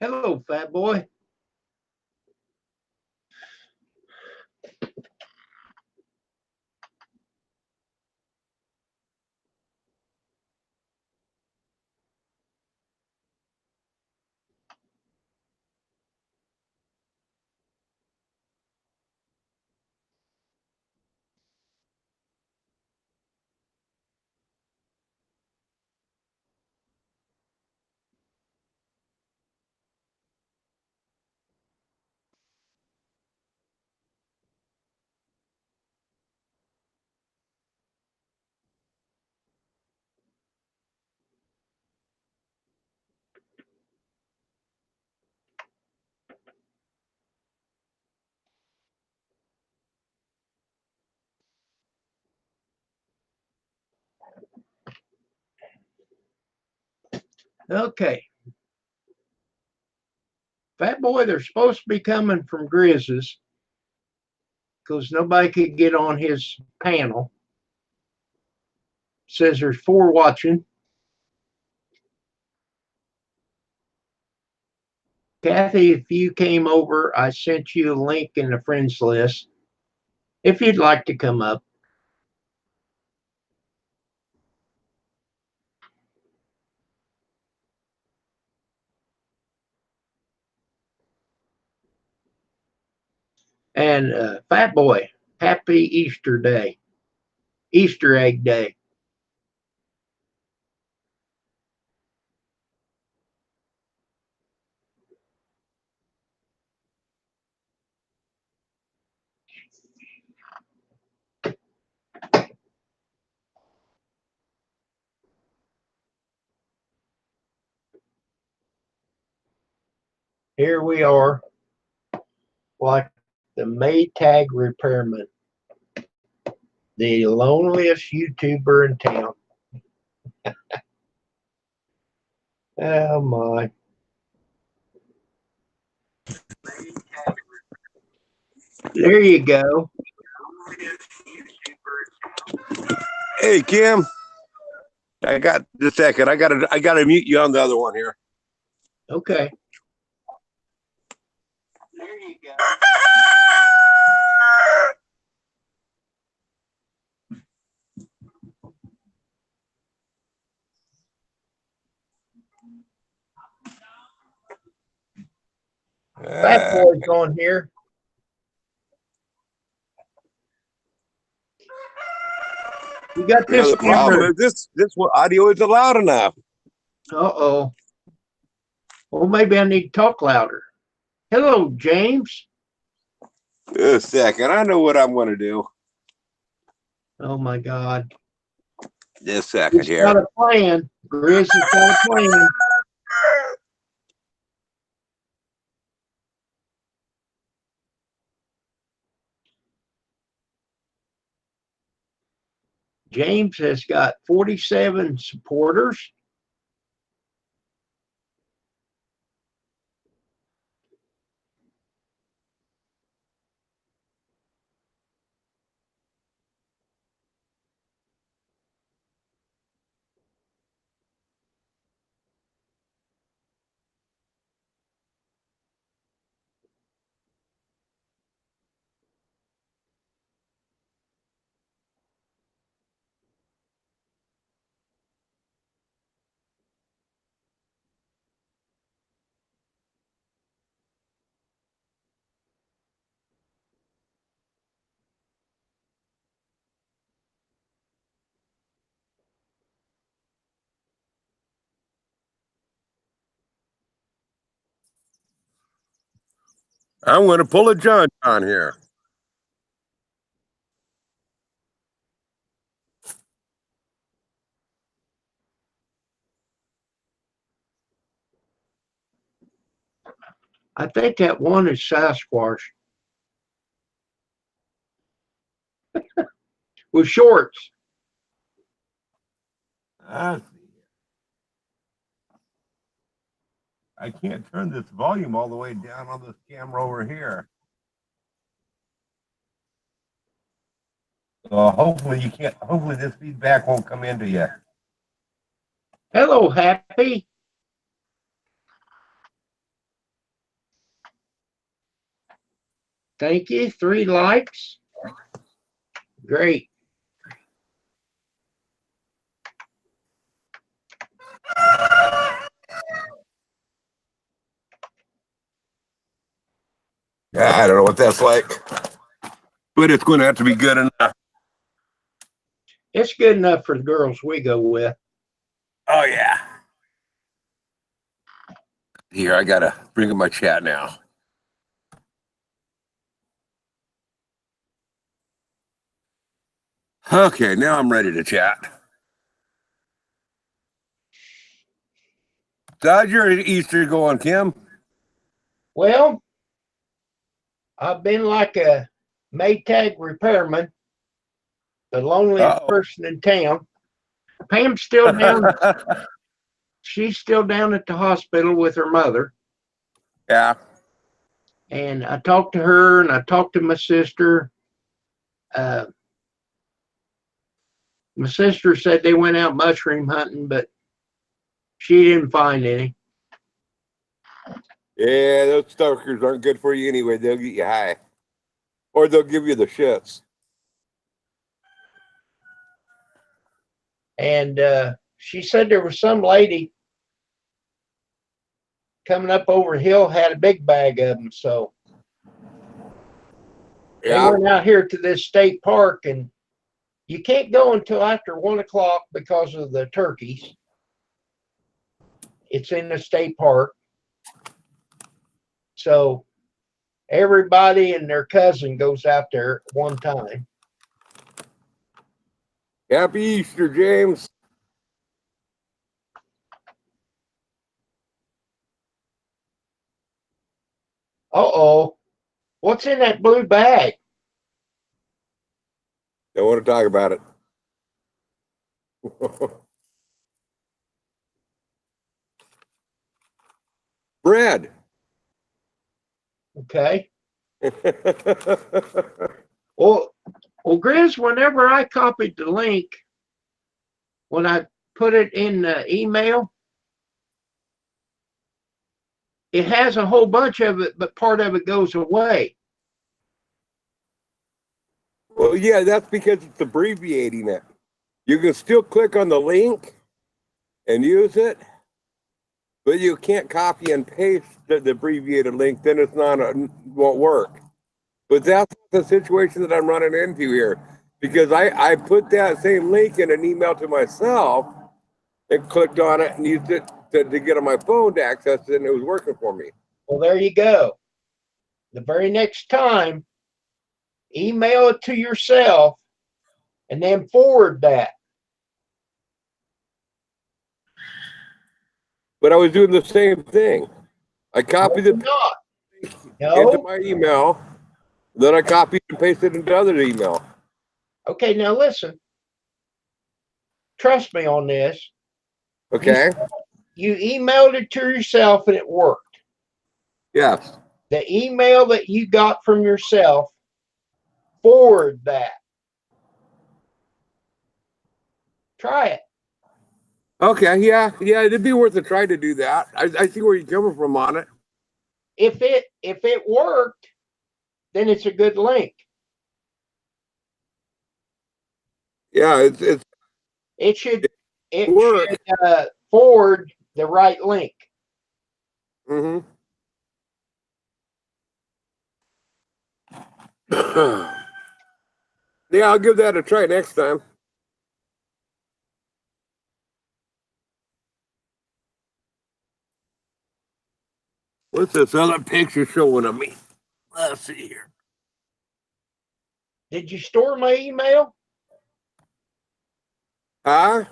Hello, fat boy. Okay, fat boy, they're supposed to be coming from Grizz's because nobody could get on his panel. Says there's 4 watching. Kathy, if you came over, I sent you a link in the friends list if you'd like to come up. And fat boy, happy Easter day, Easter egg day. Here we are, like the Maytag repairman, the loneliest YouTuber in town. Oh my. There you go. Hey Kim, I got the second. I gotta mute you on the other one here. Okay. There you go. Fat boy's on here. You got this. The problem is this audio isn't loud enough. Uh-oh. Well, maybe I need to talk louder. Hello, James. Just a second. I know what I'm gonna do. Oh my God. Just a second He's here. got a plan. Grizz has got a plan. James has got 47 supporters. I'm gonna pull a John here. I think that one is Sasquatch with shorts. I can't turn this volume all the way down on this camera over here. So hopefully you can't. Hopefully this feedback won't come into you. Hello, Happy. Thank you. 3 likes. Great. Yeah, I don't know what that's like, but it's going to have to be good enough. It's good enough for the girls we go with. Oh yeah. Here, I gotta bring up my chat now. Okay, now I'm ready to chat. How's your Easter going, Kim? Well, I've been like a Maytag repairman, the loneliest Uh-oh. person in town. Pam's still down. She's still down at the hospital with her mother. Yeah. And I talked to her and I talked to my sister. My sister said they went out mushroom hunting, but she didn't find any. Yeah, those stalkers aren't good for you anyway. They'll get you high. Or they'll give you the shits. And she said there was some lady coming up over hill had a big bag of them. So they went out here to this state park, and you can't go until after 1 o'clock because of the turkeys. It's in the state park. So everybody and their cousin goes out there at one time. Happy Easter, James. Uh-oh. What's in that blue bag? Don't want to talk about it. Bread. Okay. Well, Grizz, whenever I copied the link, when I put it in the email, it has a whole bunch of it, but part of it goes away. Well, yeah, that's because it's abbreviating it. You can still click on the link and use it, but you can't copy and paste the abbreviated link. Then it's not won't work. But that's the situation that I'm running into here, because I put that same link in an email to myself and clicked on it and used it to get on my phone to access it, and it was working for me. Well, there you go. The very next time, email it to yourself and then forward that. But I was doing the same thing. I copied it into my email, then I copied and pasted it into other email. Okay, now listen. Trust me on this. Okay. You emailed it to yourself and it worked. Yes. The email that you got from yourself, forward that. Try it. Okay. Yeah. It'd be worth a try to do that. I see where you're coming from on it. If it worked, then it's a good link. Yeah. It should work. Forward the right link. Mm-hmm. Yeah, I'll give that a try next time. What's this other picture showing of me? Let's see here. Did you store my email? Huh?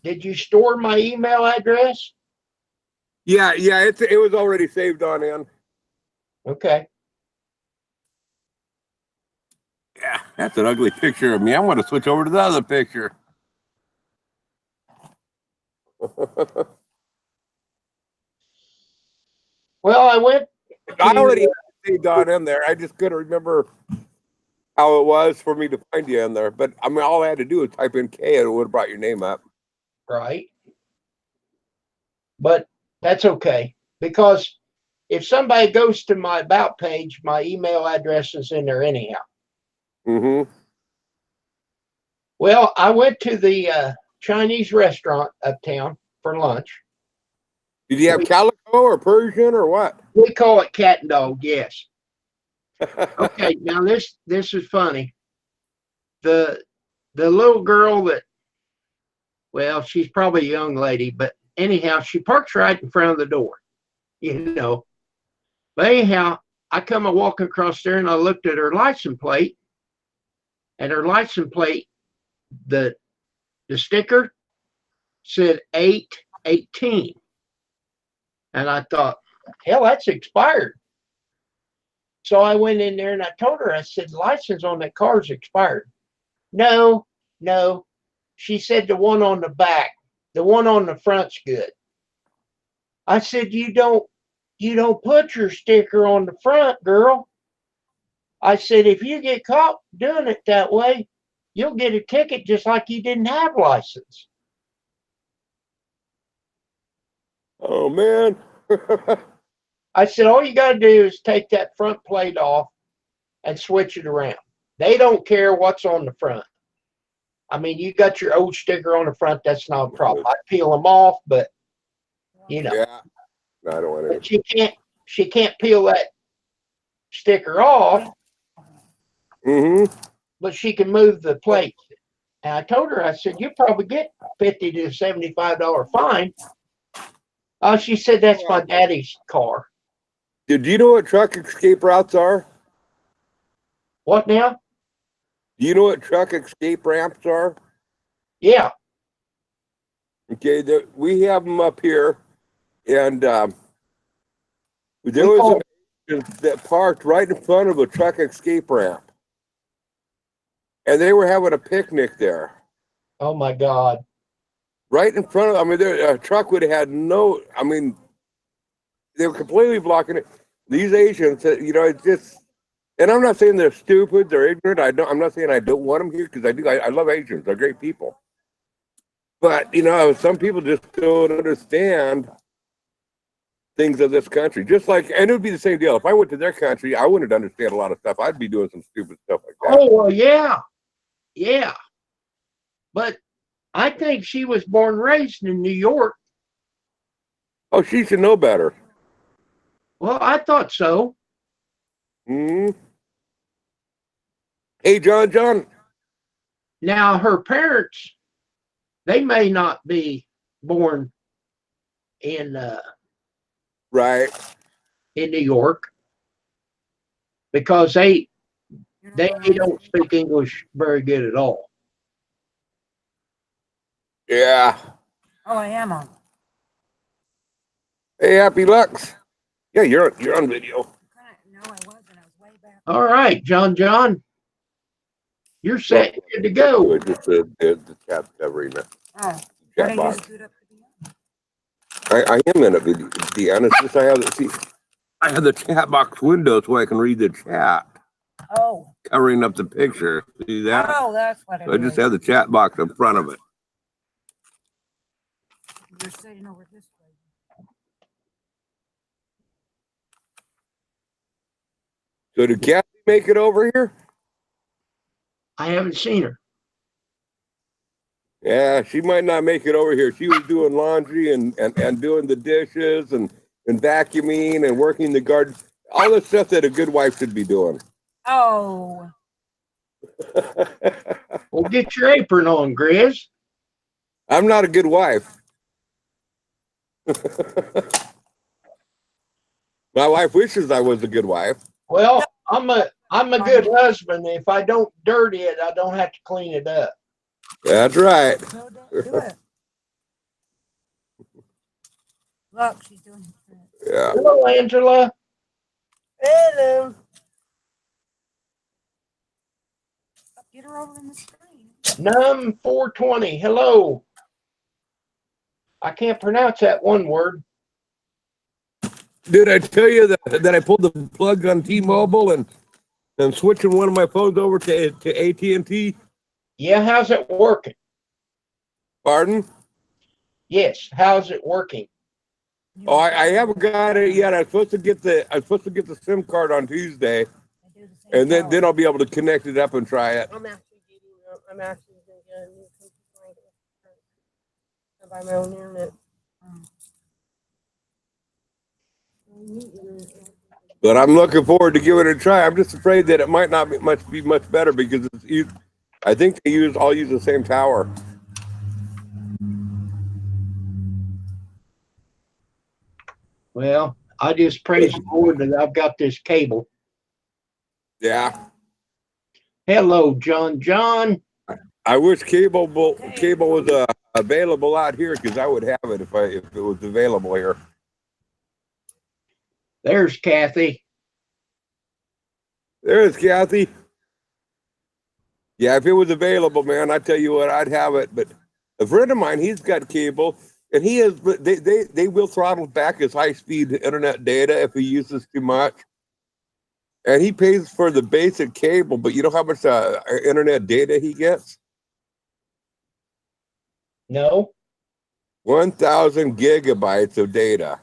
Did you store my email address? Yeah, it was already saved on in. Okay. Yeah, that's an ugly picture of me. I'm going to switch over to the other picture. Well, I went. I already saved on in there. I just couldn't remember how it was for me to find you in there. But I mean, all I had to do was type in K and it would have brought your name up. Right. But that's okay, because if somebody goes to my about page, my email address is in there anyhow. Mm-hmm. Well, I went to the Chinese restaurant uptown for lunch. Did you have calico or Persian or what? We call it cat and dog, yes. Okay, now this is funny. The little girl that, well, she's probably a young lady, but anyhow, she parks right in front of the door, you know. But anyhow, I come a walking across there and I looked at her license plate, and her license plate, the sticker said 818. And I thought, hell, that's expired. So I went in there and I told her, I said, license on that car is expired. No. She said the one on the back, the one on the front's good. I said, you don't put your sticker on the front, girl. I said, if you get caught doing it that way, you'll get a ticket just like you didn't have license. Oh, man. I said, all you got to do is take that front plate off and switch it around. They don't care what's on the front. I mean, you got your old sticker on the front, that's not a problem. I peel them off, but, you know. Yeah. No, I don't want But to. she can't peel that sticker off, Mm-hmm. but she can move the plate. And I told her, I said, you probably get $50 to $75 fine. She said, that's my daddy's car. Did you know what truck escape routes are? What now? Do you know what truck escape ramps are? Yeah. Okay, we have them up here, and there was an agent that parked right in front of a truck escape ramp, and they were having a picnic there. Oh my God. Right in front of, I mean, a truck would have had no, I mean, they were completely blocking it. These Asians, you know, it's just, and I'm not saying they're stupid, they're ignorant. I'm not saying I don't want them here, because I do. I love Asians. They're great people. But, you know, some people just don't understand things of this country. Just like, and it would be the same deal. If I went to their country, I wouldn't understand a lot of stuff. I'd be doing some stupid stuff like that. Oh, well, yeah. Yeah. But I think she was born and raised in New York. Oh, she should know better. Well, I thought so. Hmm. Hey, John. Now, her parents, they may not be born in Right. in New York, because they don't speak English very good at all. Yeah. Oh, I am on. Hey, Happy Lux. Yeah, you're on video. No, I wasn't. I was way back. All right, John. You're set, good to go. Just the chat covering it. Oh, Chat box. just boot up the I am in a video. To be honest, just I have the chat box window so I can read the chat. Oh. Covering up the picture. See that? Oh, that's what it so I just have the chat box in front of it. You're sitting over this way. So did Kathy make it over here? I haven't seen her. Yeah, she might not make it over here. She was doing laundry and doing the dishes and vacuuming and working the garden. All the stuff that a good wife should be doing. Oh. Well, get your apron on, Grizz. I'm not a good wife. My wife wishes I was a good wife. Well, I'm a good husband. If I don't dirty it, I don't have to clean it up. That's right. Do it. Look, she's doing it. Yeah. Hello, Angela. Hello. Get her over in the screen. Num 420. Hello. I can't pronounce that one word. Did I tell you that I pulled the plug on T-Mobile and I'm switching one of my phones over to AT&T? Yeah, how's it working? Pardon? Yes, how's it working? Oh, I haven't got it yet. I'm supposed to get the SIM card on Tuesday, and then I'll be able to connect it up and try it. I'm actually going to get a new computer. I buy my own internet. But I'm looking forward to giving it a try. I'm just afraid that it might not be much better because I think they all use the same tower. Well, I just praise the Lord that I've got this cable. Yeah, Hello, John. John, I wish cable was available out here because I would have it if it was available here. there's Kathy. There's Kathy. Yeah, if it was available, man, I tell you what, I'd have it. But a friend of mine, he's got cable, and they will throttle back his high-speed internet data if he uses too much. And he pays for the basic cable, but you know how much internet data he gets? No, 1,000 gigabytes of data.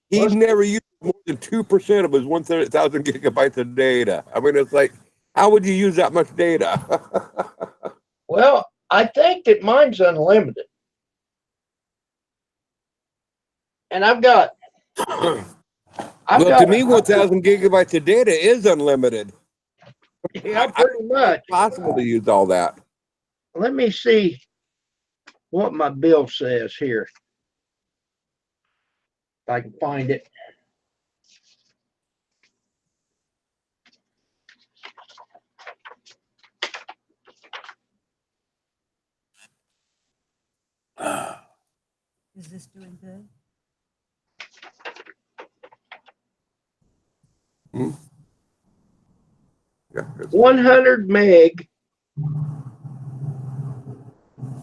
He What's- never used more than 2% of his 1,000 gigabytes of data. I mean, it's like, how would you use that much data? well, I think that mine's unlimited. And I've got Well, to me, 1,000 gigabytes of data is unlimited. yeah, pretty much. It's possible to use all that. Let me see what my bill says here. If I can find it. Is this doing good? Yeah, 100 meg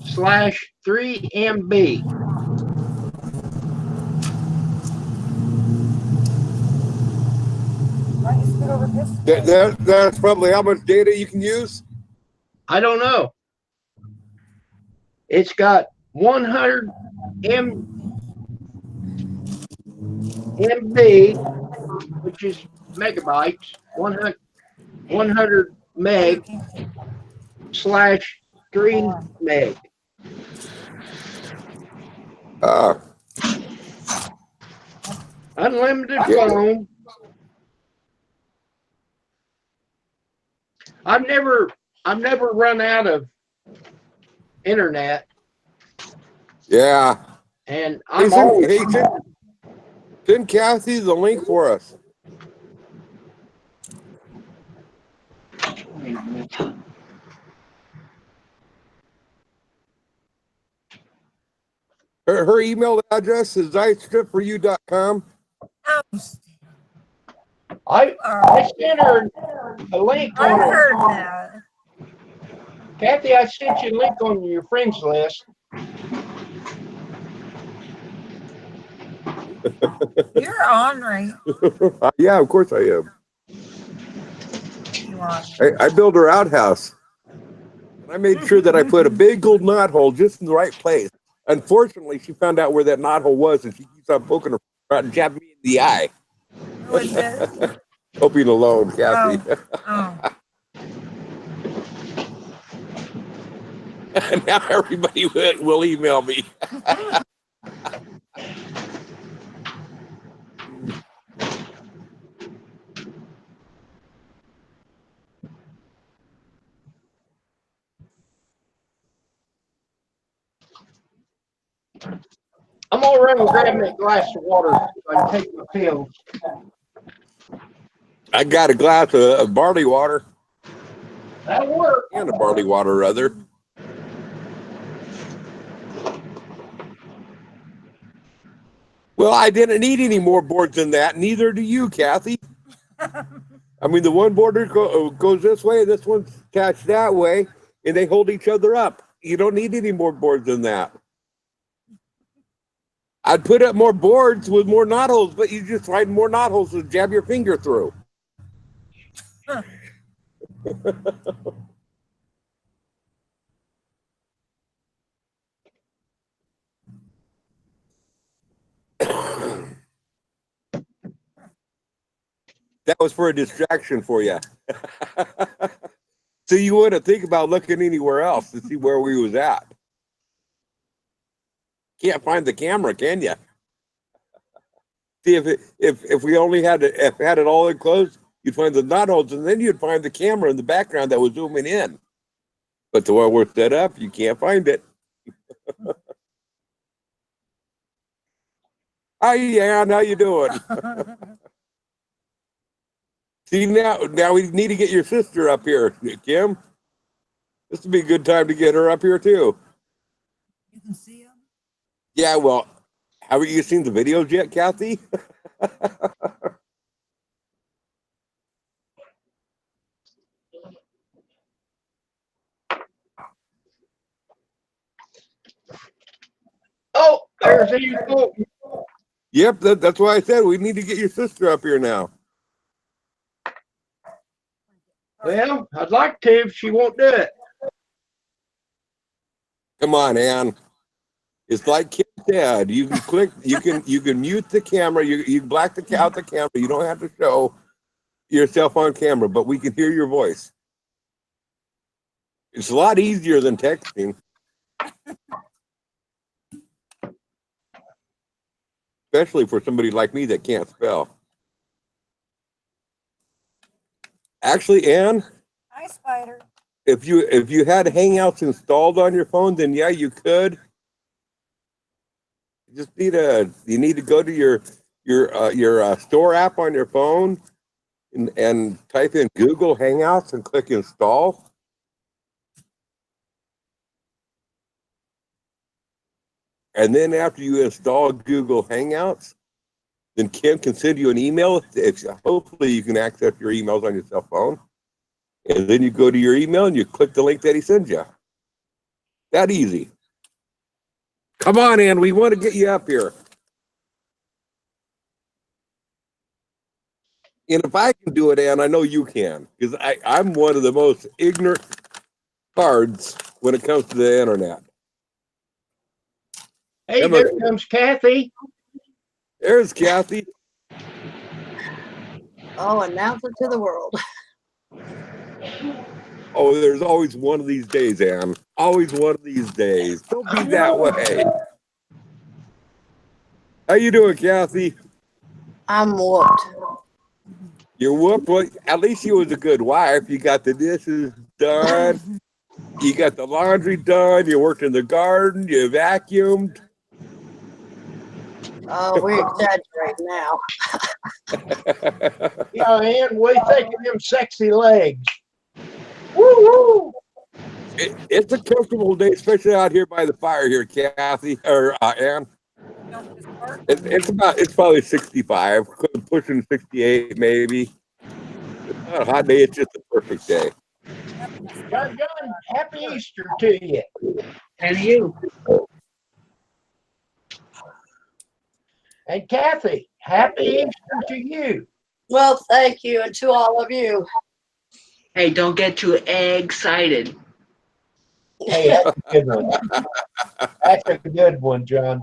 /3 MB. Why don't you scoot over this way? that's probably how much data you can use. I don't know. It's got 100 MB, which is megabytes, 100 meg /3 meg. Unlimited phone. I've never run out of internet, Yeah. and I'm Send Kathy the link for us. Her email address is istripforyou.com. I sent her a link I on heard that. Kathy. I sent you a link on your friends list. You're on, right? Yeah, of course I am. You are. I built her outhouse. And I made sure that I put a big gold knothole just in the right place. Unfortunately, she found out where that knothole was, and she keeps on poking her out and jabbing me in the eye. Who is this? Hope you're alone, Kathy. Oh. Now everybody will email me. I'm gonna run and grab me a glass of water so I can take my pills. I got a glass of barley water. That'll work. And a barley water, rather. Well, I didn't need any more boards than that. Neither do you, Kathy. I mean, the one border goes this way, this one's attached that way, and they hold each other up. You don't need any more boards than that. I'd put up more boards with more knotholes, but you just find more knotholes to jab your finger through. That was for a distraction for you. So you wouldn't think about looking anywhere else to see where we was at. Can't find the camera, can you? See, if we only had it all enclosed, you'd find the knot holes, and then you'd find the camera in the background that was zooming in. But the way we're set up, you can't find it. Hi, Ann, how you doing? See, now we need to get your sister up here, Kim. This would be a good time to get her up here too. You can see them? Yeah, well, haven't you seen the videos yet, Kathy? Oh, there's Ann. Yep, that's why I said we need to get your sister up here now. Well, I'd like to if she won't do it. Come on, Ann. It's like Kim said. You can click. You can mute the camera. You can black out the camera. You don't have to show yourself on camera, but we can hear your voice. It's a lot easier than texting. Especially for somebody like me that can't spell. Actually, Ann, Hi, Spider. if you had Hangouts installed on your phone, then yeah, you could. You need to go to your store app on your phone and type in Google Hangouts and click install. And then after you install Google Hangouts, then Kim can send you an email. Hopefully you can access your emails on your cell phone. And then you go to your email and you click the link that he sends you. That easy. Come on, Ann, we want to get you up here. And if I can do it, Ann, I know you can. Because I'm one of the most ignorant cards when it comes to the internet. Hey, there comes Kathy. There's Kathy. Oh, announce it to the world. Oh, there's always one of these days, Ann. Always one of these days. Don't be that way. How you doing, Kathy? I'm whooped. You're whooped. Well, at least you was a good wife. You got the dishes done. You got the laundry done. You worked in the garden. You vacuumed. Oh, we exaggerate now. Yeah, Ann, what do you think of them sexy legs? Woo woo! It's a comfortable day, especially out here by the fire here, Kathy or Ann. It's probably 65, pushing 68 maybe. It's not a hot day. It's just a perfect day. John, happy Easter to you. And you. And Kathy, happy Easter to you. Well, thank you, and to all of you. Hey, don't get too excited. Hey, that's a good one. That's a good one, John.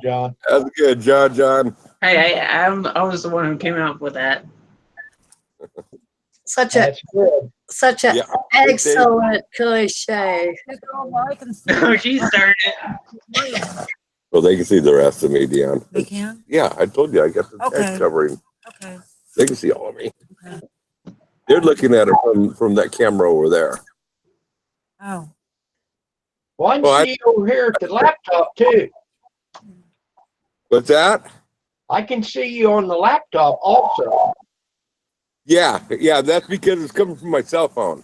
That's good, John. Hey, I was the one who came up with that. Such That's good. an Yeah. excellent cliche. That's all I can see. Oh, she started it. Well, they can see the rest of me, Dion. They can? Yeah, I told you I got the text Okay. covering. Okay. They can see all of me. Okay. They're looking at it from that camera over there. Oh. Well, I can Well, see you over here at the laptop too. What's that? I can see you on the laptop also. Yeah, that's because it's coming from my cell phone.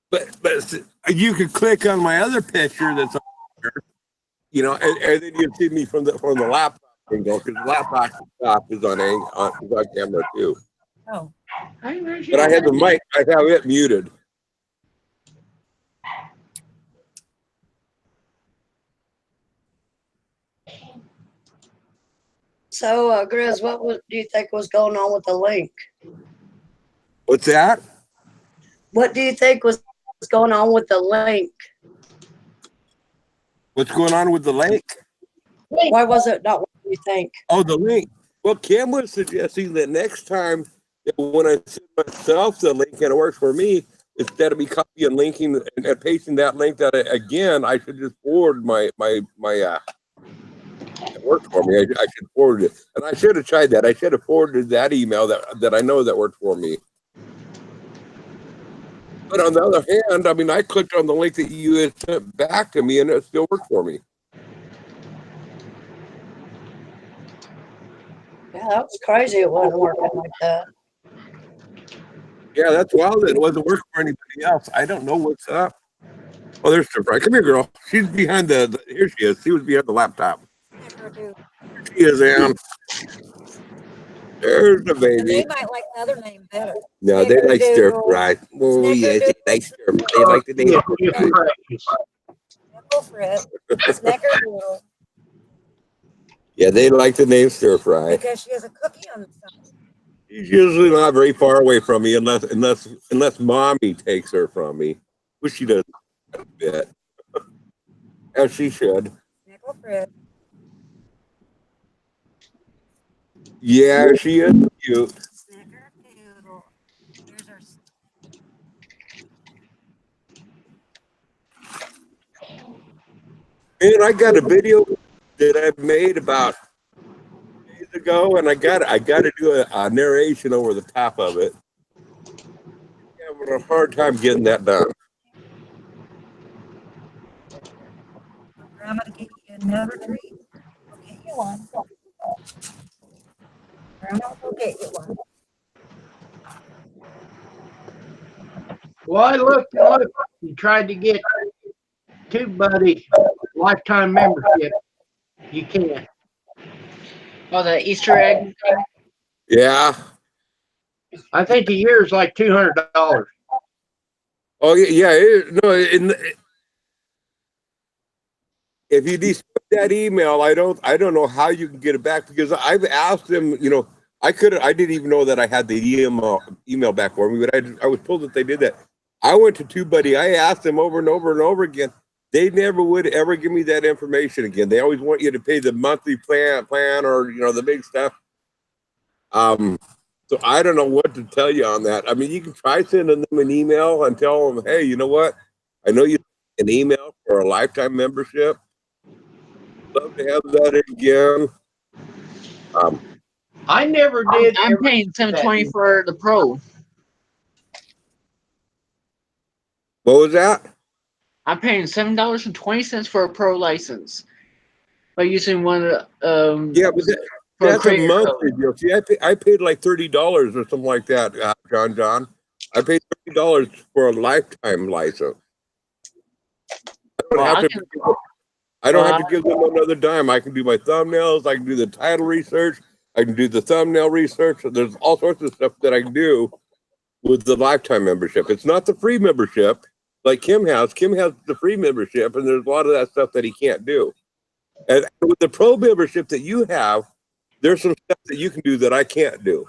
But you could click on my other picture that's on there, and then you see me from the laptop angle because the laptop is on camera too. Oh. But I have the mic. I have it muted. So, Grizz, do you think was going on with the link? What's that? What do you think was going on with the link? What's going on with the link? Why was it not what you think? Oh, the link. Well, Kim was suggesting that next time When I send myself the link and it works for me, instead of me copying and linking and pasting that link that again, I should just forward my it worked for me. I should forward it. And I should have tried that. I should have forwarded that email that I know that worked for me. But on the other hand, I mean, I clicked on the link that you had sent back to me and it still worked for me. Yeah, that was crazy. It wasn't working like that. Yeah, that's wild that it wasn't working for anybody else. I don't know what's up. Oh, there's surprise. Come here, girl. She's behind here she is. She was behind the laptop. Snickerdoodle. She is, Ann. There's the And they baby. might like the other name better. No, they like stir Snickerdoodle. fry. Oh, yes, they like stir fry. They like the name Yeah, stir you're fry. precious. Nickel Fred. Snickerdoodle. Yeah, they like the name stir fry. Because she has a cookie on the side. She's usually not very far away from me unless mommy takes her from me, which she does a bit. As she should. Nickel Fred. Yeah, she is cute. Snickerdoodle. Here's our Man, I got a video that I made about days ago, and I got to do a narration over the top of it. I'm having a hard time getting that done. Grandma to get you another treat. I'll get you one. Grandma will get you one. Well, I looked and looked and tried to get TubeBuddy lifetime membership. You can't. Oh, the Easter egg. Yeah. I think a year is like $200. Oh yeah. If you dispute that email, I don't know how you can get it back because I've asked them. You know, I didn't even know that I had the email back for me, but I was told that they did that. I went to TubeBuddy. I asked them over and over and over again. They never would ever give me that information again. They always want you to pay the monthly plan or the big stuff. So I don't know what to tell you on that. I mean, you can try sending them an email and tell them, hey, you know what? I know you sent an email for a lifetime membership. Love to have that again. I never did. I'm ever paying get that. $7.20 for the Pro. What was that? I'm paying $7.20 for a Pro license by using one of the Yeah, but for that's a creator monthly code. deal. See, I paid like $30 or something like that, John. I paid $30 for a lifetime license. Well, I don't have to give them another dime. I can do my thumbnails. I can do the title research. I can do the thumbnail research. There's all sorts of stuff that I can do with the lifetime membership. It's not the free membership like Kim has. Kim has the free membership, and there's a lot of that stuff that he can't do. And with the pro membership that you have, there's some stuff that you can do that I can't do.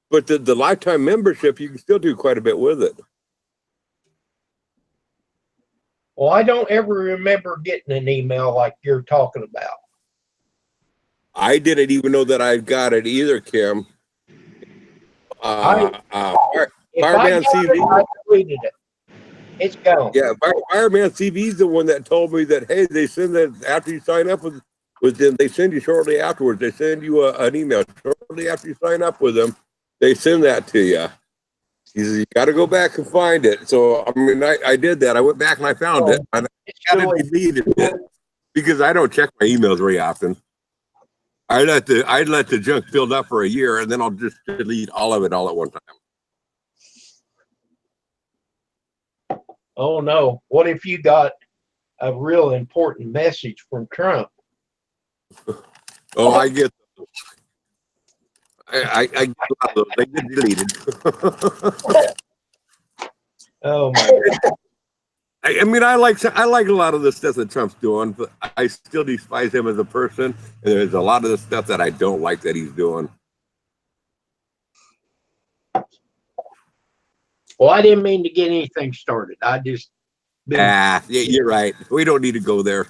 But the lifetime membership, you can still do quite a bit with it. Well, I don't ever remember getting an email like you're talking about. I didn't even know that I got it either, Kim. If I Fireman got CV. it, I deleted it. It's gone. Yeah, Fireman CV is the one that told me that, hey, they send that after you sign up with them, they send you shortly afterwards. They send you an email shortly after you sign up with them. They send that to you. He says, you got to go back and find it. So, I mean, I did that. I went back and I found it. And It's I still deleted it because I don't check my emails very often. I let the junk build up for a year, and then I'll just delete all of it all at one time. Oh no! What if you got a real important message from Trump? Oh, I get those. I get a lot of those. They get deleted. Oh my God! I mean, I like a lot of the stuff that Trump's doing, but I still despise him as a person. And there's a lot of the stuff that I don't like that he's doing. Well, I didn't mean to get anything started. I just Yeah, you're right. We don't need to go there.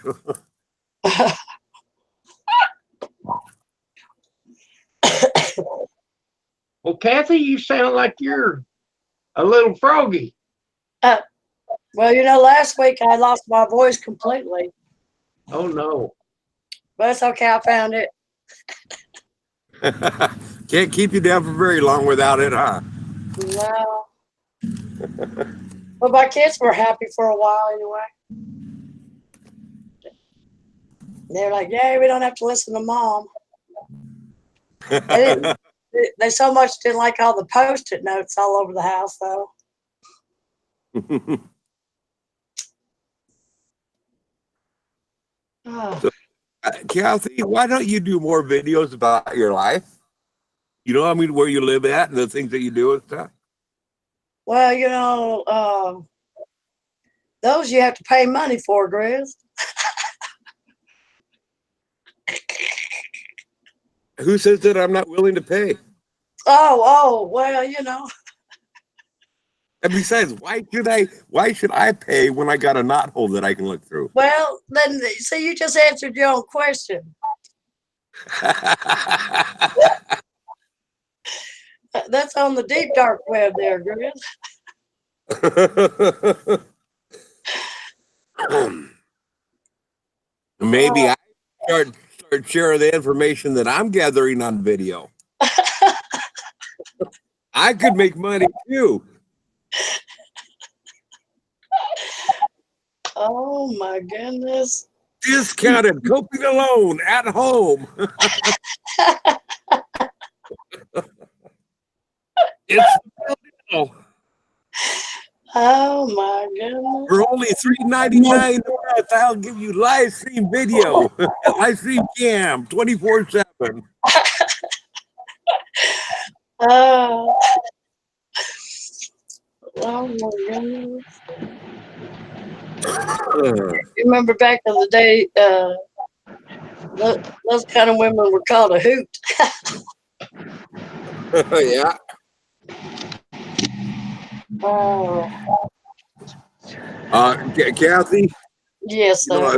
Well, Kathy, you sound like you're a little froggy. Well, last week I lost my voice completely, Oh no. but it's okay. I found it. Can't keep you down for very long without it, huh? No. But my kids were happy for a while anyway. They're like, "Yay, we don't have to listen to mom." They didn't. They so much didn't like all the post-it notes all over the house, though. Oh. Kathy, why don't you do more videos about your life? I mean, where you live at and the things that you do and stuff. Well, those you have to pay money for, Grizz. Who says that I'm not willing to pay? Oh, well, And besides, why should I pay when I got a knothole that I can look through? Well, then, see, you just answered your own question. That's on the deep dark web there, Grizz. Maybe I start sharing the information that I'm gathering on video. I could make money too. Oh my goodness. Discounted coping alone at home. It's deal. Oh my goodness. For only $3.99 a month, I'll give you live stream video, live stream cam, 24/7. Oh my goodness. You remember back in the day, those kind of women were called a hoot. Yeah. Oh, Kathy, yes, sir.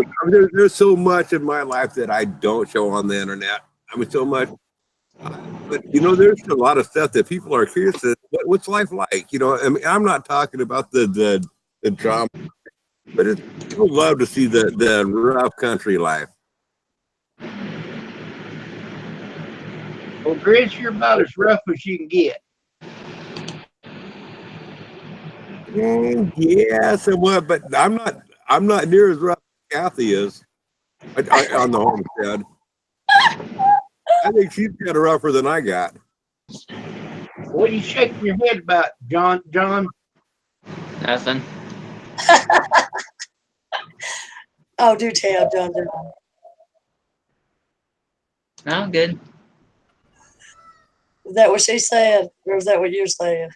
there's so much in my life that I don't show on the internet. I mean, so much. But there's a lot of stuff that people are curious to. What's life like? I mean, I'm not talking about the drama, but people love to see the rough country life. Well, Grizz, you're about as rough as you can get. Yeah, somewhat, but I'm not near as rough as Kathy is on the homestead. I think she's got it rougher than I got. What are you shaking your head about, John? Nothing. Oh, do tell, John. No, I'm good. Is that what she said, or is that what you're saying?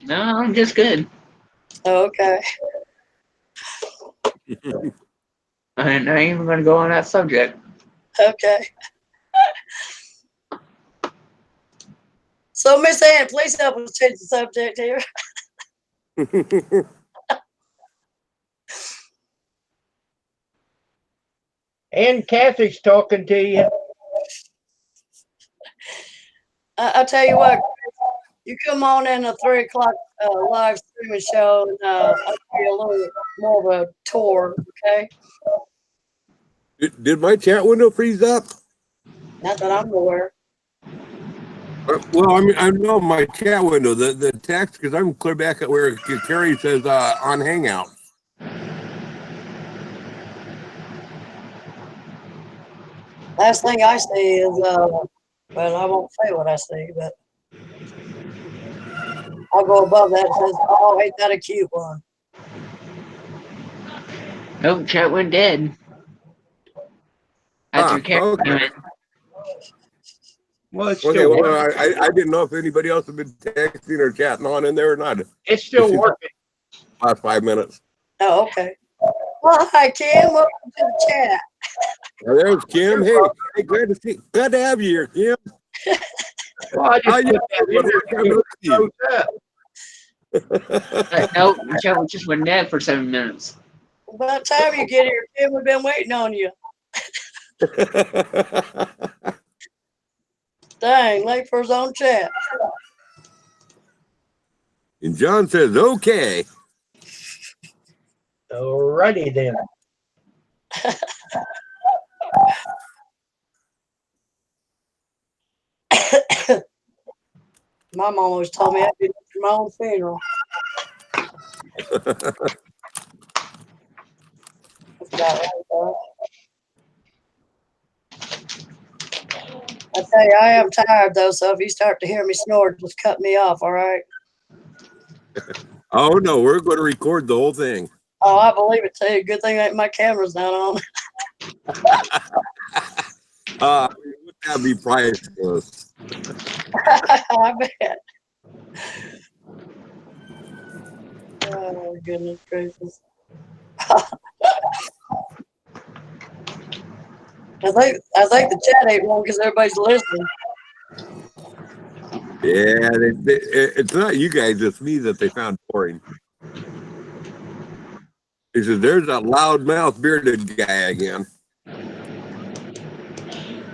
No, I'm just good. Oh, okay. I'm not even going to go on that subject. Okay. So, Miss Ann, please help us change the subject here. And Kathy's talking to you. I'll tell you what, you come on in a 3 o'clock live streaming show, and I'll give you a little more of a tour, okay? Did my chat window freeze up? Not that I'm aware. Well, I mean, I know my chat window, the text, because I'm clear back at where Carrie says on Hangout. Last thing I see is, well, I won't say what I see, but I'll go above that. It says, oh, ain't that a cute one? Nope, chat went dead. After Okay. came in. Well, it's Okay, still well, working. I didn't know if anybody else had been texting or chatting on in there or not. It's still working. Last 5 minutes. Oh, okay. Well, hi, Kim. Welcome to the chat. Well, there's Kim. Hey, glad to have you here, Kim. Well, I How just you put that in there. It froze up. Nope, the chat just went dead for 7 minutes. By the time you get here, Kim, we've been waiting on you. Dang, late for his own chat. And John says, okay. Alrighty then. My mom always told me I'd be for my own funeral. That's about right, though. I tell you, I am tired though, so if you start to hear me snore, just cut me off, all right? Oh no, we're going to record the whole thing. Oh, I believe it too. Good thing that my camera's not on. Would that be priceless? I bet. Oh, goodness gracious. I think the chat ain't wrong because everybody's listening. Yeah, it's not you guys, it's me that they found boring. He says, there's that loudmouth bearded guy again.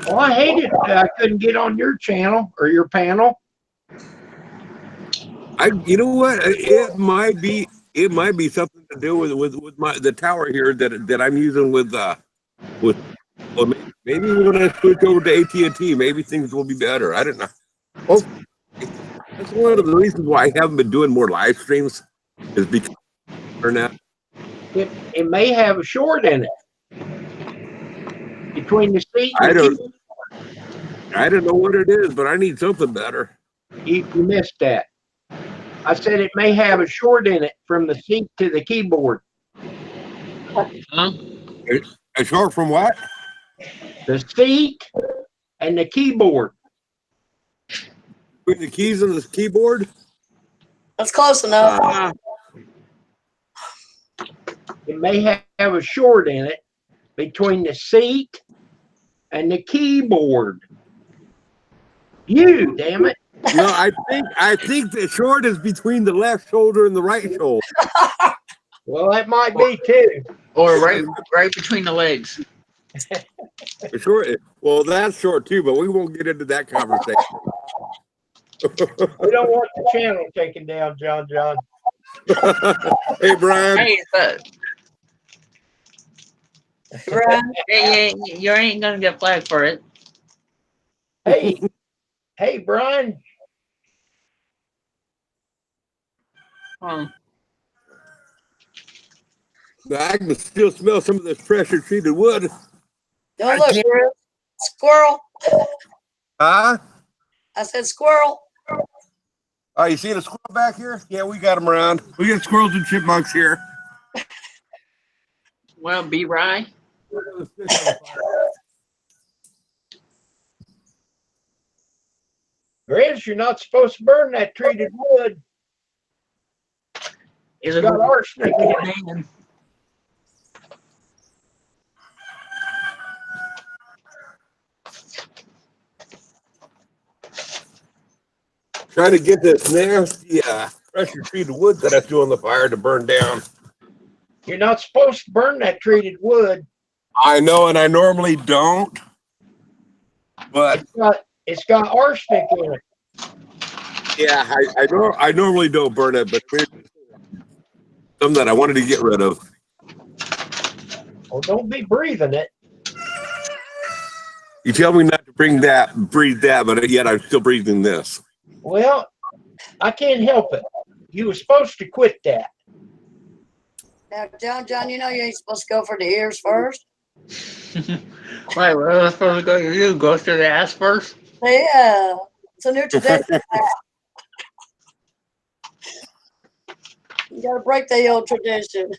Well, I hated I couldn't get on your channel or your panel. You know what? It might be something to do with the tower here that I'm using with well, maybe when I switch over to AT&T, maybe things will be better. I don't know. Oh, that's one of the reasons why I haven't been doing more live streams is because or now. It may have a short in it between the seat and I the don't keyboard. I don't know what it is, but I need something better. You missed that. I said it may have a short in it from the seat to the keyboard. Huh? A short from what? The seat and the keyboard. Between the keys and the keyboard? That's close enough. It may have a short in it between the seat and the keyboard. You, damn it. No, I think the short is between the left shoulder and the right shoulder. Well, that might be too. Or right between the legs. The short, well, that's short too, but we won't get into that conversation. We don't want the channel taken down, John. Hey, Brian. Hey, Right? you ain't gonna get flagged for it. Hey, Brian. I can still smell some of this pressure treated wood. Don't look, Chris. Squirrel. Huh? I said squirrel. Oh, you see the squirrel back here? Yeah, we got them around. We got squirrels and chipmunks here. Well, be right. Grizz, you're not supposed to burn that treated wood. Is It's it got arsenic in it. Trying to get this nasty pressure treated wood that I threw on the fire to burn down. You're not supposed to burn that treated wood. I know, and I normally don't. But It's got arsenic in it. yeah, I normally don't burn it, but here's some that I wanted to get rid of. Well, don't be breathing it. You tell me not to breathe that, but yet I'm still breathing this. Well, I can't help it. You were supposed to quit that. Now, John, you know you ain't supposed to go for the ears first. Right, where am I supposed to go? You go through the ass first? Yeah. It's a new tradition. You gotta break the old tradition.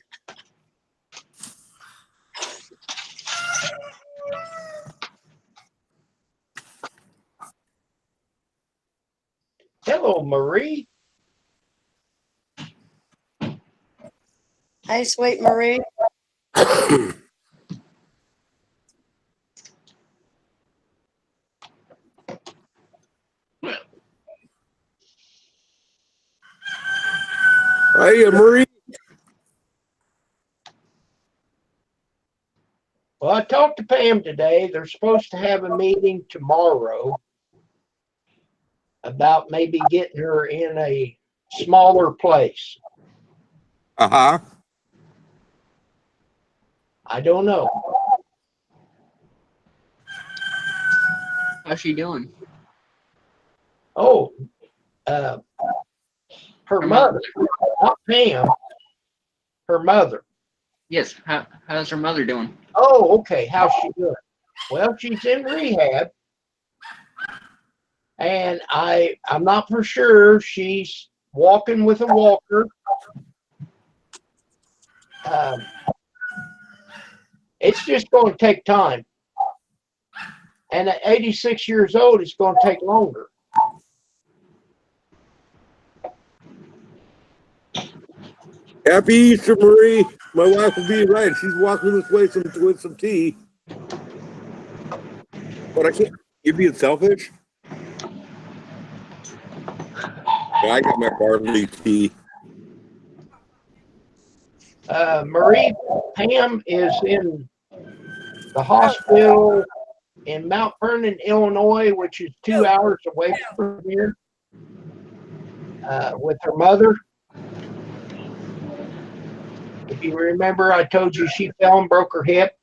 Hello, Marie. Hey, sweet Marie. Hey, Marie. Well, I talked to Pam today. They're supposed to have a meeting tomorrow about maybe getting her in a smaller place. Uh-huh. I don't know. How's she doing? Oh, uh, her Her mother, not Pam, her mother. Yes. How's her mother doing? Oh, okay. How's she doing? Well, she's in rehab, and I'm not for sure. She's walking with a walker. Um, it's just going to take time, and at 86 years old, it's going to take longer. Happy Easter, Marie. My wife will be right. She's walking this way with some tea. But I can't. You being selfish? Yeah, I got my barley tea. Marie, Pam is in the hospital in Mount Vernon, Illinois, which is 2 hours away from here, with her mother. If you remember, I told you she fell and broke her hip.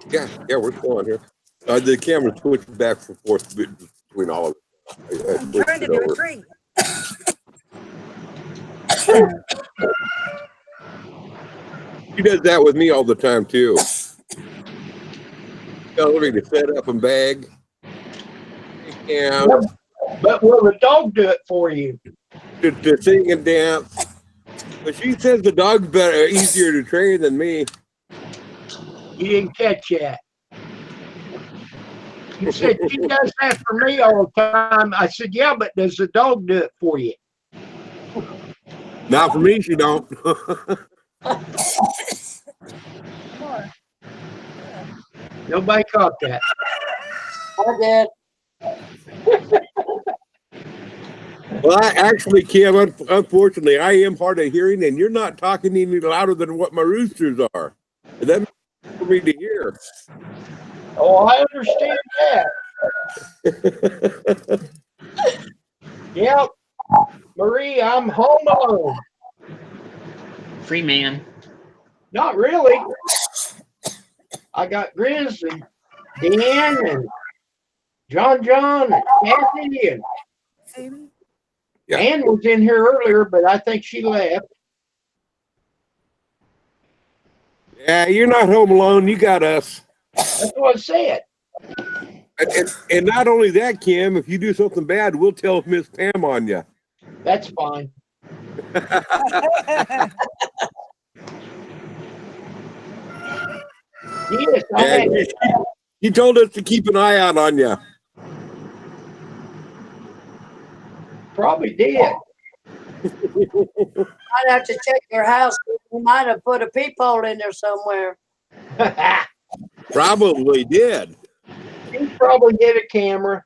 Yeah, we're still on here. The camera switched back and forth between all of it. I I'm switched trying to it do a over. tree. She does that with me all the time too. Telling me to set up and bag. And But will the dog do it for you? to sing and dance. But she says the dog's better, easier to train than me. You didn't catch that. You said she does that for me all the time. I said, yeah, but does the dog do it for you? Not for me, she don't. More. Nobody caught that. I did. Well, actually, Kim, unfortunately, I am hard of hearing, and you're not talking any louder than what my roosters are. And that makes for me to hear. Oh, I understand that. Yep. Marie, I'm home alone. Free man. Not really. I got Grizz and Dan and John and Kathy and Amy? Yeah. Ann was in here earlier, but I think she left. Yeah, you're not home alone. You got us. That's what I said. And not only that, Kim, if you do something bad, we'll tell Miss Pam on you. That's fine. Yes, I Yeah, had, he told us to keep an eye out on you. probably did. I'd have to check your house. We might have put a peephole in there somewhere. Probably did. He probably hit a camera.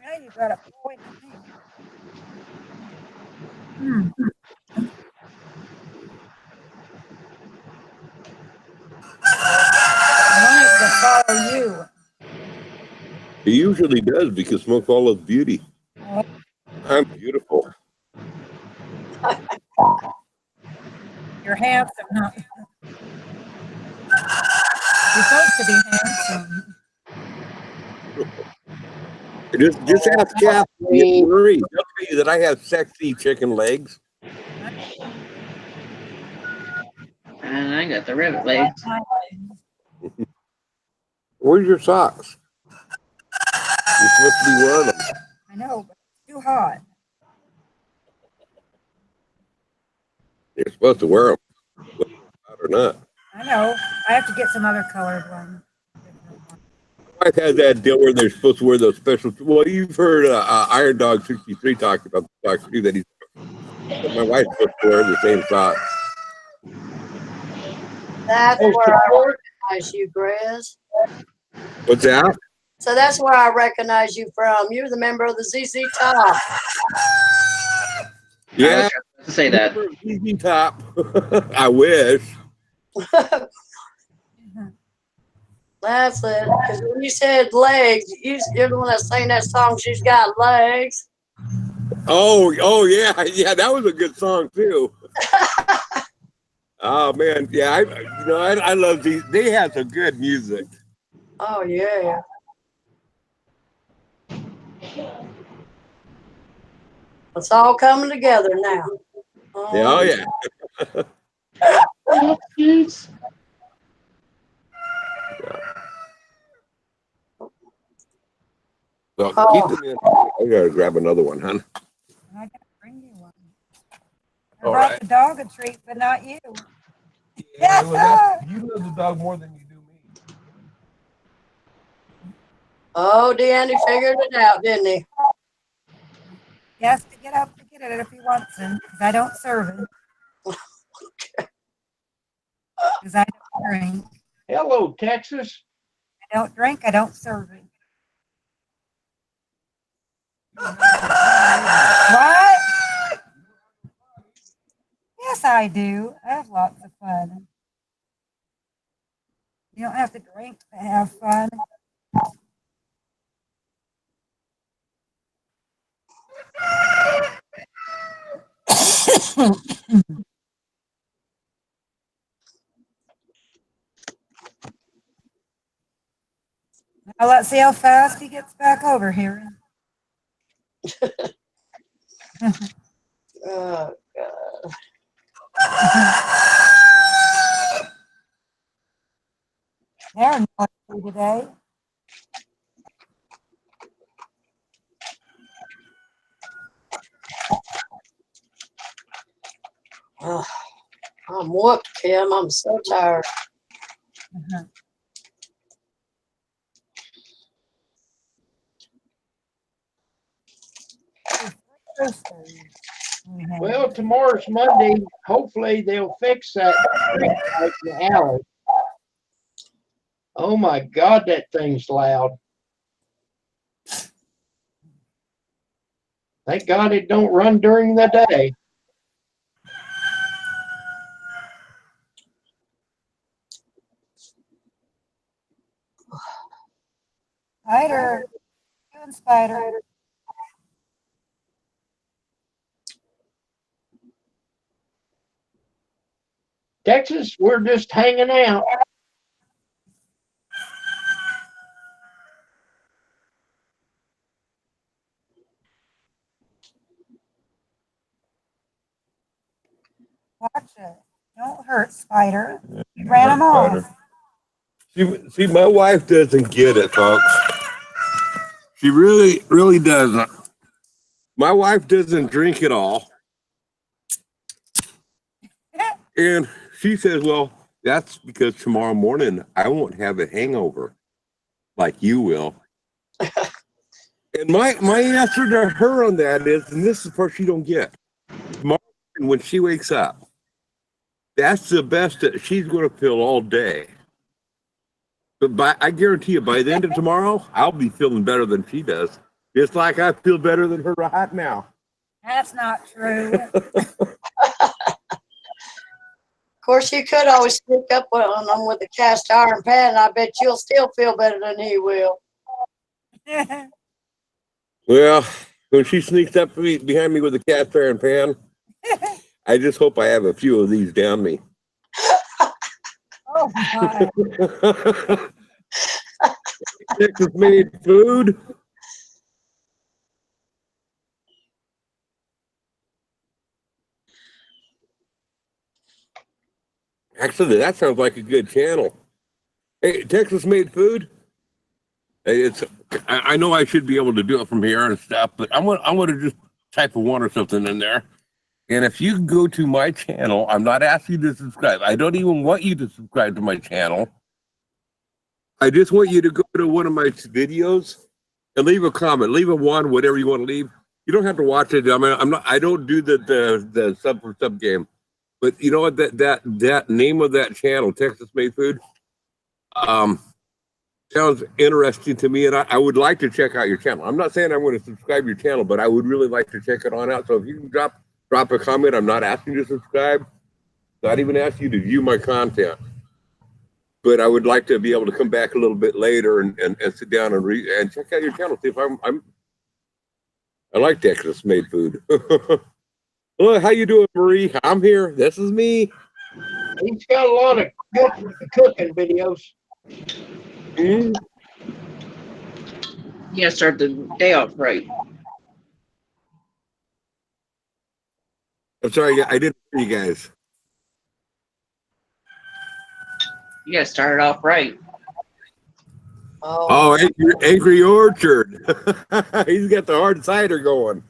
Now you got a point. Hmm. I want it to follow you. He usually does because smoke follows beauty. Oh, I'm beautiful. you're handsome, huh? You're supposed to be handsome. Just ask Kathy Marie. They'll tell you that I have sexy chicken legs. And I got the rabbit legs. Where's your socks? You're supposed to be wearing them. I know, but it's too hot. You're supposed to wear them, or not. I know. I have to get some other colored ones. My wife has that deal where they're supposed to wear those special. Well, you've heard Iron Dog 63 talk about the socks too. That he's. My wife's supposed to wear the same socks. That's Oh, where I support. recognize you, Grizz. What's that? So that's where I recognize you from. You're the member of the ZZ Top. Yeah, To say that. ZZ Top. I wish. That's it. Because when you said legs, you're the one that sang that song, She's Got Legs. Oh yeah, yeah. That was a good song too. Oh man, yeah. I love these. They have some good music. Oh, yeah. It's all coming together now. Oh yeah. Well, keep them in. I gotta grab another one, huh? I gotta bring you one. I All brought right. the dog a treat, but not you. Yeah, well, you love the dog more than you do me. Oh, Danny figured it out, didn't he? He has to get up to get it if he wants him, because I don't serve him. Because I don't drink. Hello, Texas. I don't drink, I don't serve him. What? Yes, I do. I have lots of fun. You don't have to drink to have fun. Now let's see how fast he gets back over here. Oh, God. They're noisy today. Oh, I'm whooped, Kim. I'm so tired. Well, tomorrow's Monday. Hopefully they'll fix that street light in the alley. Oh my God, that thing's loud. Thank God it don't run during the day. Spider, you and Spider. Texas, we're just hanging out. Watch it. Don't hurt Spider. You ran him off. See, my wife doesn't get it, folks. She really, really doesn't. My wife doesn't drink at all. And she says, well, that's because tomorrow morning I won't have a hangover like you will. And my answer to her on that is, and this is the part she don't get. Tomorrow morning when she wakes up, that's the best that she's going to feel all day. But I guarantee you, by the end of tomorrow, I'll be feeling better than she does. Just like I feel better than her right now. That's not true. Of course, you could always sneak up on them with a cast iron pan, and I bet you'll still feel better than he will. Well, when she sneaks up behind me with a cast iron pan, I just hope I have a few of these down me. Oh my. Texas made food. Actually, that sounds like a good channel. Hey, Texas made food. Hey, I know I should be able to do it from here and stuff, but I'm gonna just type a one or something in there. And if you go to my channel, I'm not asking you to subscribe. I don't even want you to subscribe to my channel. I just want you to go to one of my videos and leave a comment, leave a one, whatever you want to leave. You don't have to watch it. I mean, I don't do the sub for sub game, but you know what? That name of that channel, Texas Made Food. Sounds interesting to me, and I would like to check out your channel. I'm not saying I'm going to subscribe to your channel, but I would really like to check it on out. So if you can drop a comment, I'm not asking you to subscribe, not even asking you to view my content, but I would like to be able to come back a little bit later and sit down and check out your channel. See if I like Texas made food. Well, how you doing, Marie? I'm here. This is me. He's got a lot of cooking videos. Mm-hmm. You gotta start the day off right. I'm sorry, I didn't hear you guys. You gotta start it off right. Oh, Angry Orchard. He's got the hard cider going.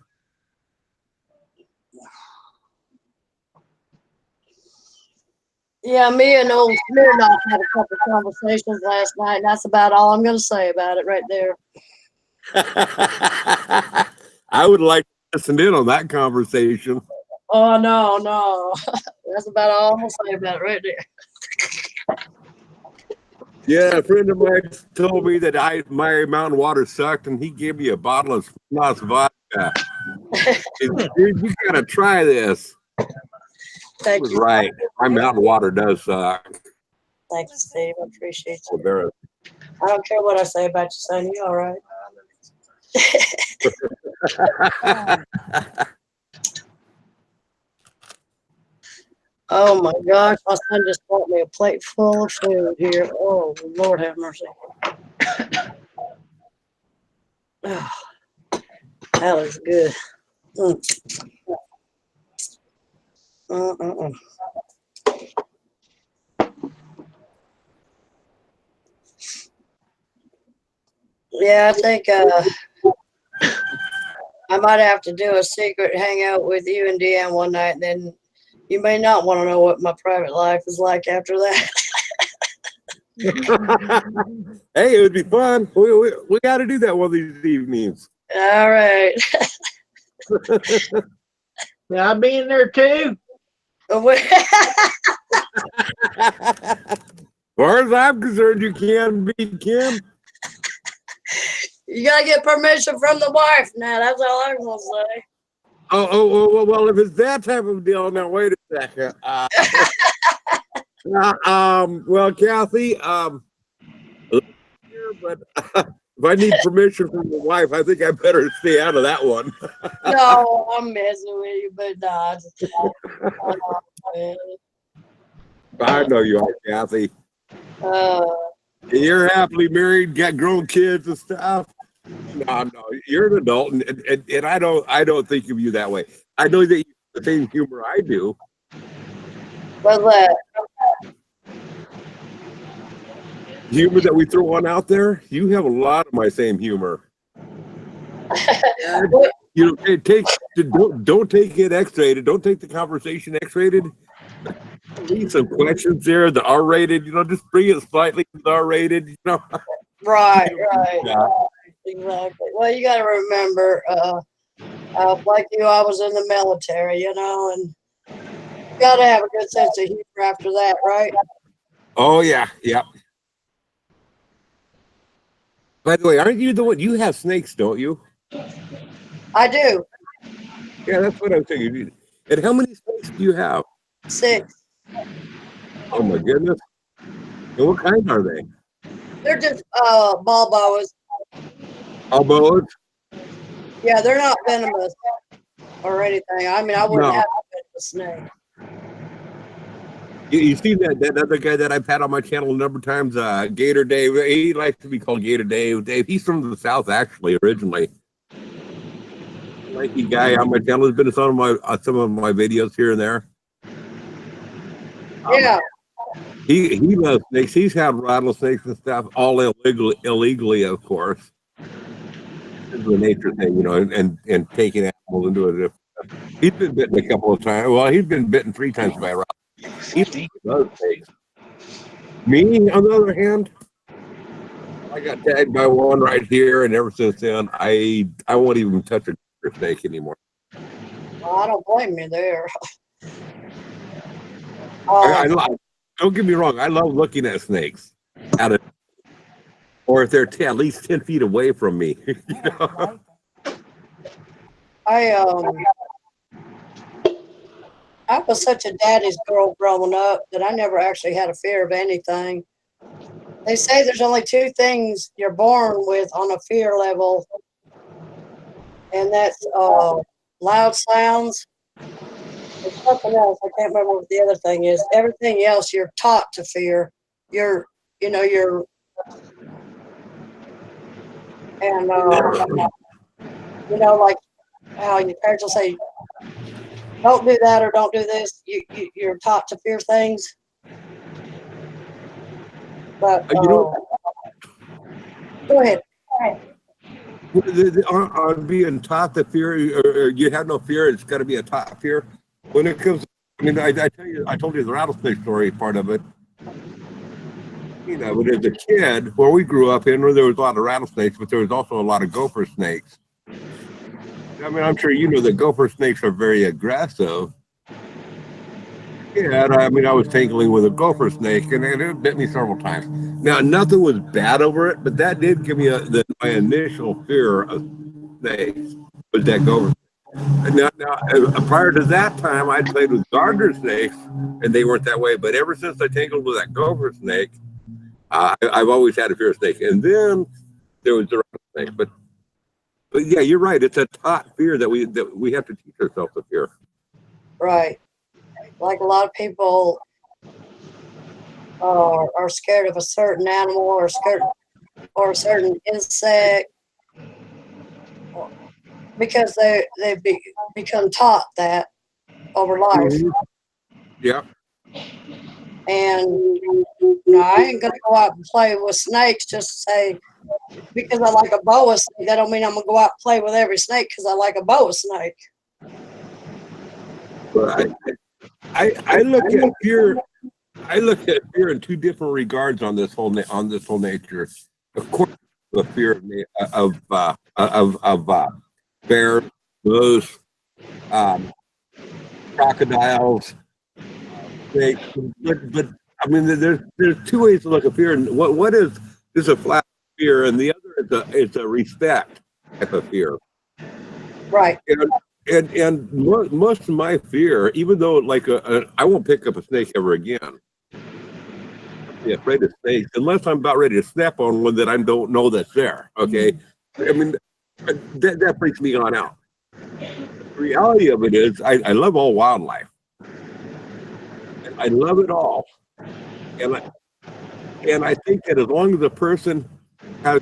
Yeah, me and old Smirnoff had a couple conversations last night, and that's about all I'm going to say about it right there. I would like to listen in on that conversation. Oh, no. That's about all I'm going to say about it right there. Yeah, a friend of mine told me that my mountain water sucked, and he gave me a bottle of Smirnoff vodka. Dude, you gotta try this. Thank was you. right. My mountain water does suck. Thank you, Steve. I appreciate you. I don't care what I say about you, son. You all right? Oh my gosh, my son just brought me a plate full of food here. Oh, Lord have mercy. Oh, that was good. Yeah, I think I might have to do a secret hangout with you and Deanne one night, and then you may not want to know what my private life is like after that. Hey, it would be fun. We got to do that one of these evenings. All right. Now I'll be in there too. As far as I'm concerned, you can be, Kim. You gotta get permission from the wife now. That's all I'm gonna say. Well, if it's that type of deal, now wait a second. Well, Kathy, but if I need permission from the wife, I think I better stay out of that one. No, I'm messing with you, but not. I know you are, Kathy. Uh, You're happily married, got grown kids and stuff. No, you're an adult, and I don't think of you that way. I know that you have the same humor I do. what's that? Humor that we throw on out there, you have a lot of my same humor. You know, don't take it X-rated. Don't take the conversation X-rated. Need some questions there. The R-rated, just bring it slightly to the R-rated. Right. Yeah. Exactly. Well, you got to remember, like you, I was in the military, and you got to have a good sense of humor after that, right? Oh yeah. By the way, aren't you the one? You have snakes, don't you? I do. Yeah, that's what I'm thinking. And how many snakes do you have? 6. Oh my goodness. And what kind are they? They're just ball boas. All boas? Yeah, they're not venomous or anything. I mean, I wouldn't No. have a venomous snake. You see that other guy that I've had on my channel a number of times, Gator Dave. He likes to be called Gator Dave. He's from the South, actually, originally. Lanky guy on my channel has been in some of my videos here and there. Yeah. He loves snakes. He's had rattlesnakes and stuff, all illegally, of course. It's the nature thing, and taking animals into it. He's been bitten a couple of times. Well, he's been bitten 3 times by a rattlesnake. He loves snakes. Me, on the other hand, I got tagged by one right here, and ever since then, I won't even touch a snake anymore. Well, I don't blame you there. Don't get me wrong. I love looking at snakes. or if they're at least 10 feet away from me. I don't like it. I was such a daddy's girl growing up that I never actually had a fear of anything. They say there's only two things you're born with on a fear level, and that's loud sounds and something else. I can't remember what the other thing is. Everything else you're taught to fear. You're, and like how your parents will say, don't do that or don't do this. You're taught to fear things. But go ahead. On being taught the fear, or you have no fear, it's got to be a taught fear. When it comes, I mean, I told you the rattlesnake story part of it. But as a kid, where we grew up in, where there was a lot of rattlesnakes, but there was also a lot of gopher snakes. I mean, I'm sure you know that gopher snakes are very aggressive. Yeah, I mean, I was tangling with a gopher snake, and it bit me several times. Now, nothing was bad over it, but that did give me my initial fear of snakes, was that gopher. Now, prior to that time, I'd played with garter snakes, and they weren't that way. But ever since I tangled with that gopher snake, I've always had a fear of snakes. And then there was the rattlesnake. But yeah, you're right. It's a taught fear that we have to teach ourselves to fear. Right. Like a lot of people are scared of a certain animal or scared or a certain insect because they become taught that over life. Mm-hmm. Yeah. And I ain't gonna go out and play with snakes just to say because I like a boa snake. That don't mean I'm gonna go out and play with every snake because I like a boa snake. But I look at fear. I look at fear in two different regards on this whole nature. Of course, the fear of bears, moose, crocodiles, snakes. But I mean, there's two ways to look at fear. And what is a flat fear, and the other is a respect type of fear. Right. And most of my fear, even though like I won't pick up a snake ever again. I'm afraid of snakes unless I'm about ready to snap on one that I don't know that's there. Okay, I mean that freaks me on out. The reality of it is, I love all wildlife. I love it all, and I think that as long as a person has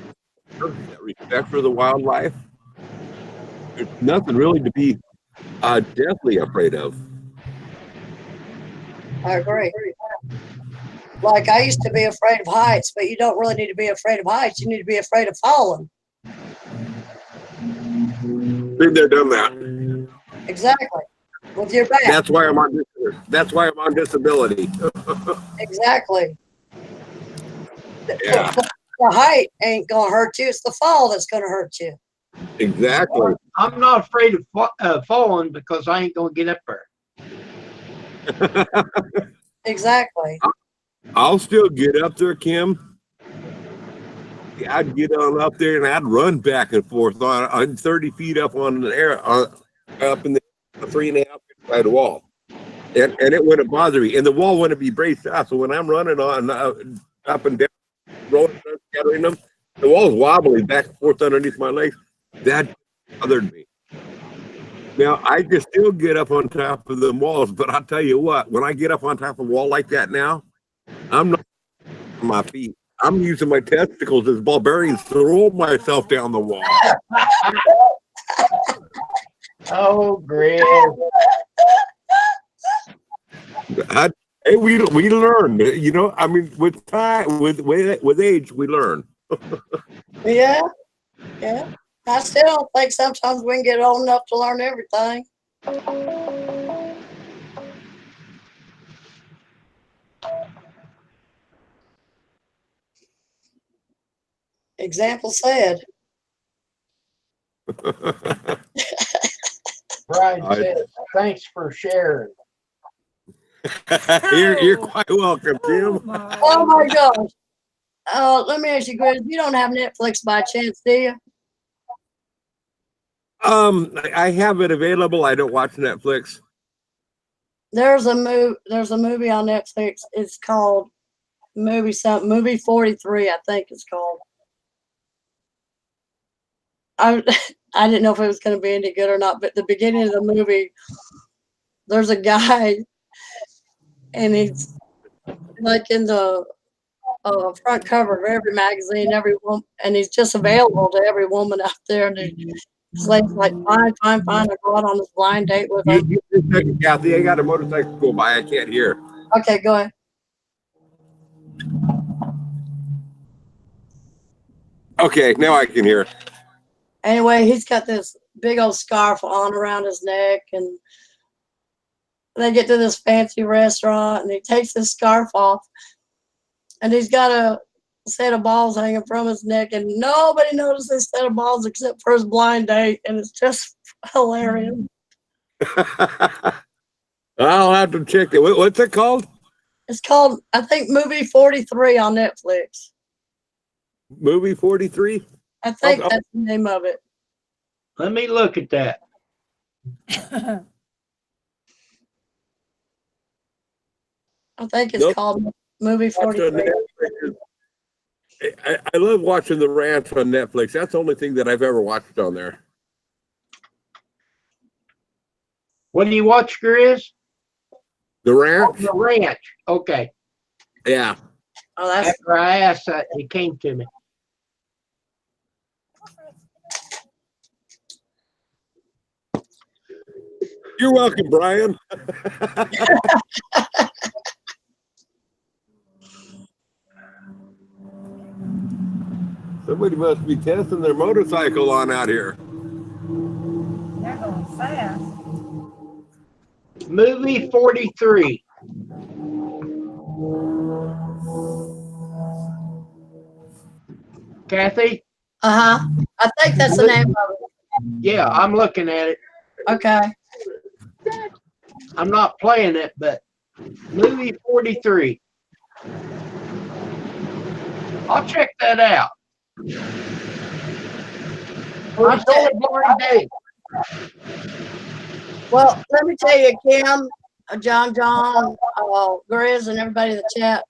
that respect for the wildlife, there's nothing really to be deathly afraid of. I agree. Like I used to be afraid of heights, but you don't really need to be afraid of heights. You need to be afraid of falling. Been there, done that. Exactly. With your back. That's why I'm on disability. Exactly. Yeah. The height ain't gonna hurt you. It's the fall that's gonna hurt you. Exactly. I'm not afraid of falling because I ain't gonna get up there. Exactly. I'll still get up there, Kim. Yeah, I'd get on up there and I'd run back and forth on 30 feet up on the air, up in the 3.5 feet by the wall. And it wouldn't bother me. And the wall wouldn't be braced out. So when I'm running on up and down, rolling, scattering them, the wall's wobbly back and forth underneath my legs. That bothered me. Now, I can still get up on top of the walls, but I'll tell you what, when I get up on top of a wall like that now, I'm not on my feet. I'm using my testicles as ball bearings to roll myself down the wall. Oh, great. Hey, we learn, you know. I mean, with time, with age, we learn. Yeah. Yeah. I still don't think sometimes we can get old enough to learn everything. Example said. Brian said, thanks for sharing. You're quite welcome, Tim. Oh my gosh. Let me ask you, Chris, you don't have Netflix by chance, do you? I have it available. I don't watch Netflix. There's a movie on Netflix. It's called movie 43, I think it's called. I I didn't know if it was going to be any good or not, but the beginning of the movie, there's a guy, and he's like in the front cover of every magazine, every woman, and he's just available to every woman out there. And his lady's like, fine, fine, fine. I go out on this blind date with him. Just a second, Kathy. I got a motorcycle go by. I can't hear. Okay, go ahead. Okay, now I can hear. Anyway, he's got this big old scarf on around his neck, and they get to this fancy restaurant, and he takes his scarf off, and he's got a set of balls hanging from his neck, and nobody notices this set of balls except for his blind date, and it's just hilarious. I'll have to check it. What's it called? It's called, I think, Movie 43 on Netflix. Movie 43? I think Okay. that's the name of it. Let me look at that. I think it's Nope. called Movie Watch on 43. Netflix. I love watching The Ranch on Netflix. That's the only thing that I've ever watched on there. What do you watch, Grizz? The Oh, Ranch? The Ranch. Okay. Yeah. Oh, that's After I asked that, it came to me. You're welcome, Brian. Somebody must be testing their motorcycle on out here. They're going fast. Movie 43. Kathy? I think that's the name of Yeah, I'm looking at it. it. Okay. I'm not playing it, but movie 43. I'll check that out. I'll It's only blind date. Well, let me tell you, Kim, John, Grizz, and everybody in the chat,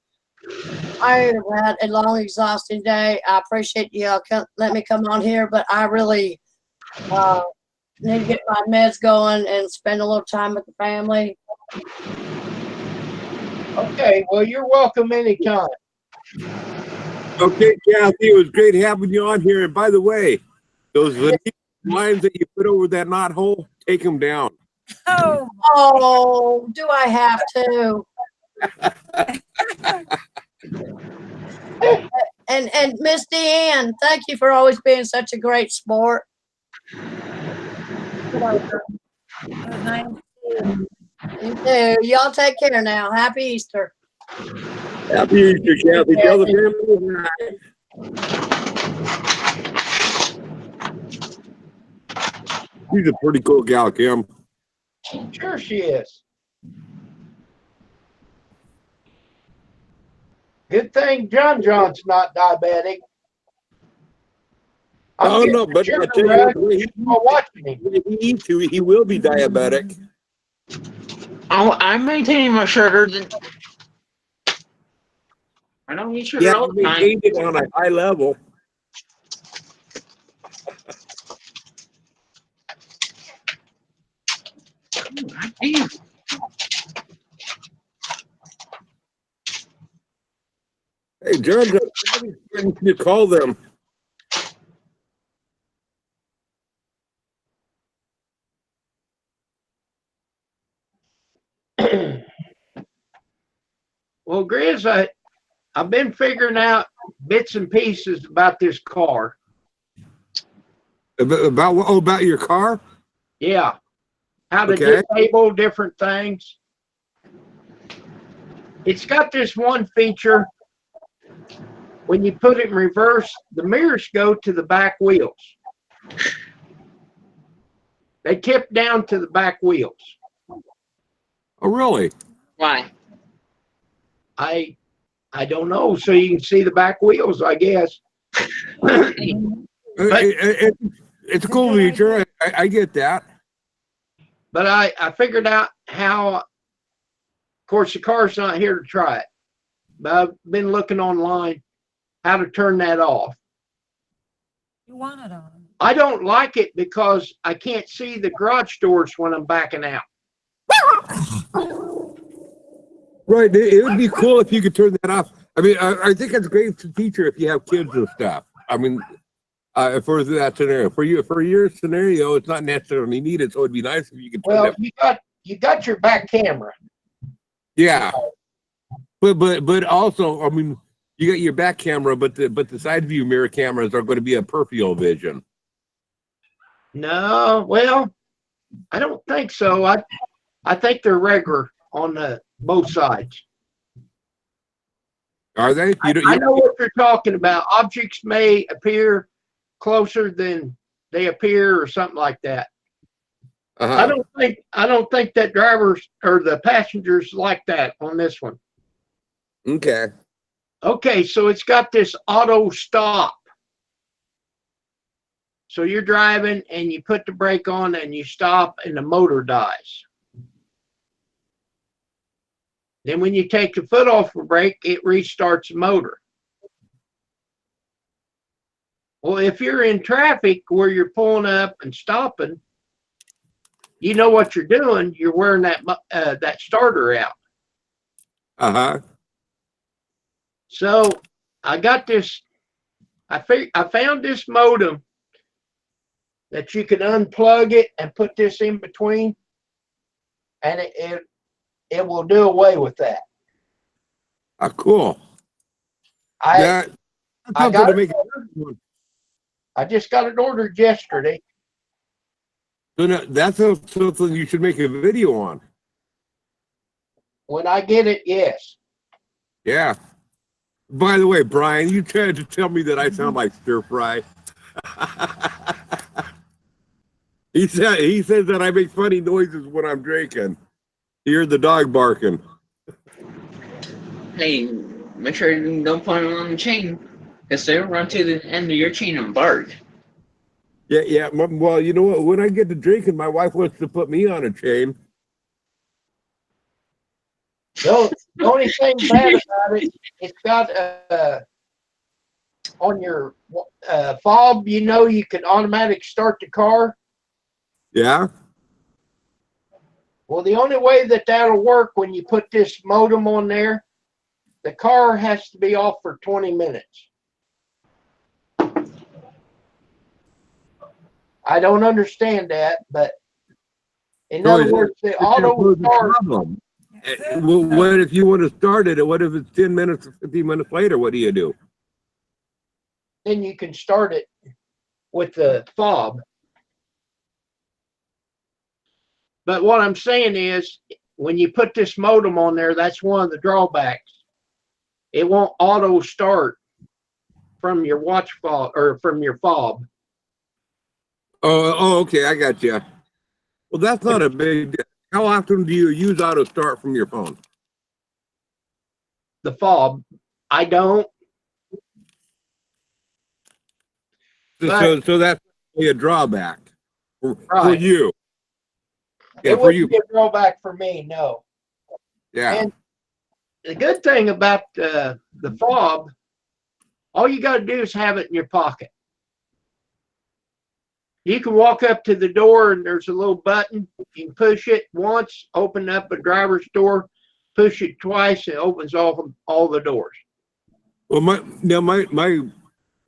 I have had a long, exhausting day. I appreciate you let me come on here, but I really need to get my meds going and spend a little time with the family. Okay, well, you're welcome anytime. Okay, Kathy, it was great having you on here. And by the way, those lines that you put over that knot hole, take them down. Oh, Oh, do I have to? And Miss Deanne, thank you for always being such a great sport. it was nice. You too. Y'all take care now. Happy Easter. Happy Easter, Kathy. Tell the family. She's a pretty cool gal, Kim. Sure she is. Good thing John's not diabetic. Oh, no, but I tell you what, while watching him. he will be diabetic. I'm maintaining my sugar. I don't eat sugar Yeah, all he the time. maintained it on a high level. Damn. Hey, John, you call them. Well, Grizz, I've been figuring out bits and pieces about this car. About your car? Yeah. How to Okay. disable different things. It's got this one feature. When you put it in reverse, the mirrors go to the back wheels. They tip down to the back wheels. Oh, really? Why? I I don't know. So you can see the back wheels, I guess. But It's a cool feature. I get that. I figured out how. Of course, the car's not here to try it, but I've been looking online how to turn that off. You want it on. I don't like it because I can't see the garage doors when I'm backing out. Right. It would be cool if you could turn that off. I mean, I think it's a great feature if you have kids and stuff. I mean, for that scenario, for your scenario, it's not necessarily needed. So it'd be nice if you could turn Well, that. you got your back camera. Yeah. But also, I mean, you got your back camera, but the side view mirror cameras are going to be a peripheral vision. No, well, I don't think so. I think they're regular on both sides. Are they? I know what you're talking about. Objects may appear closer than they appear, or something like that. I don't think that drivers or the passengers like that on this one. Okay. Okay, so it's got this auto stop. So you're driving and you put the brake on and you stop and the motor dies. Then when you take the foot off the brake, it restarts the motor. Well, if you're in traffic where you're pulling up and stopping, you know what you're doing. You're wearing that starter out. So I got this. I found this modem that you can unplug it and put this in between, and it will do away with that. Cool. I just got it ordered yesterday. So now, that's something you should make a video on. When I get it, yes. Yeah. By the way, Brian, you tried to tell me that I sound like stir fry. He says that I make funny noises when I'm drinking. You hear the dog barking. Hey, make sure you don't put them on the chain, because they'll run to the end of your chain and bark. Yeah. Well, you know what? When I get to drinking, my wife wants to put me on a chain. The only thing bad about it, it's got on your fob, you can automatic start the car. Yeah. Well, the only way that'll work when you put this modem on there, the car has to be off for 20 minutes. I don't understand that, but in other words, the auto start. Well, what if you want to start it? What if it's 10 minutes or 15 minutes later? What do you do? Then you can start it with the fob. But what I'm saying is, when you put this modem on there, that's one of the drawbacks. It won't auto start from your watch fob or from your fob. Oh, okay, I got you. Well, that's not a big deal. How often do you use auto start from your phone? The fob, I don't. So that's a drawback for Right. you. Yeah, It for wouldn't you. be a drawback for me, no. Yeah. And the good thing about the fob, all you got to do is have it in your pocket. You can walk up to the door and there's a little button. You can push it once, open up a driver's door, push it twice, it opens all the doors. Well,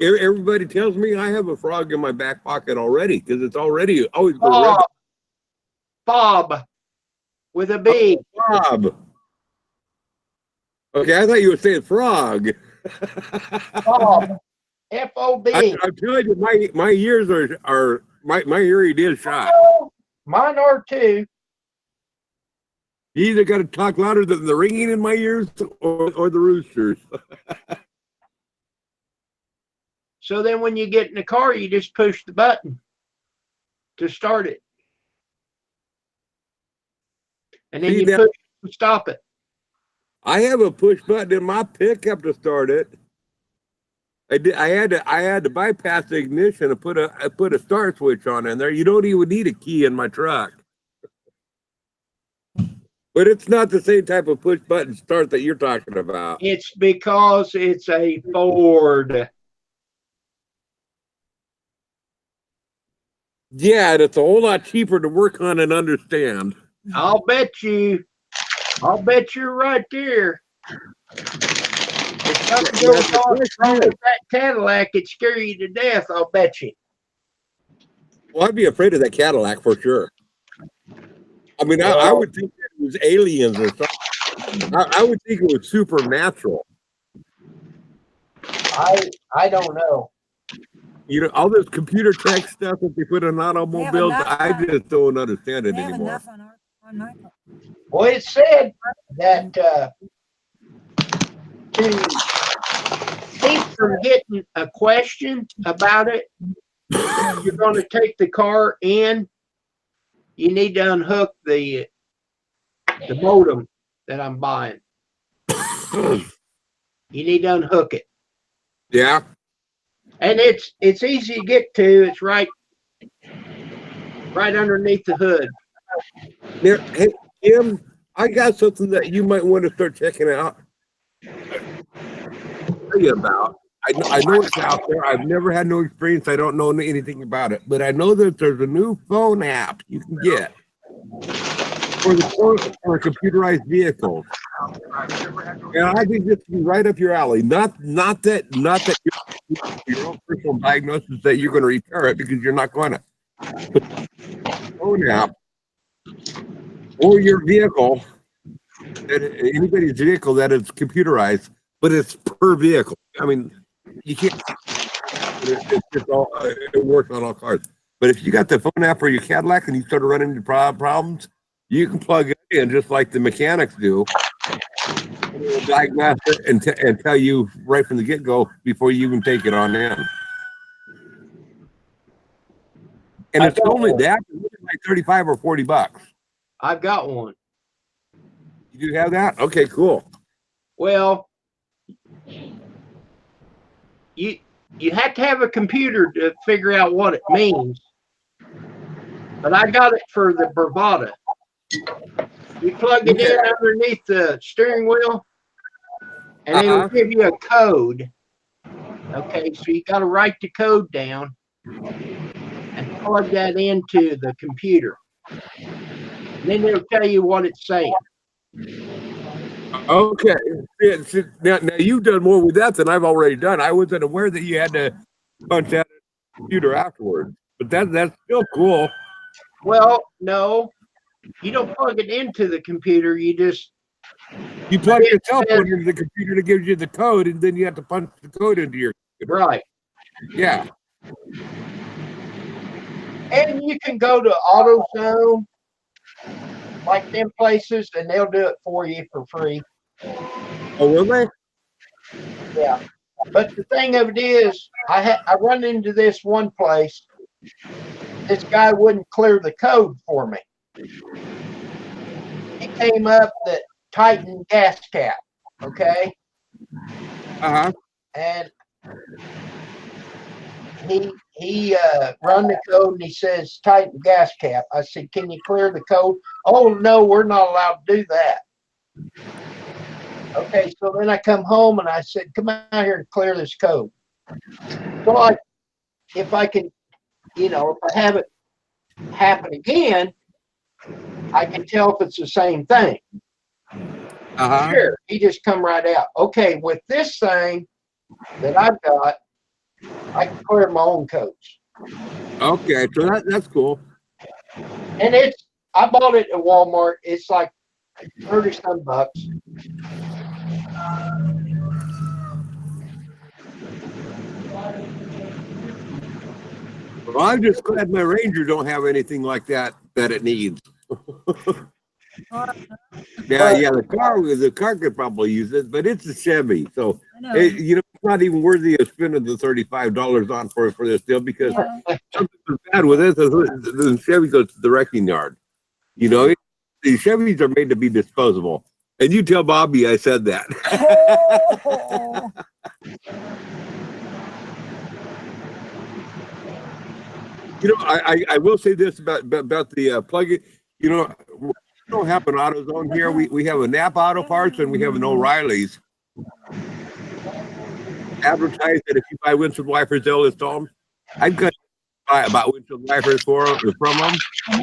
everybody tells me I have a frog in my back pocket already because it's already always been ribbon. Fob with a B. Fob. Okay, I thought you were saying frog. Fob. F-O-B. I'm telling you, my ears are my hearing is shot. Mine are too. You either got to talk louder than the ringing in my ears or the roosters. So then when you get in the car, you just push the button to start it. And then you push to stop it. I have a push button in my pickup to start it. I had to bypass the ignition and put a start switch on in there. You don't even need a key in my truck. But it's not the same type of push button start that you're talking about. It's because it's a Ford. Yeah, and it's a whole lot cheaper to work on and understand. I'll bet you're right there. If something goes wrong with that Cadillac, it scare you to death, I'll bet you. Well, I'd be afraid of that Cadillac for sure. I mean, I would think it was aliens or something. I would think it was supernatural. I don't know. You know, all this computer tech stuff that they put in automobiles, I just don't understand it They have anymore. enough on my car. Well, it said that to keep from getting a question about it, if you're going to take the car in, you need to unhook the modem that I'm buying. You need to unhook it. Yeah. And it's easy to get to. It's right underneath the hood. Now, hey, Kim, I got something that you might want to start checking out. Tell you about. I know it's out there. I've never had no experience. I don't know anything about it, but I know that there's a new phone app you can get for computerized vehicles. And I think this would be right up your alley. Not that your own personal diagnosis that you're going to repair it, because you're not going to. But phone app or your vehicle, anybody's vehicle that is computerized, but it's per vehicle. I mean, you can't. It works on all cars. But if you got the phone app for your Cadillac and you start running into problems, you can plug it in just like the mechanics do. It'll diagnose it and tell you right from the get-go before you even take it on in. And it's only that, it's like 35 or 40 bucks. I've got one. You do have that? Okay, cool. Well, you have to have a computer to figure out what it means. But I got it for the Bravada. You plug it in underneath the steering wheel, and it'll give you a code. Okay, so you got to write the code down and plug that into the computer. And then it'll tell you what it's saying. Okay. Yeah, now you've done more with that than I've already done. I wasn't aware that you had to punch out a computer afterwards, but that's still cool. Well, no, you don't plug it into the computer. You plug your cell phone into the computer that gives you the code, and then you have to punch the code into your computer. Right. Yeah. And you can go to AutoZone, like them places, and they'll do it for you for free. Oh, will they? Yeah. But the thing of it is, I run into this one place. This guy wouldn't clear the code for me. It came up that tighten gas cap. Okay. And he run the code and he says tighten gas cap. I said, can you clear the code? Oh no, we're not allowed to do that. Okay, so then I come home and I said, come out here and clear this code. So if I can, if I have it happen again, I can tell if it's the same thing. Sure, he just come right out. Okay, with this thing that I've got, I can clear my own codes. Okay, so that's cool. And I bought it at Walmart. It's like 30-some bucks. Well, I'm just glad my Ranger don't have anything like that it needs. Yeah, the car could probably use it, but it's a Chevy, so it's not even worthy of spending the $35 on for this deal, because something bad with this is the Chevy goes to the wrecking yard. The Chevys are made to be disposable. And you tell Bobby I said that. Oh, You know, I will say this about the plug-in. You know, we don't have an AutoZone here. We have a Napa Auto Parts and we have an O'Reilly's. Advertise that if you buy windshield wipers, they'll install them. I've got to buy about windshield wipers from them.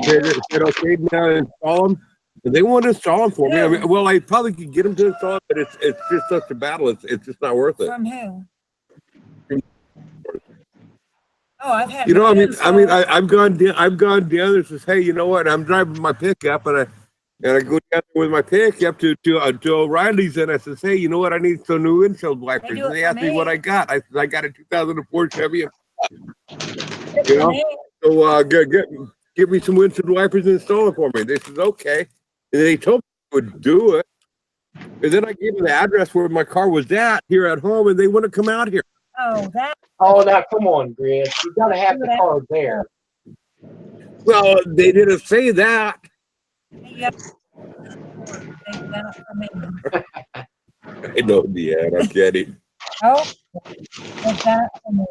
Said okay, now install them. And they won't install them for me. I mean, well, I probably could get them to install it, but it's just such a battle. It's just not worth it. from who? Oh, I've had. You know, mine installed. I've gone down and says, hey, you know what? I'm driving my pickup and I go down there with my pickup to O'Reilly's and I says, hey, you know what? I need some new windshield wipers. do it And they for asked me me. what I got. I said, I got a 2004 Chevy. You For know, me. so give me some windshield wipers and install it for me. They said, okay. And they told me they would do it. And then I gave them the address where my car was at here at home, and they wouldn't come out here. Oh, that. Oh, now come on, Gris. You gotta have the car there. Well, they didn't say that. Yep. Take that from me. I know, Deanne. I'm kidding. Oh, take that from me.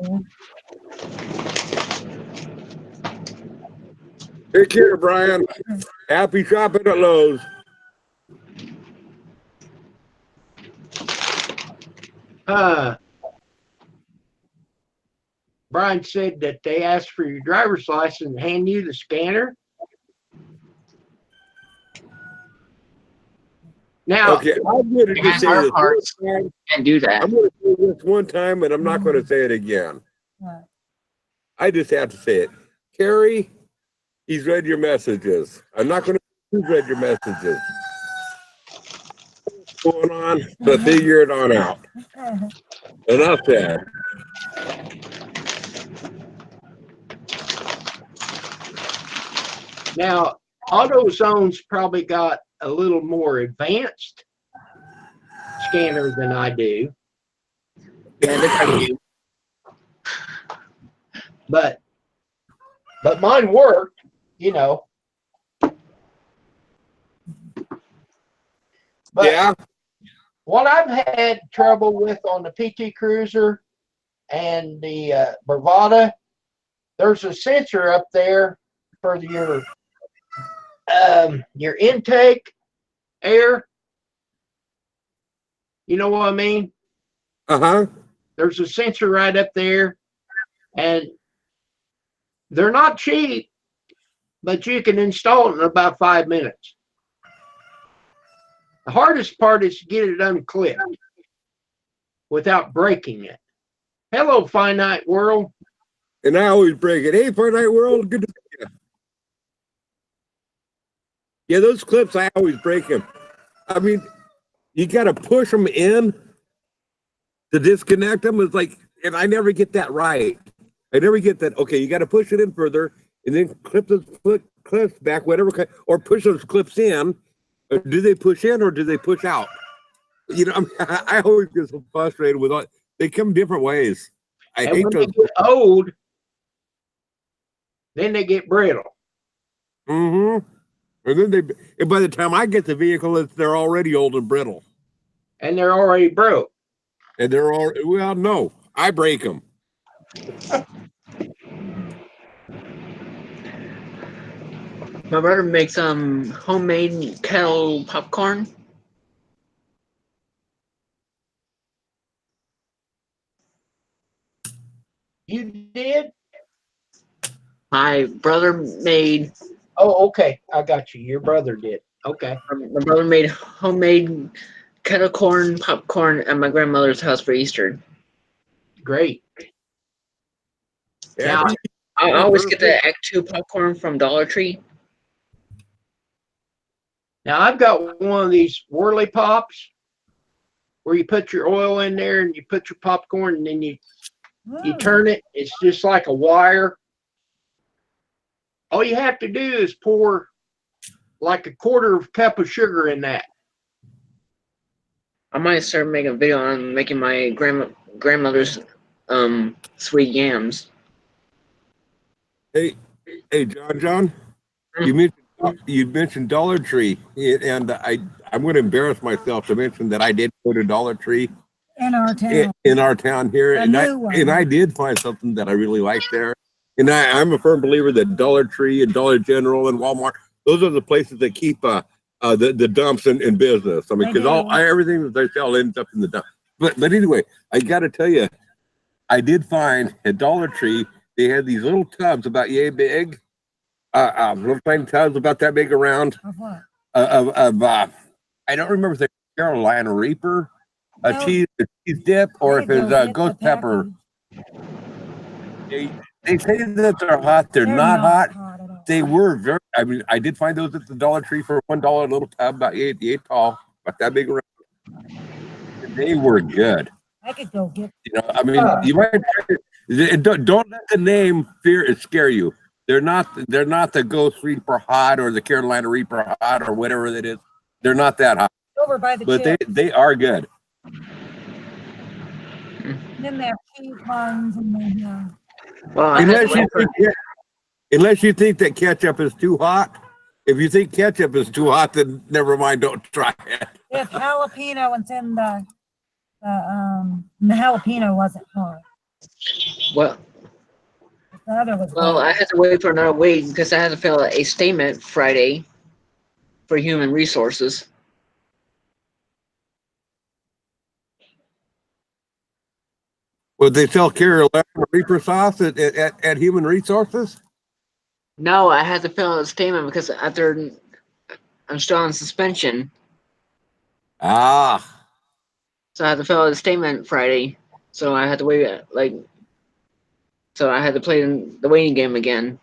Take care, Brian. Happy shopping at Lowe's. Brian said that they asked for your driver's license and hand you the scanner. Now, Okay, I'm going to just say Our this parts one time. and do that. I'm going to say this one time, and I'm not going to say it again. What? I just have to say it. Carrie, he's read your messages. I'm not going to who's read your messages. What's going on? So figure it on out. Enough said. now, AutoZone's probably got a little more advanced scanner than I do. Yeah, they probably do. But mine worked, you know. But Yeah. what I've had trouble with on the PT Cruiser and the Bravada, there's a sensor up there for your intake air. You know what I mean? Uh-huh. There's a sensor right up there, and they're not cheap, but you can install it in about 5 minutes. The hardest part is to get it unclipped without breaking it. Hello, Finite World. And I always break it. Hey, Fortnite World, good to see you. Yeah, those clips, I always break them. I mean, you got to push them in to disconnect them. It's like, and I never get that right. I never get that. Okay, you got to push it in further and then clip those clips back, whatever, or push those clips in. Or do they push in or do they push out? You know, I always get so frustrated with all. They come different ways. I And hate when those. they get old, then they get brittle. Mm-hmm. And then and by the time I get the vehicle, they're already old and brittle. And they're already broke. And they're all, well, no, I break them. My brother makes homemade kettle popcorn. You did? My brother made Oh, okay. I got you. Your brother did. Okay. my brother made homemade kettle corn popcorn at my grandmother's house for Easter. Great. Yeah. Now, I always get the Act 2 popcorn from Dollar Tree. now I've got one of these whirly pops where you put your oil in there and you put your popcorn and then you turn it. It's just like a wire. All you have to do is pour like a quarter of a cup of sugar in that. I might start making a video on making my grandmother's sweet yams. Hey, John, you mentioned Dollar Tree, and I I'm going to embarrass myself to mention that I did go to Dollar Tree In our town. in our town here, A and new one. I did find something that I really liked there. And I'm a firm believer that Dollar Tree and Dollar General and Walmart, those are the places that keep the dumps in business. I mean, They because do. everything that they sell ends up in the dump. But anyway, I got to tell you, I did find at Dollar Tree they had these little tubs about yay big, little tiny tubs about that big around Of what? of I don't remember if they're Carolina Reaper, a No. cheese dip, or I if could it's go get ghost the pepper. package. They say that they're hot. They're not hot. at all. They were very. I mean, I did find those at the Dollar Tree for $1, a little tub, about eight tall, about that big around. They were good. I could go get. You know, I mean, you might don't let the name scare you. They're not the Ghost Reaper hot or the Carolina Reaper hot or whatever it is. They're not that hot, Over by the but chips. they are good. And then they have cheese ones and then Well, I had to Unless wait for. unless you think that ketchup is too hot. If you think ketchup is too hot, then never mind. Don't try it. they have jalapeno and then the jalapeno wasn't hot. Well, The other was well, bad. I had to wait for another week because I had to fill out a statement Friday for human resources. Would they sell Carolina Reaper sauce at Human Resources? No, I had to fill out a statement because after I'm still on suspension, Ah, so I had to fill out a statement Friday. So I had to wait, so I had to play the waiting game again.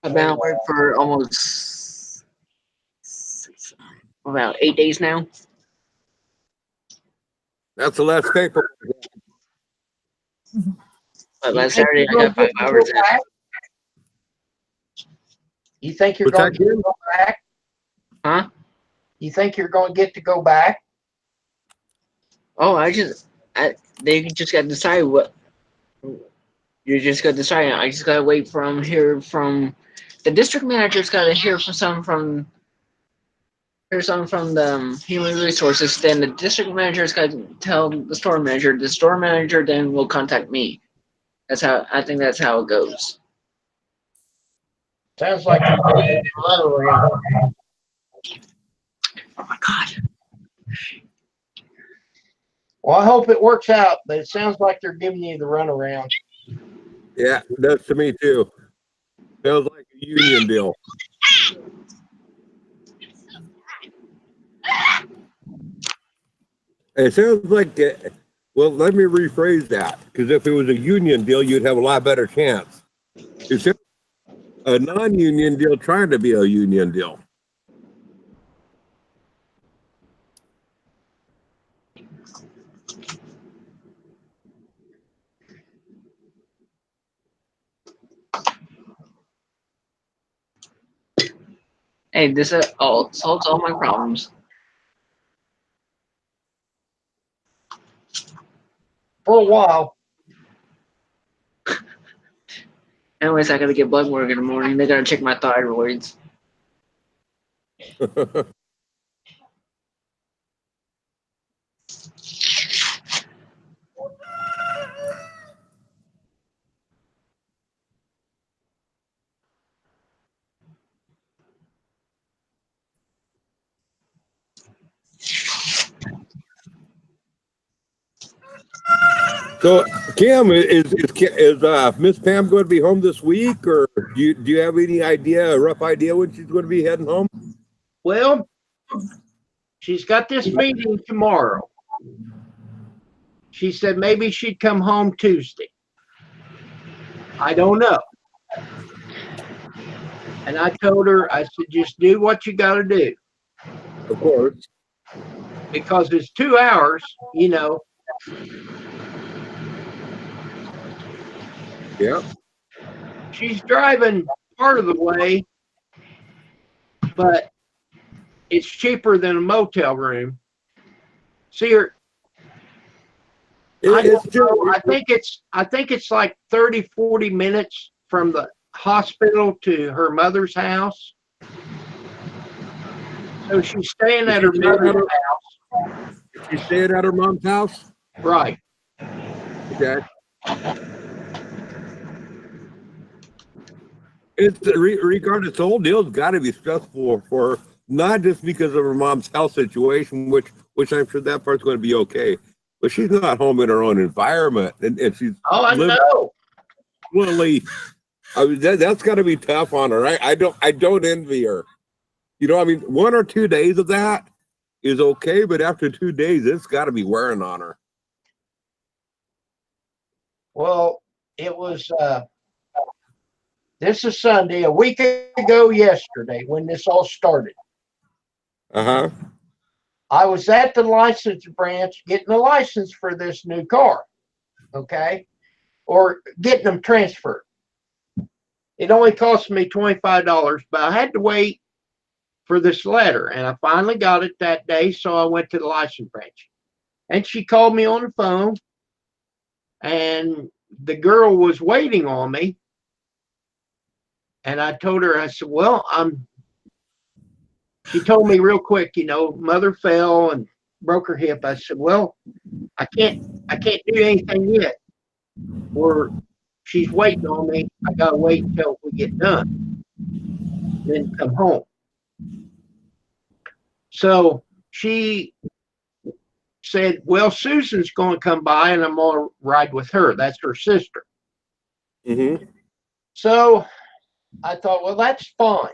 I've been at work for almost about 8 days now. that's the last paper. But You last think Saturday you're I gonna got 5 get to hours go in. back? You think you're What's going that, to Ken? go back? Huh? You think you're going to get to go back? Oh, they just got to decide what. You just got to decide. I just got to wait from the district manager's got to hear some from the human resources. Then the district manager's got to tell the store manager. The store manager then will contact me. I think that's how it goes. Sounds like you're getting a runaround. Oh my god. Well, I hope it works out, but it sounds like they're giving you the runaround. Yeah, that's to me too. Feels like a union deal. It sounds like, well, let me rephrase that, because if it was a union deal, you'd have a lot better chance. It's a non-union deal trying to be a union deal. Hey, this solves all my problems. For a while. Anyways, I gotta get blood work in the morning. They gotta check my thyroids. So, Kim, is Miss Pam going to be home this week, or do you have any idea, a rough idea when she's going to be heading home? Well, she's got this meeting tomorrow. She said maybe she'd come home Tuesday. I don't know. And I told her, I said, just do what you got to do. Of course. Because it's 2 hours, you know. Yeah. She's driving part of the way, but it's cheaper than a motel room. See her. I don't know. I think it's like 30, 40 minutes from the hospital to her mother's house. So she's staying Is at she her staying at mother's her- house. She's staying at her mom's house? Right. Okay. It's regardless, the whole deal's got to be stressful for her, not just because of her mom's health situation, which I'm sure that part's going to be okay, but she's not home in her own environment, and she's Oh, I living know. really. I mean, that's got to be tough on her. I don't envy her. You know, I mean, 1 or 2 days of that is okay, but after 2 days, it's got to be wearing on her. Well, it was this is Sunday, a week ago yesterday when this all started. Uh-huh. I was at the license branch getting a license for this new car, okay, or getting them transferred. It only cost me $25, but I had to wait for this letter, and I finally got it that day, so I went to the license branch. And she called me on the phone, and the girl was waiting on me. And I told her, I said, well, she told me real quick, mother fell and broke her hip. I said, well, I can't do anything yet. Or she's waiting on me. I gotta wait until we get done, then come home. So she said, well, Susan's going to come by and I'm going to ride with her. That's her sister. Mm-hmm. So I thought, well, that's fine.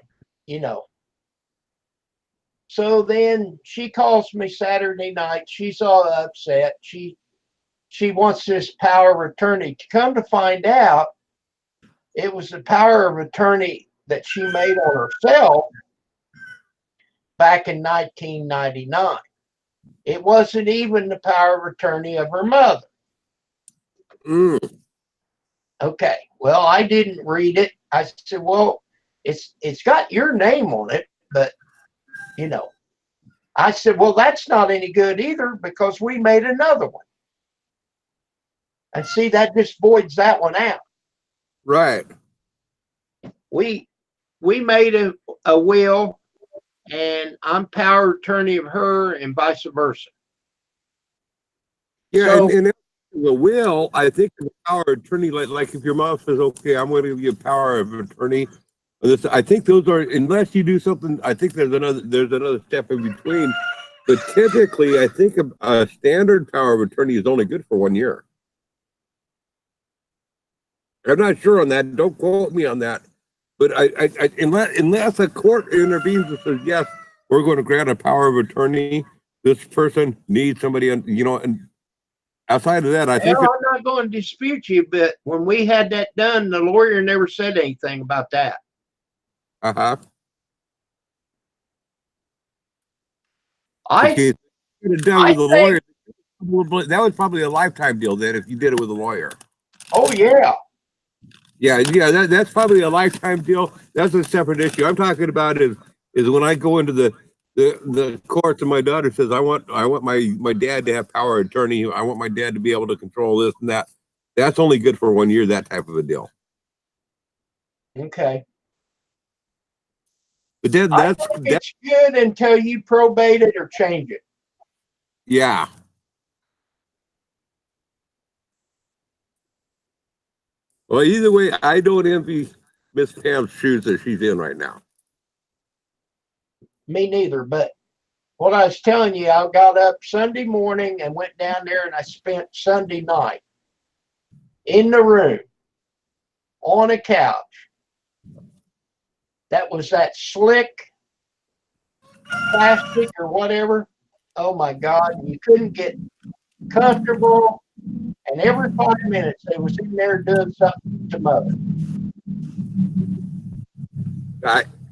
So then she calls me Saturday night. She's all upset. She wants this power of attorney. To come to find out, it was the power of attorney that she made on herself back in 1999. It wasn't even the power of attorney of her mother. Mm. Okay. Well, I didn't read it. I said, well, it's got your name on it, but you know, I said, well, that's not any good either because we made another one. And see, that just voids that one out. Right. We made a will and I'm power of attorney of her and vice versa. Yeah, So and the will, I think the power of attorney, like if your mom says, okay, I'm going to give you a power of attorney. This, I think those are, unless you do something, I think there's another step in between. But typically, I think a standard power of attorney is only good for 1 year. I'm not sure on that. Don't quote me on that. But unless a court intervenes and says, yes, we're going to grant a power of attorney, this person needs somebody, and outside of that, I think. well, I'm not going to dispute you, but when we had that done, the lawyer never said anything about that. Uh-huh. I If you could have done I with a think, lawyer, that was probably a lifetime deal then if you did it with a lawyer. oh yeah, Yeah, that's probably a lifetime deal. That's a separate issue. I'm talking about is when I go into the courts and my daughter says, I want my dad to have power of attorney. I want my dad to be able to control this and that. That's only good for 1 year, that type of a deal. okay. But then I think it's good until you probate it or change it. yeah. Well, either way, I don't envy Miss Pam's shoes that she's in right now. Me neither. But what I was telling you, I got up Sunday morning and went down there and I spent Sunday night in the room on a couch. That was that slick plastic or whatever. Oh my God, you couldn't get comfortable. And every 5 minutes they was in there doing something to mother.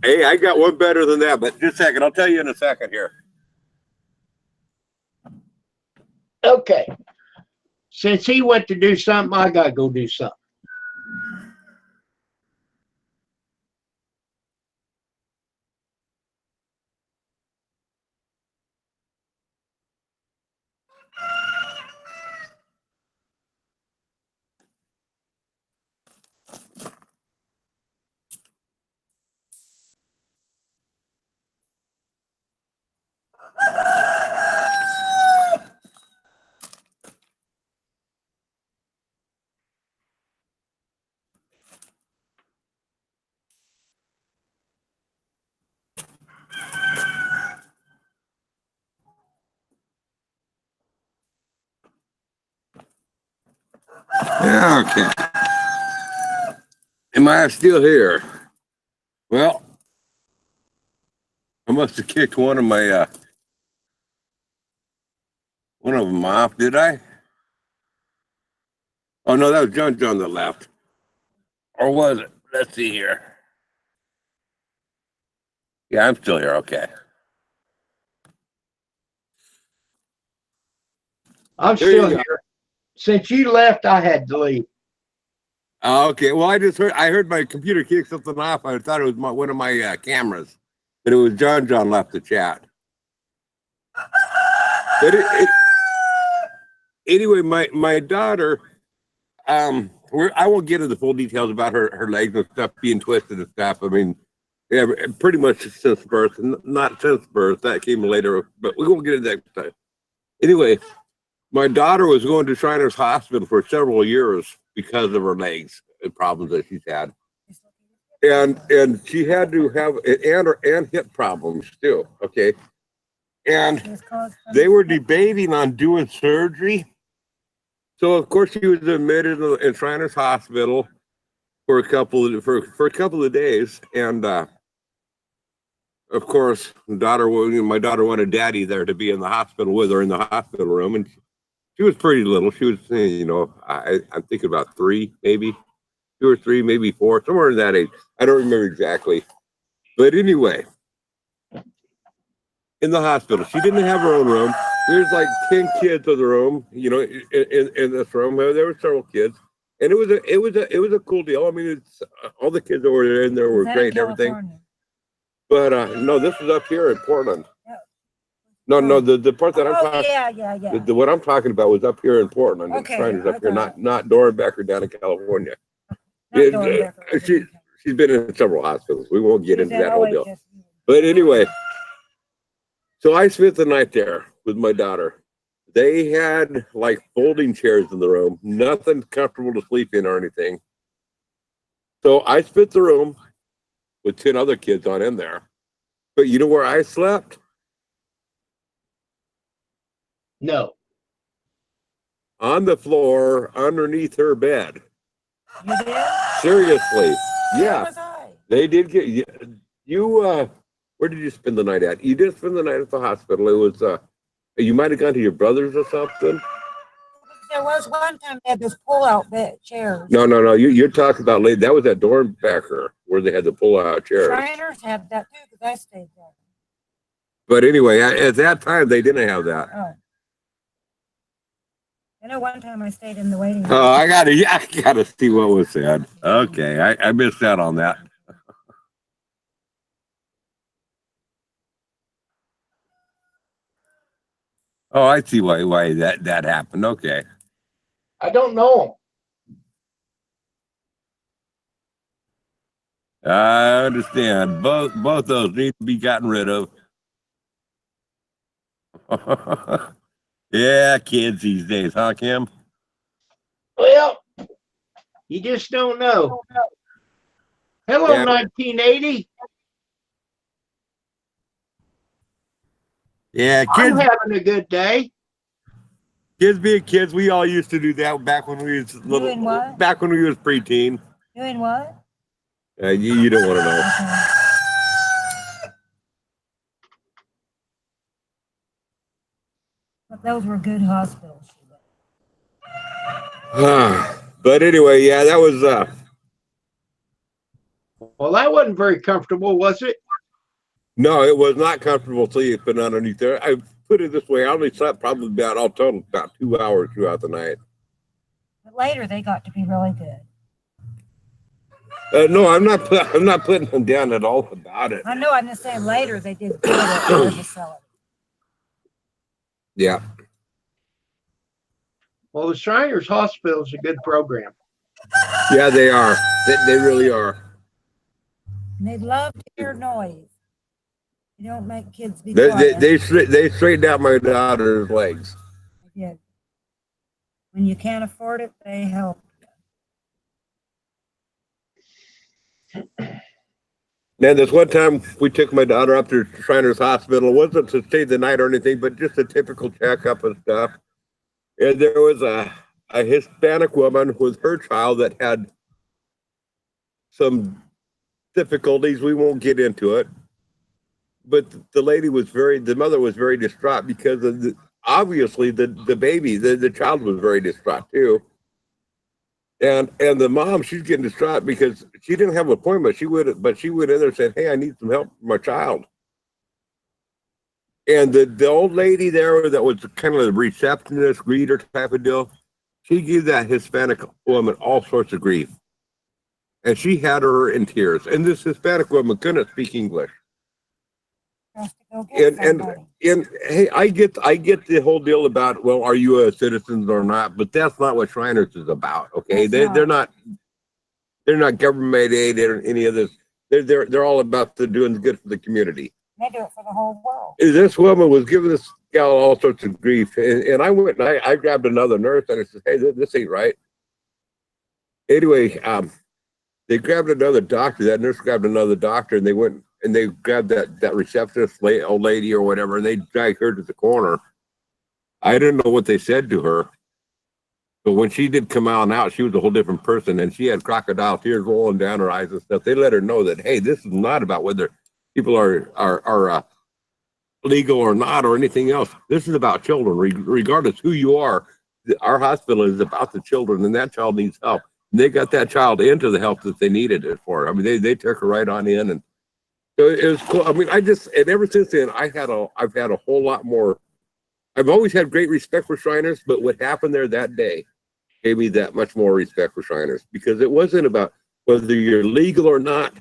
Hey, I got one better than that, but just a second. I'll tell you in a second here. Okay. Since he went to do something, I gotta go do something. Okay. Am I still here? Well, I must have kicked one of them off, did I? Oh no, that was John that left. Or was it? Let's see here. Yeah, I'm still here. Okay. I'm There you still go. here. Since you left, I had to leave. Oh, okay. Well, I heard my computer kick something off. I thought it was one of my cameras, but it was John left the chat. But anyway, my daughter, I won't get into the full details about her legs and stuff being twisted and stuff. I mean, yeah, pretty much since birth, not since birth. That came later, but we won't get into that time. Anyway, my daughter was going to Shriners Hospital for several years because of her legs and problems that she's had, and she had to have and hip problems too. Okay, and they were debating on doing surgery. So of course she was admitted in Shriners Hospital for a couple of days, and of course, my daughter wanted daddy there to be in the hospital with her in the hospital room, and she was pretty little. She was, I'm thinking about 3, maybe 2 or 3, maybe 4, somewhere in that age. I don't remember exactly. But anyway, in the hospital, she didn't have her own room. There's like 10 kids in the room, in this room. There were several kids, and it was a cool deal. I mean, it's all the kids that were in there were great and everything. But no, this is up here in Portland. No, the part that I'm talking. Yeah. What I'm talking about was up here in Portland. Okay, Shriners up here, okay. not Dorenbecker down in California. Not Dorenbecker. She's been in several hospitals. We won't get into that whole deal. OHS. But anyway, so I spent the night there with my daughter. They had like folding chairs in the room, nothing comfortable to sleep in or anything. So I spent the room with 10 other kids on in there. But you know where I slept? No. On the floor underneath her bed. You did? Seriously. Where Yeah. was I? They did get you. Where did you spend the night at? You did spend the night at the hospital. It was you might have gone to your brother's or something. There was one time they had those pull-out bed chairs. No. You're talking about late. That was at Dornbacher where they had the pull-out chairs. Shriners had that too because I stayed there. But anyway, at that time they didn't have that. Oh. I know one time I stayed in the waiting room. Oh, I gotta see what was said. Okay, I missed out on that. Oh, I see why that happened. Okay. I don't know him. I understand. Both those need to be gotten rid of. Yeah, kids these days, huh, Kim? Well, you just don't know. Hello, Yeah. 1980. Yeah, I'm kids. having a good day. Kids being kids, we all used to do that back when we was little. Doing what? Back when we was preteen. Doing what? You don't want to know. Okay. But those were good hospitals. But anyway, yeah, that was Well, that wasn't very comfortable, was it? no, it was not comfortable sleeping underneath there. I put it this way, I only slept probably about 2 hours throughout the night. But later they got to be really good. No, I'm not putting them down at all about it. I know, I'm just saying later they did good at their facility. Yeah. Well, the Shriners Hospital is a good program. Yeah, they are. They really are. And they love to hear noise. You don't make kids be They quiet. they straightened out my daughter's legs. They did. When you can't afford it, they help. Man, this one time we took my daughter up to Shriners Hospital. It wasn't to stay the night or anything, but just a typical checkup and stuff. And there was a a Hispanic woman with her child that had some difficulties. We won't get into it, but the mother was very distraught because of obviously the baby, the child was very distraught too. And the mom, she's getting distraught because she didn't have an appointment. She went in there and said, "Hey, I need some help for my child." And the old lady there that was kind of the receptionist, greeter type of deal, she gave that Hispanic woman all sorts of grief. And she had her in tears. And this Hispanic woman couldn't speak English. Has to go get And somebody. hey, I get the whole deal about, well, are you a citizen or not? But that's not what Shriners is about. Okay, It's they're not government aid or any of this. They're all about doing good for the community. They do it for the whole world. This woman was giving this gal all sorts of grief, and I went and I grabbed another nurse and I said, "Hey, this ain't right." Anyway, they grabbed another doctor. That nurse grabbed another doctor, and they went and they grabbed that receptionist old lady or whatever, and they dragged her to the corner. I didn't know what they said to her, but when she did come out, she was a whole different person, and she had crocodile tears rolling down her eyes and stuff. They let her know that, hey, this is not about whether people are legal or not or anything else. This is about children, regardless who you are. Our hospital is about the children, and that child needs help. And they got that child into the help that they needed it for. I mean, they took her right on in, and so it was cool. I mean, and ever since then, I've had a whole lot more. I've always had great respect for Shriners, but what happened there that day gave me that much more respect for Shriners, because it wasn't about whether you're legal or not.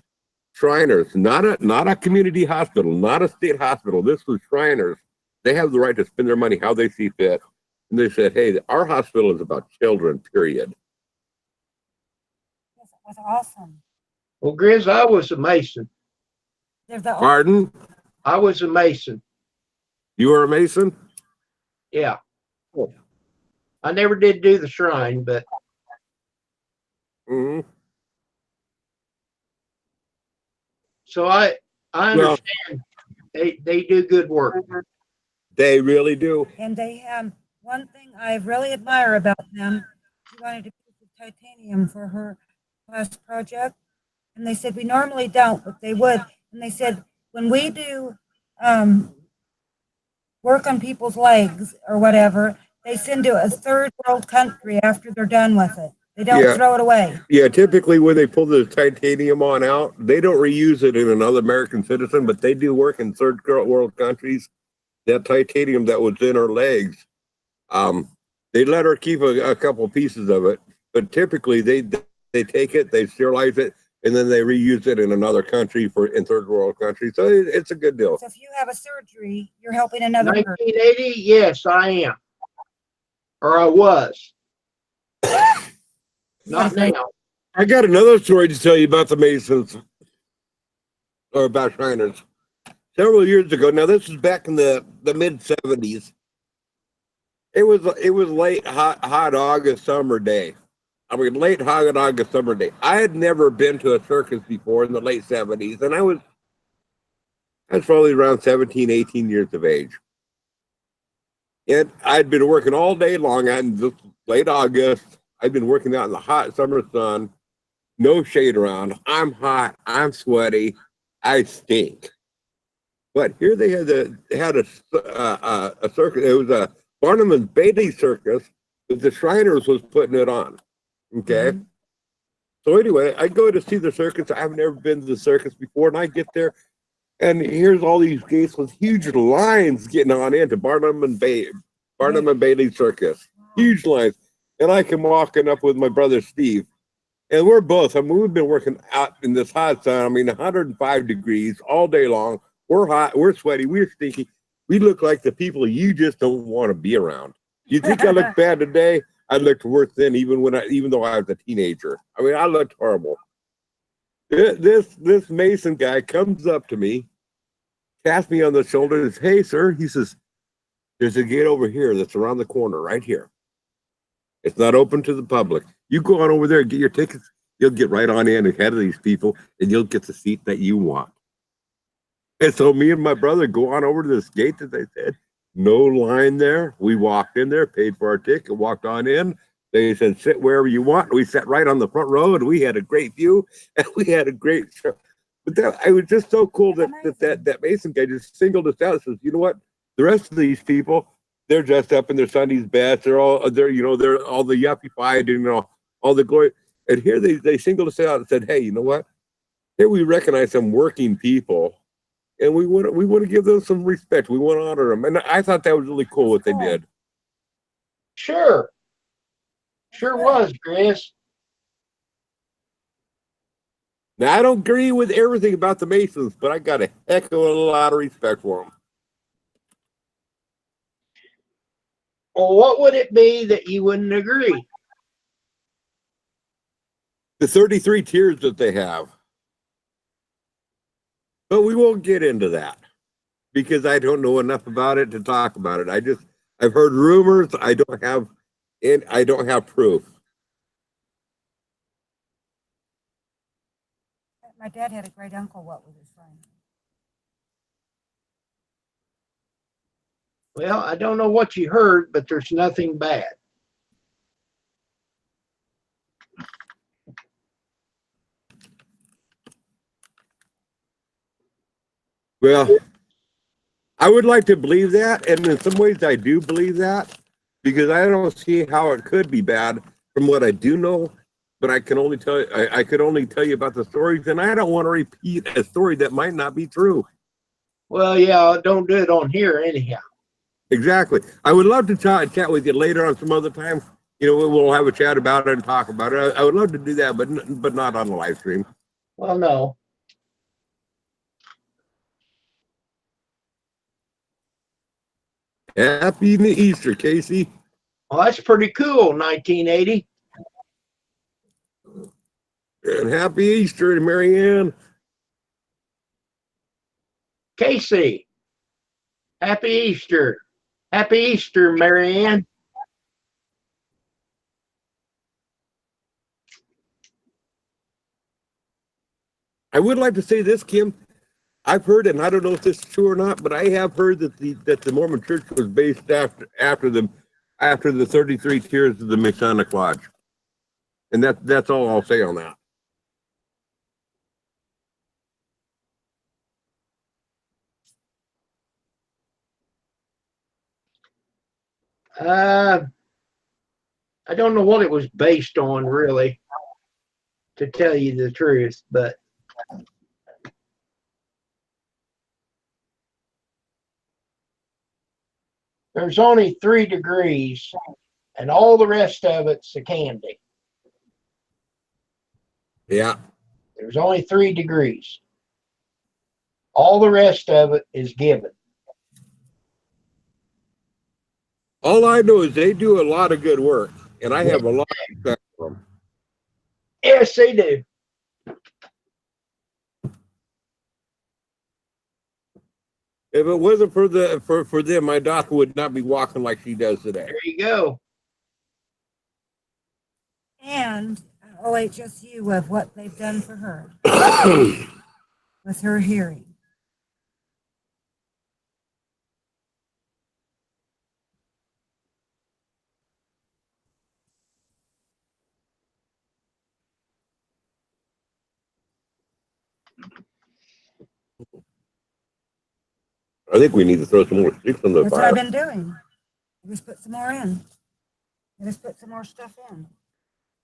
Shriners, not a community hospital, not a state hospital. This was Shriners. They have the right to spend their money how they see fit. And they said, hey, our hospital is about children, period. Yes, it was awesome. Well, Grizz, I was a Mason. They're the Pardon? I was a Mason. You were a Mason? Yeah. Cool. I never did do the shrine, but Mm-hmm. so I understand they do good work. They really do. And they have one thing I really admire about them. She wanted a piece of titanium for her last project. And they said, we normally don't, but they would. And they said, when we do work on people's legs or whatever, they send to a third world country after they're done with it. They don't Yeah. throw it away. Yeah, typically when they pull the titanium on out, they don't reuse it in another American citizen, but they do work in third world countries. That titanium that was in her legs, they let her keep a couple pieces of it, but typically they take it, they sterilize it, and then they reuse it in another country in third world countries. So it's a good deal. So if you have a surgery, you're helping another person. 1980, yes, I am. Or I was. Not now. I got another story to tell you about the Masons, or about Shriners. Several years ago, now this is back in the mid 70s. It was late hot August summer day. I mean, late hot August summer day. I had never been to a circus before in the late 70s, and I was probably around 17, 18 years of age. And I'd been working all day long on this late August. I'd been working out in the hot summer sun, no shade around. I'm hot, I'm sweaty, I stink. But here they had a circus. It was a Barnum and Bailey circus that the Shriners was putting it on. Okay. Mm-hmm. So anyway, I go to see the circus. I've never been to the circus before, and I get there, and here's all these gates with huge lines getting on into Barnum and Bailey circus. Huge lines. And I come walking up with my brother Steve, and we've been working out in this hot sun. I mean, 105 degrees all day long. We're hot, we're sweaty, we're stinky. We look like the people you just don't want to be around. You think I look bad today? I looked worse then, even though I was a teenager. I mean, I looked horrible. This Mason guy comes up to me, taps me on the shoulder, and says, "Hey, sir," he says, "there's a gate over here that's around the corner, right here. It's not open to the public. You go on over there and get your tickets. You'll get right on in ahead of these people, and you'll get the seat that you want." And so me and my brother go on over to this gate that they said, no line there. We walked in there, paid for our ticket, walked on in. They said, sit wherever you want. We sat right on the front row, and we had a great view, and we had a great show. But it was just so cool that Mason guy just singled us out and says, you know what? The rest of these people, they're dressed up in their Sunday's best. They're all they're all the yuppified, all the glory. And here they singled us out and said, hey, you know what? Here we recognize some working people, and we want to give them some respect. We want to honor them. And I thought that was really cool what they did. Sure. Sure was, Chris. Now, I don't agree with everything about the Masons, but I got a heck of a lot of respect for them. Well, what would it be that you wouldn't agree? The 33 tiers that they have. But we won't get into that because I don't know enough about it to talk about it. I've heard rumors. I don't have proof. My dad had a great uncle. What was his name? Well, I don't know what you heard, but there's nothing bad. Well, I would like to believe that, and in some ways I do believe that, because I don't see how it could be bad from what I do know, but I could only tell you about the stories, and I don't want to repeat a story that might not be true. Well, yeah, don't do it on here anyhow. Exactly. I would love to chat with you later on some other time. We'll have a chat about it and talk about it. I would love to do that, but not on the live stream. Well, no. Happy Easter, Casey. Well, that's pretty cool, 1980. And happy Easter to Marianne. Casey, happy Easter. Happy Easter, Marianne. I would like to say this, Kim. I've heard, and I don't know if this is true or not, but I have heard that the Mormon Church was based after the 33 tiers of the Masonic Lodge, and that's all I'll say on that. I don't know what it was based on, really, to tell you the truth, but there's only 3 degrees, and all the rest of it's a candy. Yeah. There's only 3 degrees. All the rest of it is given. All I know is they do a lot of good work, and I have a lot of respect for them. Yes, they do. If it wasn't for them, my daughter would not be walking like she does today. There you go. And OHSU of what they've done for her with her hearing. I think we need to throw some more sticks on the That's what I've fire. been doing. I just put some more in. I just put some more stuff in.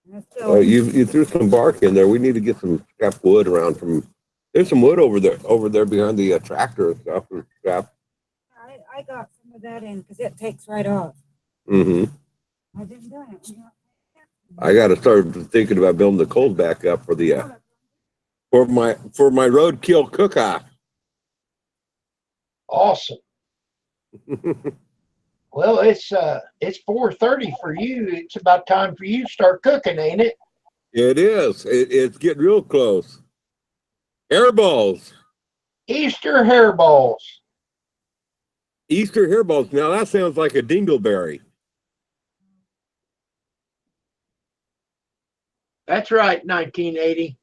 And it's still, You threw some bark in there. We need to get some scrap wood around from. There's some wood over there behind the tractor and stuff. And scrap. I got some of that in because it takes right off. Mm-hmm. I've been doing it. I got to start thinking about building the coals back up for the for my roadkill cook-off. Awesome. Well, it's 4:30 for you. It's about time for you to start cooking, ain't it? It is. It's getting real close. Hairballs. Easter hairballs. Easter hairballs. Now that sounds like a dingleberry. That's right, 1980.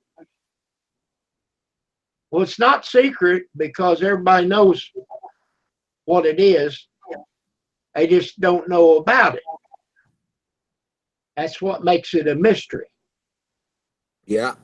Well, it's not secret because everybody knows what it is. They just don't know about it. That's what makes it a mystery. Yeah.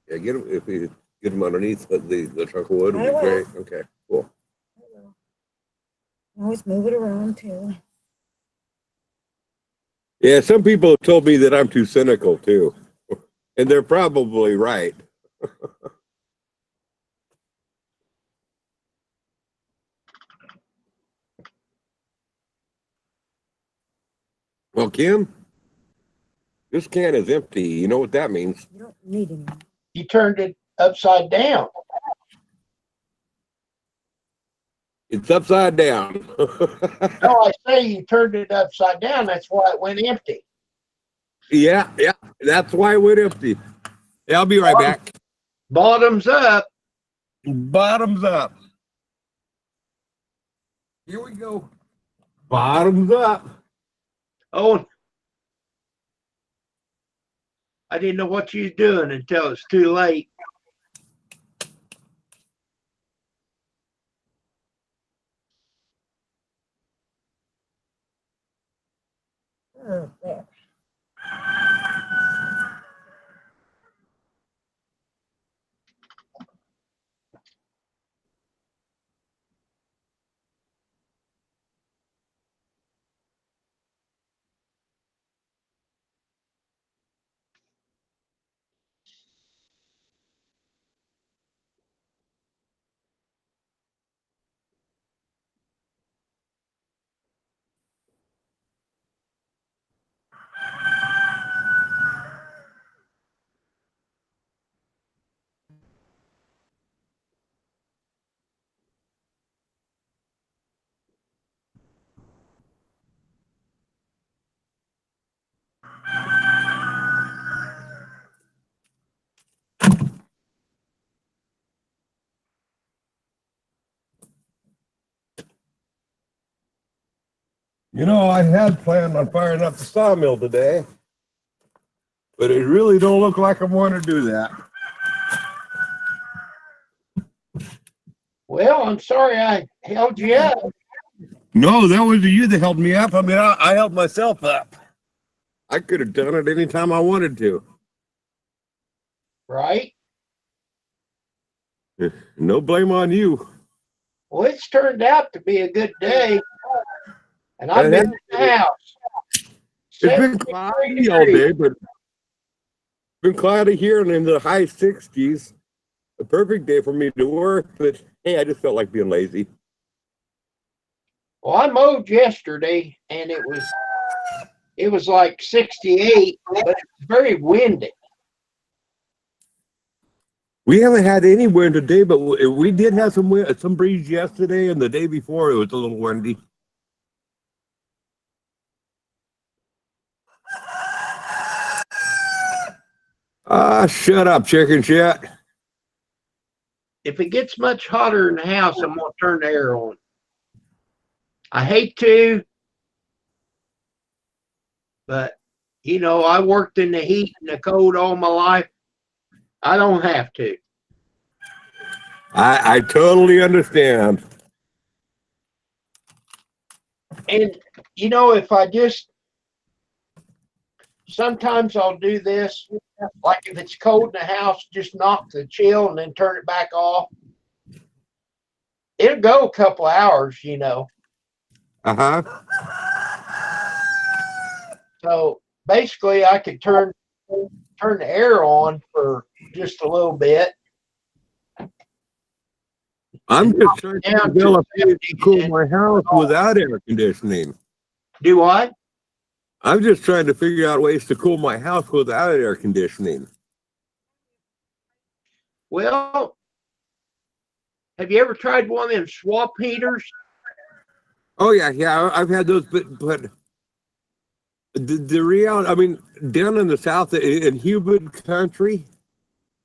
Yeah, get them if you get them underneath the trunk of wood would I be will. great. Okay, cool. Always move it around too. Yeah, some people have told me that I'm too cynical too, and they're probably right. Well, Kim, this can is empty. You know what that means? You don't need any. You turned it upside down. It's upside down. No, I say you turned it upside down. That's why it went empty. Yeah, that's why it went empty. Yeah, I'll be right back. Bottoms up. Bottoms up. Here we go. Bottoms up. Oh, I didn't know what you was doing until it's too late. Oh, there. You know, I had planned on firing up the sawmill today, but it really don't look like I want to do that. Well, I'm sorry I held you up, No, that was you that helped me up. I mean, I helped myself up. I could have done it anytime I wanted to. right? No blame on you. Well, it's turned out to be a good day, and I've It been has- in the house. It's been 73 cloudy all degrees. day, but been cloudy here and in the high 60s. A perfect day for me to work, but hey, I just felt like being lazy. Well, I mowed yesterday, and it was like 68, but it's very windy. We haven't had any wind today, but we did have some wind, some breeze yesterday, and the day before it was a little windy. Ah, shut up, chicken shit. If it gets much hotter in the house, I'm gonna turn the air on. I hate to, but you know, I worked in the heat and the cold all my life. I don't have to. I totally understand. And you know, if I just sometimes I'll do this, like if it's cold in the house, just knock the chill and then turn it back off. It'll go a couple hours, you know. Uh-huh. So basically I could turn the air on for just a little bit. I'm just trying to Down to develop ways to 70 cool and my house without air conditioning. do what? I'm just trying to figure out ways to cool my house without air conditioning. Well, have you ever tried one of them swap heaters? Oh yeah. I've had those, but the reality, I mean, down in the south in humid country,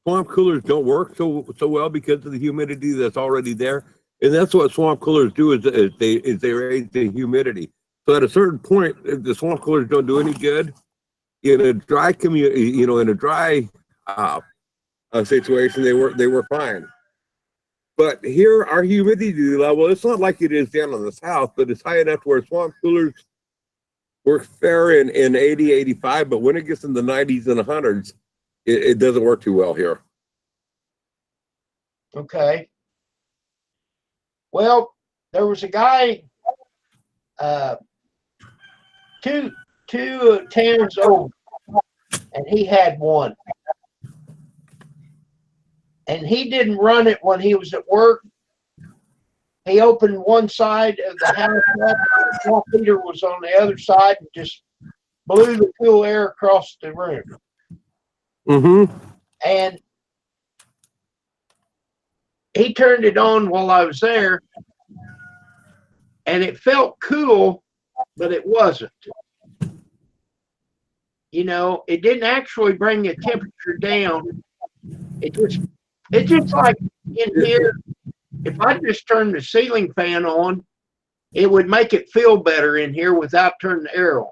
swamp coolers don't work so well because of the humidity that's already there, and that's what swamp coolers do is they raise the humidity. So at a certain point, if the swamp coolers don't do any good in a dry community. In a dry situation, they were fine. But here, our humidity level, it's not like it is down in the south, but it's high enough where swamp coolers work fair in 80, 85. But when it gets in the 90s and 100s, it doesn't work too well here. Okay. Well, there was a guy, two towns over, and he had one. And he didn't run it when he was at work. He opened one side of the house up, the water heater was on the other side, and just blew the cool air across the room. Mm-hmm. And he turned it on while I was there, and it felt cool, but it wasn't. It didn't actually bring the temperature down. It's just like in here, if I just turned the ceiling fan on, it would make it feel better in here without turning the air on.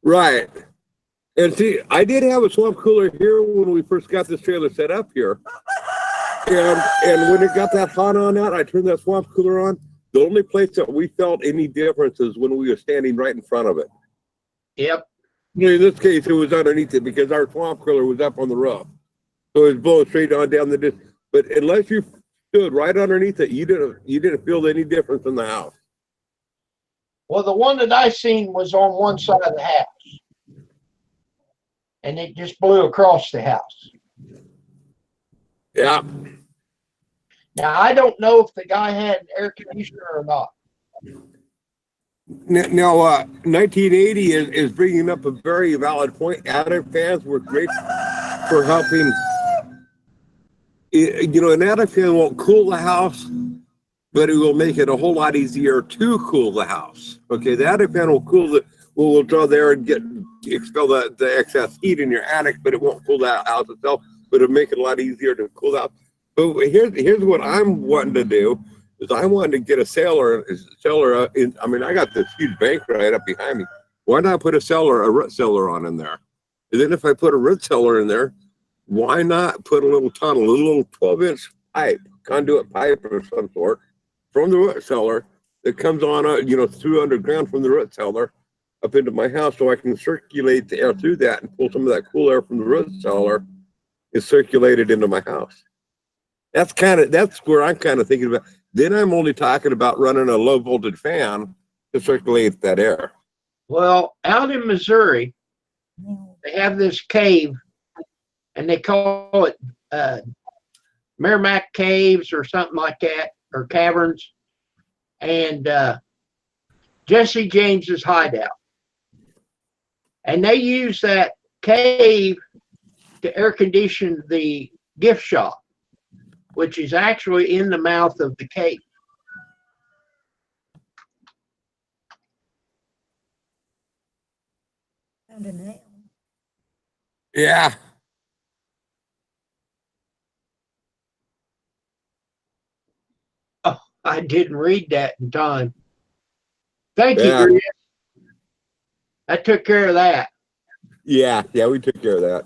Right. And see, I did have a swamp cooler here when we first got this trailer set up here. And when it got that hot on out, I turned that swamp cooler on. The only place that we felt any difference is when we were standing right in front of it. Yep. In this case, it was underneath it because our swamp cooler was up on the roof. So it was blowing straight on down the distance. But unless you stood right underneath it, you didn't feel any difference in the house. Well, the one that I seen was on one side of the house, and it just blew across the house. Yeah. Now, I don't know if the guy had an air conditioner or not. Now, 1980 is bringing up a very valid point. Attic fans were great for helping. An attic fan won't cool the house, but it will make it a whole lot easier to cool the house. Okay, the attic fan will draw the air and expel the excess heat in your attic, but it won't cool the house itself. But it'll make it a lot easier to cool out. But here's what I'm wanting to do is I wanted to get a cellar. I got this huge bank right up behind me. Why not put a root cellar on in there? And then if I put a root cellar in there, why not put a little tunnel, a little 12-inch pipe, conduit pipe of some sort from the root cellar that comes on, through underground from the root cellar up into my house, so I can circulate the air through that and pull some of that cool air from the root cellar and circulate it into my house. That's where I'm kind of thinking about. Then I'm only talking about running a low voltage fan to circulate that air. Well, out in Missouri, they have this cave, and they call it Merrimack Caves or something like that, or caverns, and Jesse James's hideout. And they use that cave to air condition the gift shop, which is actually in the mouth of the cave. Found a nail. Yeah. Oh, I didn't read that in time. Thank you, Yeah. Chris. I took care of that. Yeah, we took care of that.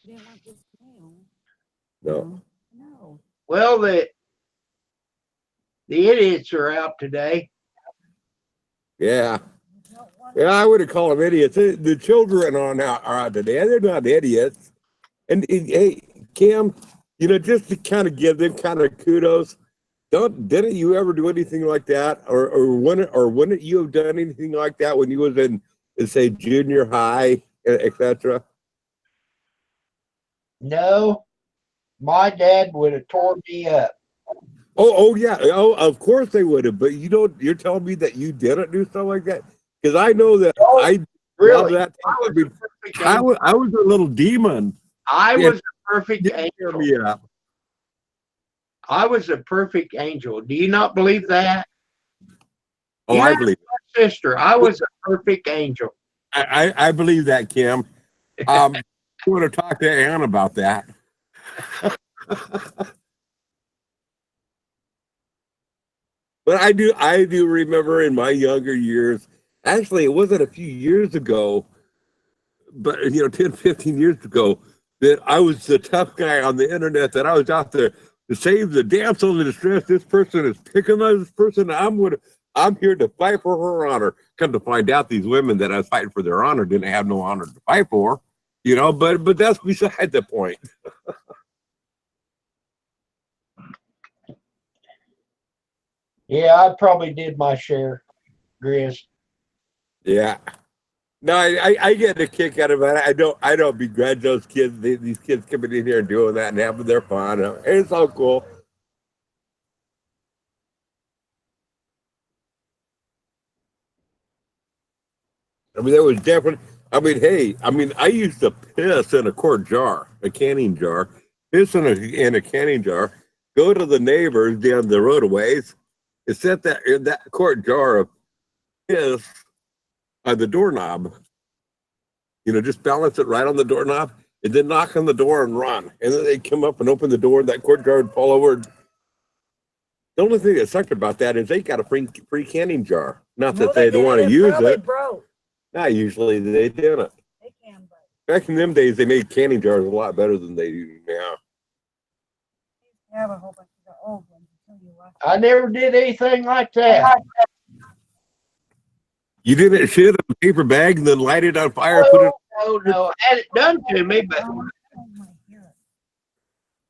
You didn't want this nail. No. No. Well, the idiots are out today. Yeah. You don't want Yeah, I wouldn't call them idiots. The children are out today. They're not idiots. And hey, Kim, just to kind of give them kind of kudos. Didn't you ever do anything like that, or wouldn't you have done anything like that when you was in, say, junior high, etc.? No, my dad would have torn me up. Oh yeah. Oh, of course they would have. But you're telling me that you didn't do stuff like that? Because I know that I Really? that. I I was a little demon. was a perfect Tear angel. me up. I was a perfect angel. Do you not believe that? Oh, You I asked believe. my sister. I was a perfect angel. I believe that, Kim. I want to talk to Ann about that. But I do remember in my younger years, actually it wasn't a few years ago, but 10, 15 years ago, that I was the tough guy on the internet, that I was out there to save the damsel in distress. This person is picking on this person. I'm here to fight for her honor. Come to find out, these women that I was fighting for their honor didn't have no honor to fight for, but that's beside the point. Yeah, I probably did my share, Grizz. Yeah. No, I get a kick out of it. I don't begrudge those kids. These kids coming in here and doing that and having their fun. It's all cool. I mean, there was definitely. I mean, hey, I used to piss in a quart jar, a canning jar, piss in a canning jar, go to the neighbors down the roadways, and set that in that quart jar of piss on the doorknob. Just balance it right on the doorknob, and then knock on the door and run. And then they come up and open the door, and that quart jar would fall over. The only thing that sucked about that is they got a free canning jar. Not that they don't want to use it. Broke. Not usually they didn't. They can, but Back in them days, they made canning jars a lot better than they do now. they have a whole bunch of the old ones. I'll tell you what. I never did anything like that. You didn't shit in a paper bag and then light it on fire, put it. No. I had it done to me, but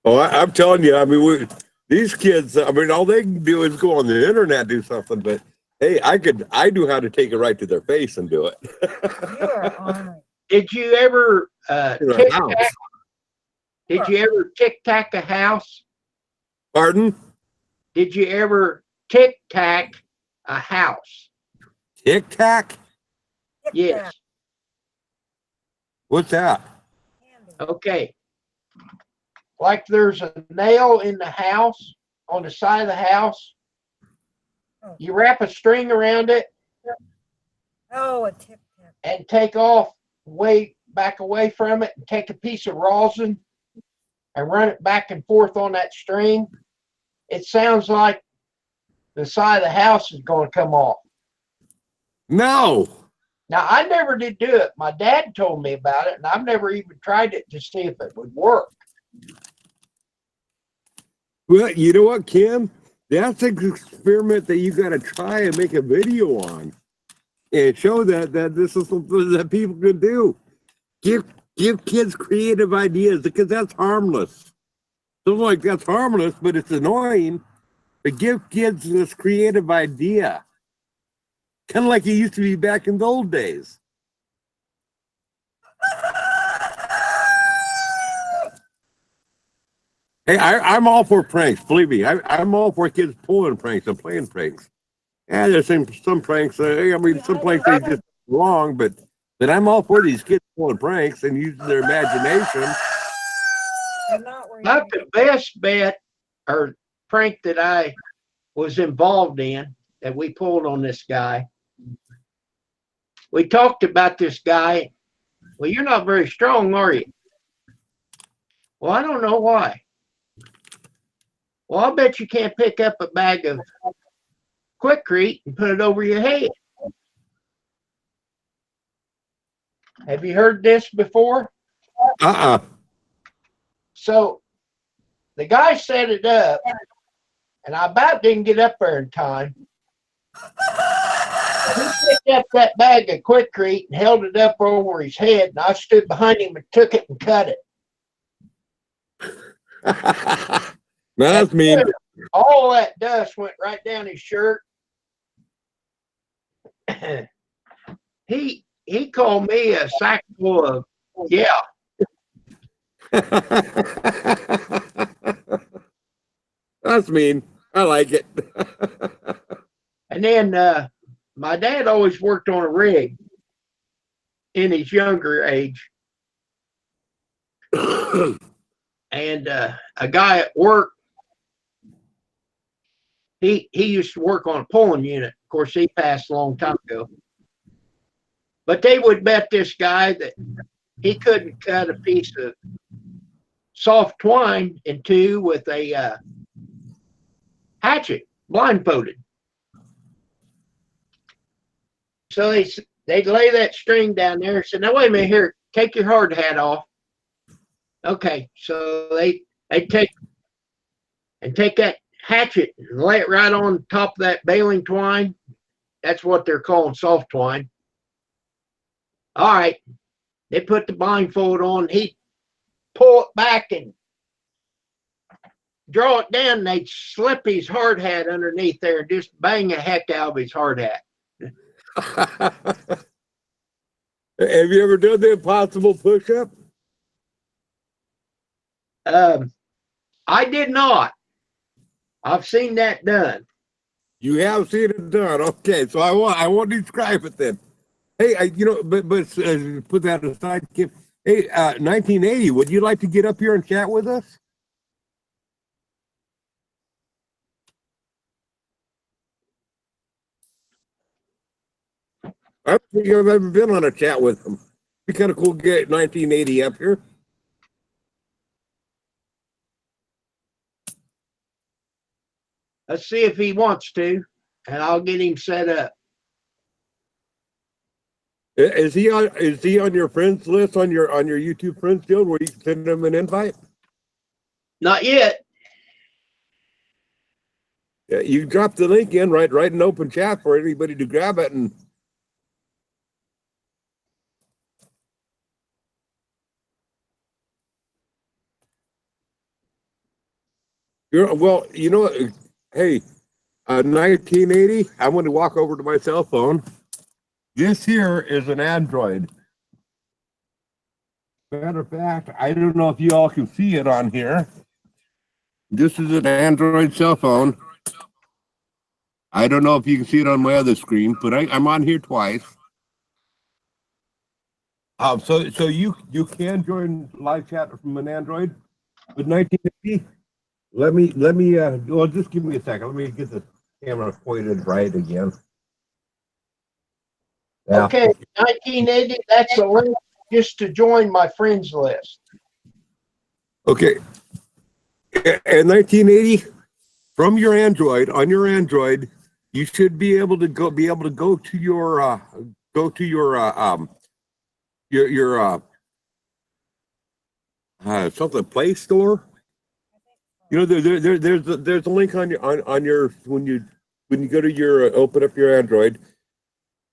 Oh, I'm telling you, these kids, all they can do is go on the internet and do something. But hey, I knew how to take it right to their face and do it. You're on it. did you ever In a tic house. tac? Did you ever tic tac a house? Pardon? Did you ever tic tac a house? Tic Tac? Yes. What's that? Okay. Like there's a nail in the house, on the side of the house. You wrap a string around it Oh, a tip tip. and take off back away from it, and take a piece of rosin and run it back and forth on that string. It sounds like the side of the house is going to come off. No. Now, I never did do it. My dad told me about it, and I've never even tried it to see if it would work. Well, you know what, Kim? That's an experiment that you got to try and make a video on, and show that this is something that people can do. Give kids creative ideas, because that's harmless. Something like that's harmless, but it's annoying. But give kids this creative idea, kind of like it used to be back in the old days. Hey, I'm all for pranks. Believe me, I'm all for kids pulling pranks and playing pranks. Yeah, there's some pranks. Some pranks they just wrong, but I'm all for these kids pulling pranks and using their imagination. Not the best bet or prank that I was involved in that we pulled on this guy. We talked about this guy. Well, you're not very strong, are you? Well, I don't know why. Well, I'll bet you can't pick up a bag of Quikrete and put it over your head. Have you heard this before? So the guy set it up, and I about didn't get up there in time. He picked up that bag of Quikrete and held it up over his head, and I stood behind him and took it and cut it. Now that's mean. All that dust went right down his shirt. He called me a sack full of That's mean. I like it. And then my dad always worked on a rig in his younger age. And a guy at work He used to work on a pulling unit. Of course, he passed a long time ago. But they would bet this guy that he couldn't cut a piece of soft twine in two with a hatchet, blindfolded. So they'd lay that string down there and said, "Now wait a minute here, take your hard hat off." Okay, so they take that hatchet and lay it right on top of that baling twine. That's what they're calling soft twine. All right, they put the blindfold on. He'd pull it back and draw it down. And they'd slip his hard hat underneath there and just bang the heck out of his hard hat. Have you ever done the impossible push-up? I did not. I've seen that done. You have seen it done. Okay, so I won't describe it then. Hey, but put that aside, Kim. Hey, 1980, would you like to get up here and chat with us? I don't think I've ever been on a chat with him. Be kind of cool to get 1980 up here. Let's see if he wants to, and I'll get him set up. Is he on your friends list on your YouTube friends guild where you can send him an invite? Not yet. Yeah, you drop the link in right in open chat for anybody to grab it and. Well, hey, 1980, I'm going to walk over to my cell phone. This here is an Android. Matter of fact, I don't know if you all can see it on here. This is an Android cell phone. I don't know if you can see it on my other screen, but I'm on here twice. So you can join live chat from an Android with 1980. Let me well, just give me a second. Let me get the camera pointed right again. Yeah. Okay, 1980, that's a link just to join my friends list. Okay. And 1980, from your Android, on your Android, you should be able to go to your something Play Store. There's a link on your when you go to your open up your Android.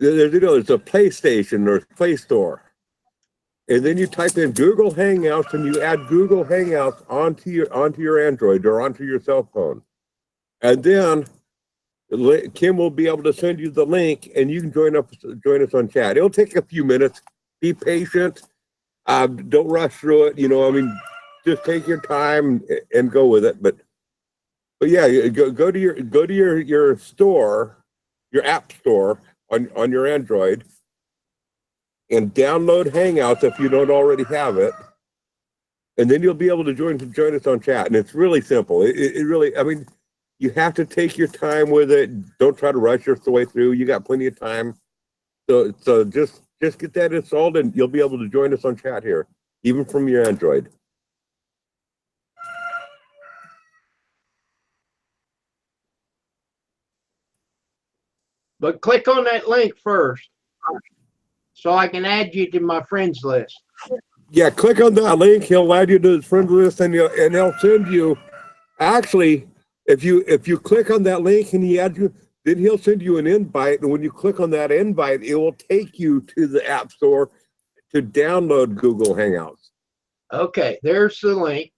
There's a PlayStation or Play Store, and then you type in Google Hangouts and you add Google Hangouts onto your Android or onto your cell phone, and then Kim will be able to send you the link, and you can join us on chat. It'll take a few minutes. Be patient. Don't rush through it. Just take your time and go with it. But yeah, go to your store, your app store on your Android, and download Hangouts if you don't already have it, and then you'll be able to join us on chat. And it's really simple. It really, you have to take your time with it. Don't try to rush your way through. You got plenty of time. So just get that installed, and you'll be able to join us on chat here, even from your Android. But click on that link first so I can add you to my friends list. Yeah, click on that link. He'll add you to his friend list, and he'll send you. Actually, if you click on that link and he adds you, then he'll send you an invite. And when you click on that invite, it will take you to the App Store to download Google Hangouts. Okay, there's the link.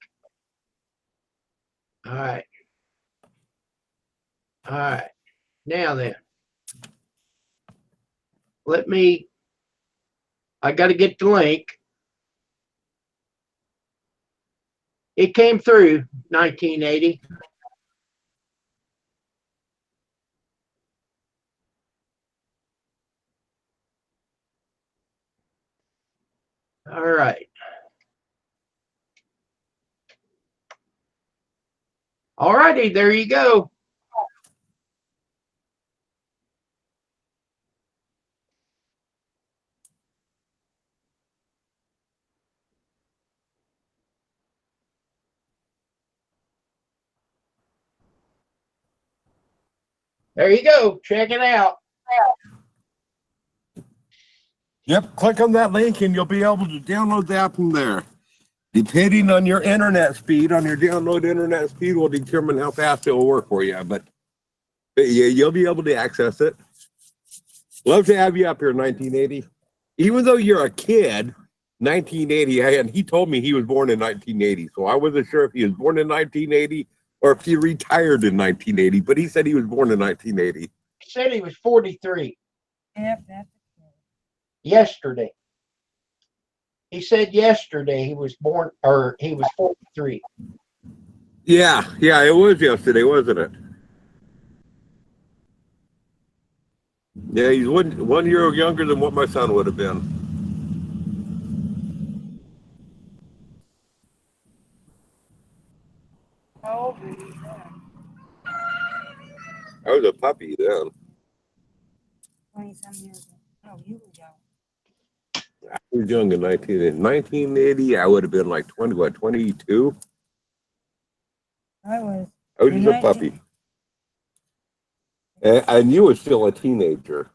All right. Now then, I got to get the link. It came through 1980. All right. All righty, there you go. There you go. Check it out. Yep, click on that link and you'll be able to download the app from there. Depending on your internet speed, on your download internet speed will determine how fast it will work for you. But yeah, you'll be able to access it. Love to have you up here, 1980. Even though you're a kid, 1980, and he told me he was born in 1980, so I wasn't sure if he was born in 1980 or if he retired in 1980, but he said he was born in 1980. He said he was 43 Yep, that's yesterday. He said yesterday he was born, or he was 43. Yeah, it was yesterday, wasn't it? Yeah, he's 1 year younger than what my son would have been. how old were you then? I was a puppy then. 20-some years ago. Oh, you were young. I was young in 1980. I would have been like 22? I was. I was just a puppy. And you were still a teenager.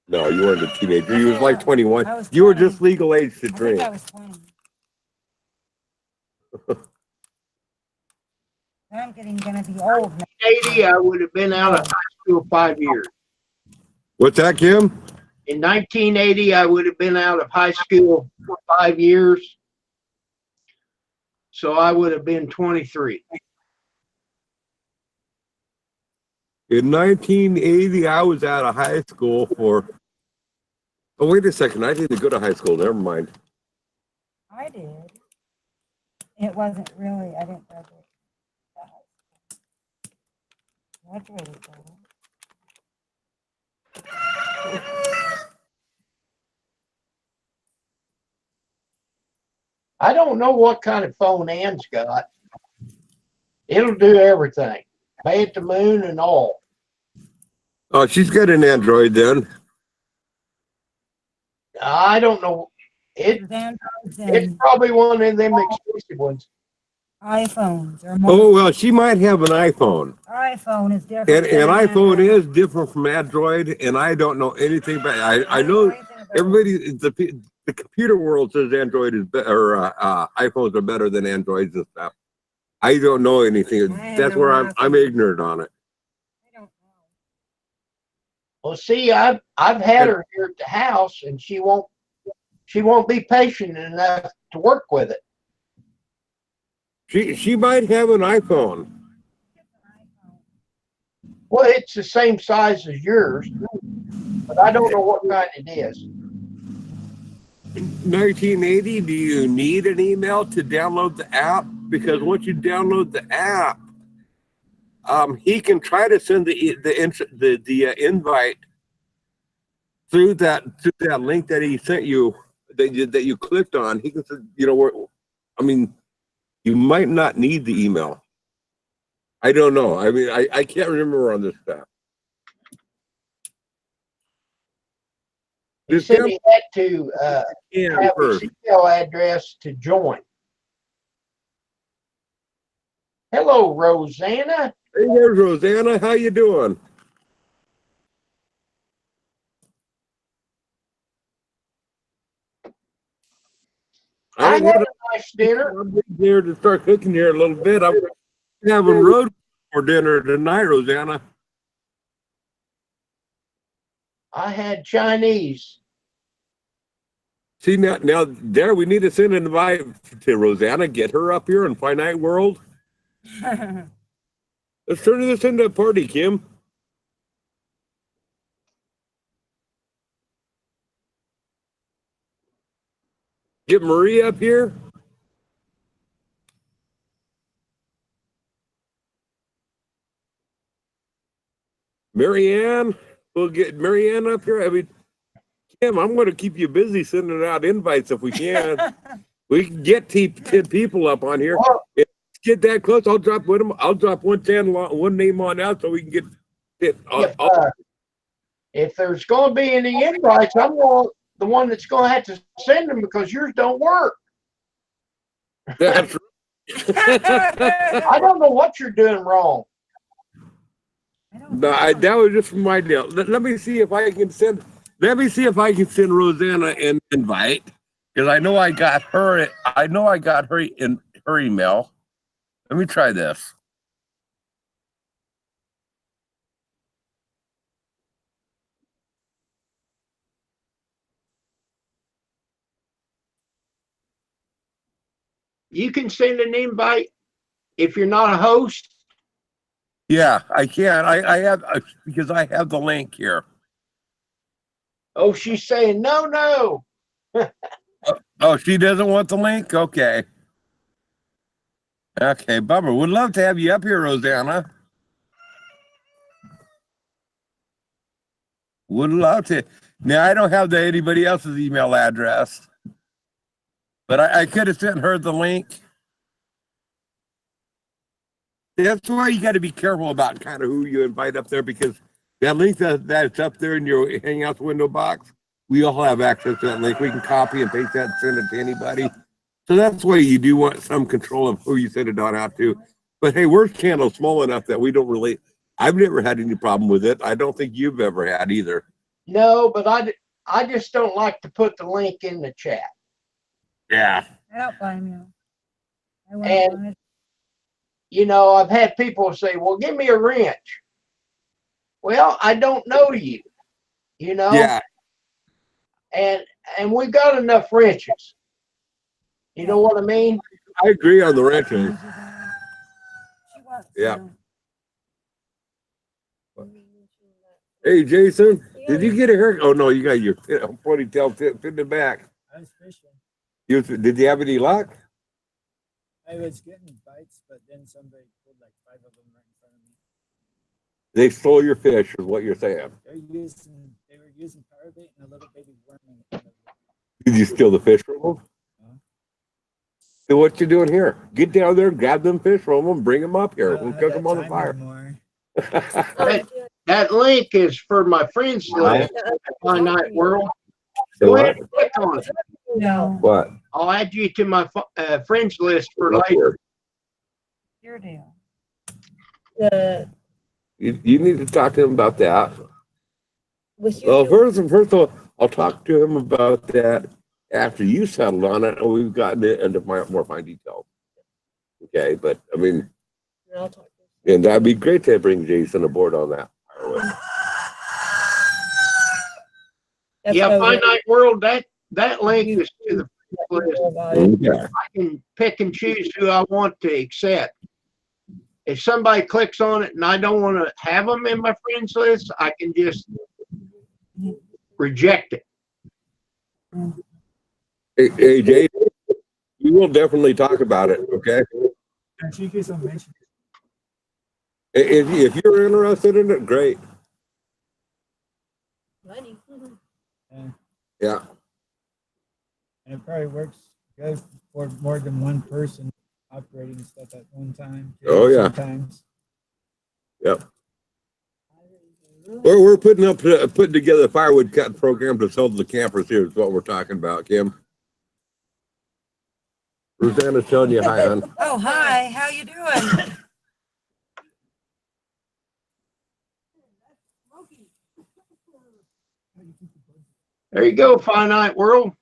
No, you weren't a teenager. You was like 21. You were just legal age to I think drink. I was 20. I'm gonna be old now. 80, I would have been out of high school 5 years. What's that, Kim? In 1980, I would have been out of high school for 5 years. So I would have been 23. In 1980, I was out of high school for. Oh, wait a second. I didn't go to high school. Never mind. I did. It wasn't really, I didn't graduate. Graduated though. I don't know what kind of phone Ann's got. It'll do everything. Bay at the moon and all. Oh, she's got an Android then. I don't know. It's probably one of them expensive ones. iPhones are more. Oh, well, she might have an iPhone. iPhone is different. And than an iPhone Android. is different from Android, and I don't know anything about it. I know everybody, the computer world says Android is better, iPhones are better than Androids and stuff. I don't know anything. That's where I'm ignorant on it. I don't know. Well, see, I've had her here at the house, and she won't be patient enough to work with it. She might have an iPhone. Well, it's the same size as yours, but I don't know what kind it is. 1980, do you need an email to download the app? Because once you download the app, he can try to send the invite through that link that he sent you that you clicked on. He can, I mean, you might not need the email. I don't know. I mean, I can't remember on this stuff. He said he had to have his email address to join. Hello, Rosanna. Hey there, Rosanna. How you doing? I had a nice dinner. I'm here to start cooking here a little bit. I'm having road for dinner tonight, Rosanna. I had Chinese. See, now there we need to send an invite to Rosanna. Get her up here in Finite World. Let's turn this into a party, Kim. Get Marie up here. Marianne, we'll get Marianne up here. I mean, Kim, I'm going to keep you busy sending out invites if we can. We can get 10 people up on here. If we get that close, I'll drop one. I'll drop one name on out so we can get it. If there's going to be any invites, I'm the one that's going to have to send them because yours don't work. That's I don't know what you're doing wrong. I don't No, know. that was just my deal. Let me see if I can send. Let me see if I can send Rosanna an invite because I know I got her. I know I got her in her email. Let me try this. You can send an invite if you're not a host. Yeah, I can. I have because I have the link here. Oh, she's saying no, no. Oh, she doesn't want the link? Okay. Okay, bummer. Would love to have you up here, Rosanna. Would love to. Now, I don't have anybody else's email address, but I could have sent her the link. That's why you got to be careful about kind of who you invite up there because that link that's up there in your Hangouts window box, we all have access to that link. We can copy and paste that and send it to anybody. So that's why you do want some control of who you send it on out to. But hey, we're channel small enough that we don't really. I've never had any problem with it. I don't think you've ever had either. No, but I just don't like to put the link in the chat. Yeah. I don't blame you. I wouldn't And- want it. You know, I've had people say, well, give me a wrench. Well, I don't know you, you know? Yeah. And we've got enough wrenches. You know what I mean? I agree on the wrenching. She wants Yeah. to. Hey, Jason, did you get a haircut? Oh, no, you got your ponytail fitting it back. I was fishing. Did you have any luck? I was getting bites, but then somebody pulled like 5 of them right in front of me. They stole your fish, is what you're saying. They were using power bait and a little baby worm in front of them. Did you steal the fish from them? Huh? So what you doing here? Get down there, grab them fish from them, bring them up here. I don't We'll have cook that them on the time fire. anymore. That link is for my friends list, Finite World. So Go ahead what? and click on it. No, What? I'll add you to my friends list for Up later. here. your deal. You need to talk to him about that. With you Well, doing- first of all, I'll talk to him about that after you settled on it and we've gotten into more fine details. Okay, but I mean, I'll talk to you. and that'd be great to bring Jason aboard on that. That's Yeah, what I was- Finite World, that link is to the list. Okay. I can pick and choose who I want to accept. If somebody clicks on it and I don't want to have them in my friends list, I can just reject it. Hey, Jay, we will definitely talk about it. Okay. And she keeps on mentioning If you're interested in it, great. Money. and Yeah. it probably works good for more than one person operating stuff at one time. too, Oh, yeah. Sometimes. Yep. We're putting together a firewood cutting program to sell to the campers here is what we're talking about, Kim. Rosanna's telling you hi, hon. Oh, hi, how you doing? There you go, Finite World.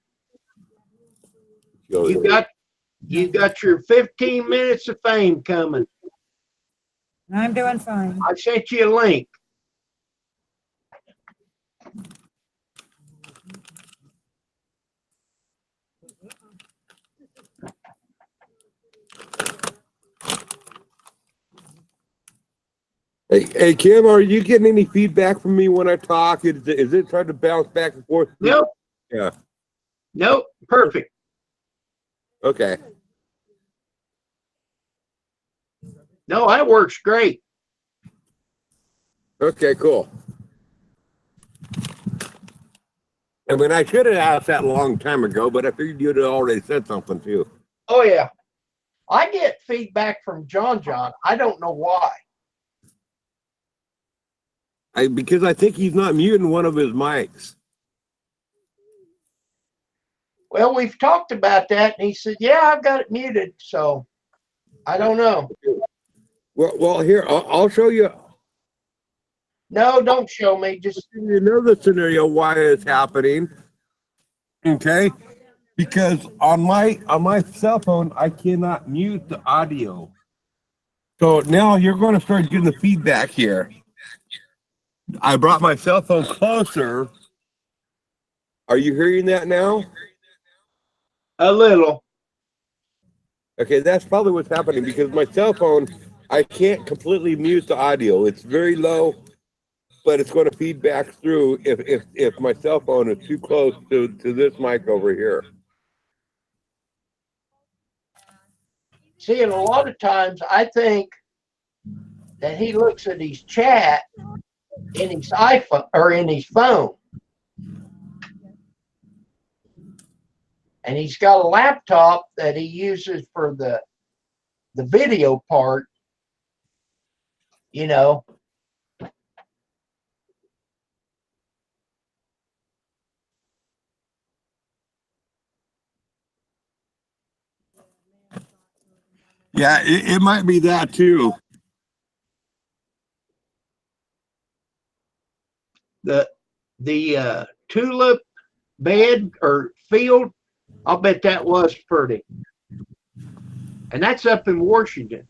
You got your 15 minutes of fame coming. I'm doing fine. I sent you a link. Hey, Kim, are you getting any feedback from me when I talk? Is it trying to bounce back and forth? Nope. Yeah. Nope. Perfect. Okay. No, that works great. Okay, cool. I mean, I should have asked that a long time ago, but I figured you'd have already said something too. Oh, yeah. I get feedback from John. I don't know why. Because I think he's not muting one of his mics. Well, we've talked about that, and he said, yeah, I've got it muted. So I don't know. Well, here, I'll show you. No, don't show me. Just You know the scenario why it's happening. Okay, because on my cell phone I cannot mute the audio. So now you're going to start getting the feedback here. I brought my cell phone closer. Are you hearing that now? a little. Okay, that's probably what's happening because my cell phone, I can't completely mute the audio. It's very low, but it's going to feed back through if my cell phone is too close to this mic over here. See, and a lot of times I think that he looks at his chat in his iPhone or in his phone. And he's got a laptop that he uses for the video part, you know. Yeah, it might be that too. The tulip bed or field, I'll bet that was pretty. And that's up in Washington.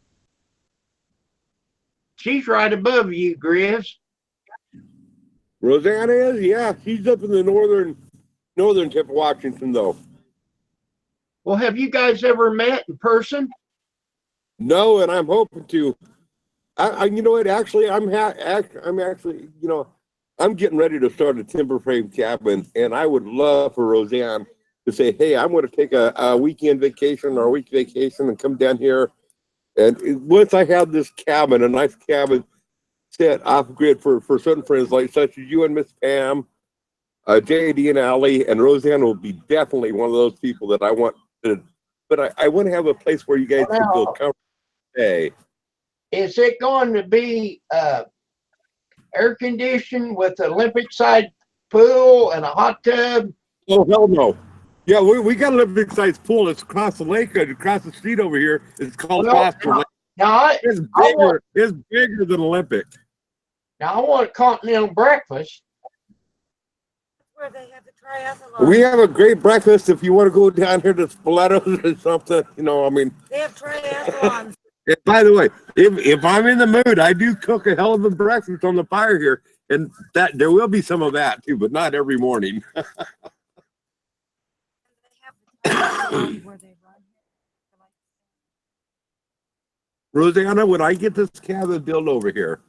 She's right above you, Grizz. Rosanna is, yeah, she's up in the northern tip of Washington though. Well, have you guys ever met in person? No, and I'm hoping to. I you know what? Actually, I'm actually, you know, I'm getting ready to start a timber frame cabin, and I would love for Roseanne to say, "Hey, I'm going to take a weekend vacation or a week vacation and come down here." And once I have this cabin, a nice cabin set off grid for certain friends like such as you and Miss Pam, JD and Allie, and Roseanne will be definitely one of those people that I want to. But I want to have a place where you guys can feel comfortable. Hey. Is it going to be air conditioned with an Olympic side pool and a hot tub? Oh, hell no. Yeah, we got an Olympic sized pool. It's across the lake, across the street over here. It's called Foster Lake. Now, It's bigger than Olympic. I want a continental breakfast. Where they have the triathlon. We have a great breakfast if you want to go down here to Spoletos or something. You know, I mean. They have triathlons. And by the way, if I'm in the mood, I do cook a hell of a breakfast on the fire here, and that there will be some of that too, but not every morning. Rosanna, when I get this cabin built over here,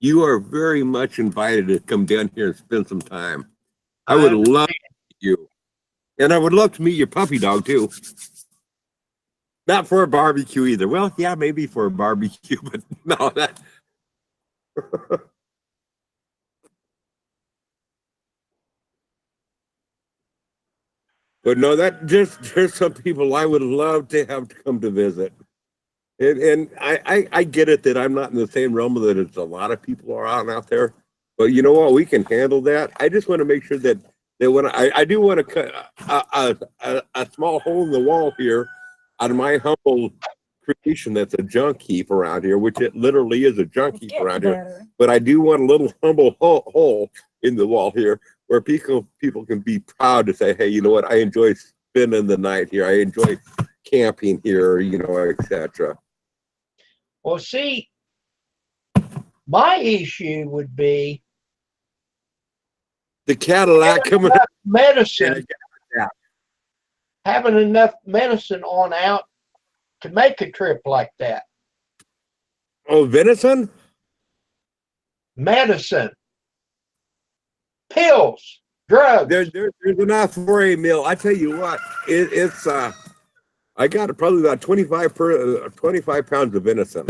you are very much invited to come down here and spend some time. I would love to meet you, and I would love to meet your puppy dog too. Not for a barbecue either. Well, yeah, maybe for a barbecue, but no, that. But no, that just there's some people I would love to have to come to visit. And I get it that I'm not in the same realm that it's a lot of people are out there. But you know what? We can handle that. I just want to make sure that when I do want to cut a small hole in the wall here out of my humble creation that's a junk heap around here, which it literally is a junk heap around here. But I do want a little humble hole in the wall here where people can be proud to say, hey, you know what? I enjoy spending the night here. I enjoy camping here, you know, etc. Well, see, my issue would be the Cadillac coming up. Medicine. Having enough medicine on out to make a trip like that. Oh, venison? Medicine. Pills. Drugs. There's enough for a meal. I tell you what, it's I got probably about 25 pounds of venison.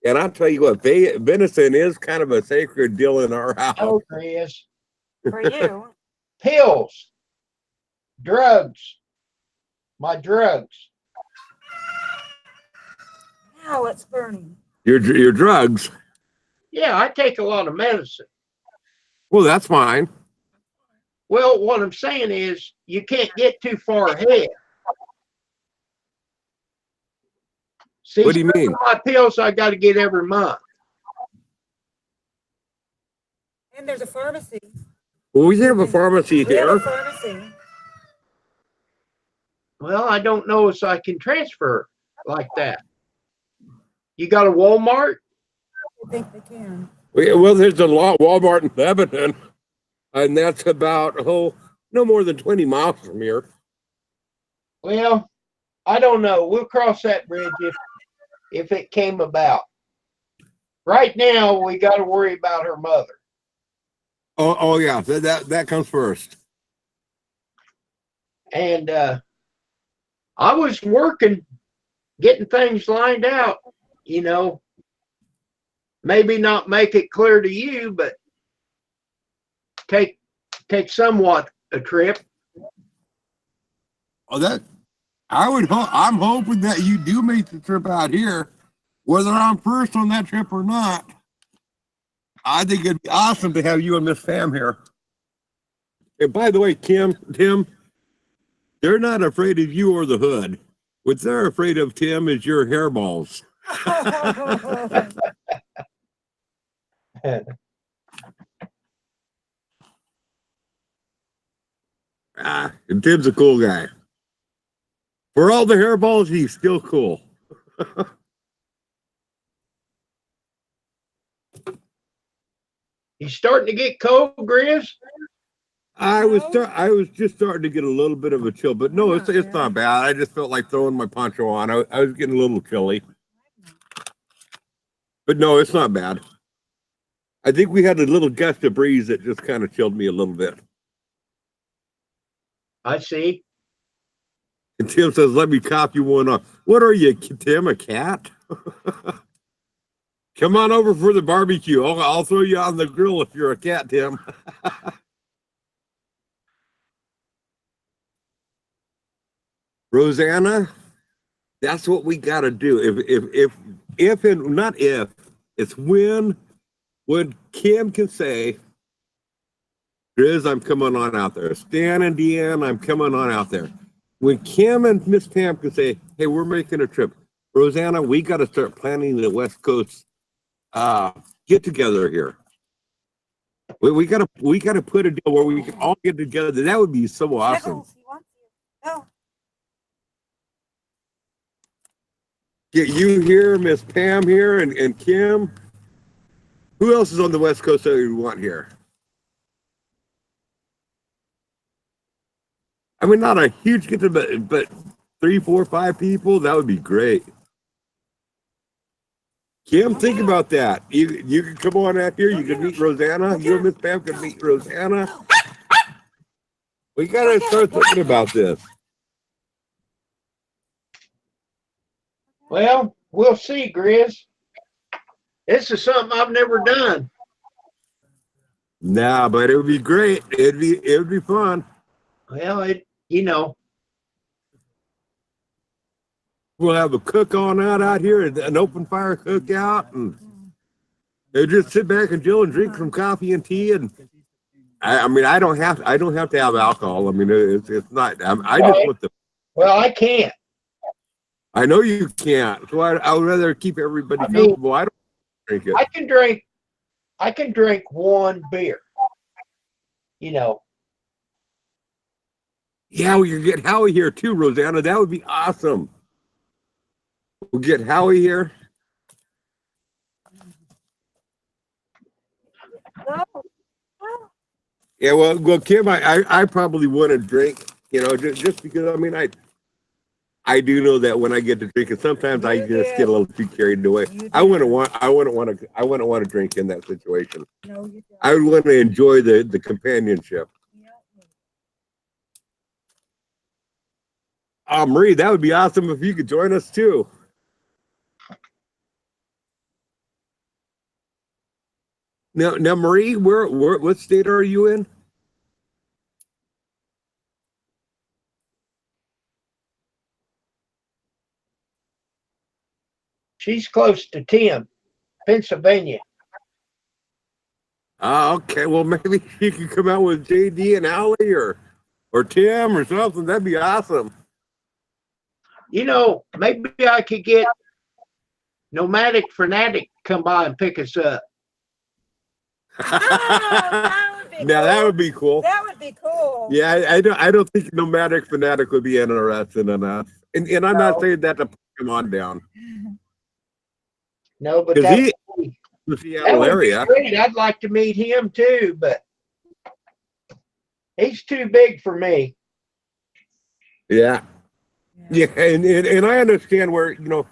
And I'll tell you what, venison is kind of a sacred deal in our house. Oh, Chris. For you. Pills. Drugs. My drugs. Now it's burning. Your drugs? Yeah, I take a lot of medicine. Well, that's fine. Well, what I'm saying is you can't get too far ahead. See, what do you mean? My pills I got to get every month. And there's a pharmacy. Well, we have a pharmacy We have a here. pharmacy. Well, I don't know if I can transfer like that. You got a Walmart? I think they can. Well, there's a Walmart in Lebanon, and that's about no more than 20 miles from here. Well, I don't know. We'll cross that bridge if it came about. Right now, we got to worry about her mother. Oh yeah, that comes first. And I was working, getting things lined out, you know, maybe not make it clear to you, but take somewhat a trip. Oh, that I would hope. I'm hoping that you do make the trip out here, whether I'm first on that trip or not. I think it'd be awesome to have you and Miss Pam here. And by the way, Tim, they're not afraid of you or the hood. What they're afraid of, Tim, is your hairballs. And Tim's a cool guy. For all the hairballs, he's still cool. You starting to get cold, Grizz? I was just starting to get a little bit of a chill, but no, it's not bad. I just felt like throwing my poncho on. I was getting a little chilly. But no, it's not bad. I think we had a little gust of breeze that just kind of chilled me a little bit. I see. And Tim says, let me copy one off. What are you, Tim, a cat? Come on over for the barbecue. I'll throw you on the grill if you're a cat, Tim. Rosanna, that's what we got to do. If and not if, it's when Kim can say, Grizz, I'm coming on out there. Stan and Deanne, I'm coming on out there. When Kim and Miss Pam can say, hey, we're making a trip. Rosanna, we got to start planning the West Coast get together here. We got to put a deal where we can all get together. That would be so awesome. No. Get you here, Miss Pam here, and Kim. Who else is on the West Coast that you want here? I mean, not a huge get to, but 3, 4, 5 people. That would be great. Kim, think about that. You can come on out here. You can meet Rosanna. You and Miss Pam can meet Rosanna. We gotta start thinking about this. Well, we'll see, Grizz. This is something I've never done. Nah, but it would be great. It would be fun. Well, you know. We'll have a cook on out here, an open fire cookout, and they just sit back and chill and drink some coffee and tea. And I mean, I don't have to have alcohol. I mean, it's not. I just want the. Well, I can't. I know you can't, so I would rather keep everybody comfortable. I don't drink it. I can drink one beer. You know. Yeah, we could get Howie here too, Rosanna. That would be awesome. We'll get Howie here. Yeah, well, Kim, I probably wouldn't drink, just because, I mean, I do know that when I get to drinking, sometimes I just get a little too carried away. I wouldn't want to drink in that situation. No, you don't. I would want to enjoy the companionship. Marie, that would be awesome if you could join us too. Now, Marie, what state are you in? She's close to Tim, Pennsylvania. Okay. Well, maybe you could come out with JD and Allie or Tim or something. That'd be awesome. You know, maybe I could get Nomadic Fanatic to come by and pick us up. that would be Now that cool. would be cool. That would be cool. Yeah, I don't think Nomadic Fanatic would be interested in us. And I'm not No. saying that to put him on down. No, but Because that, he the that Seattle would be area. great. I'd like to meet him too, but he's too big for me. Yeah. Yeah, and I understand where, you know,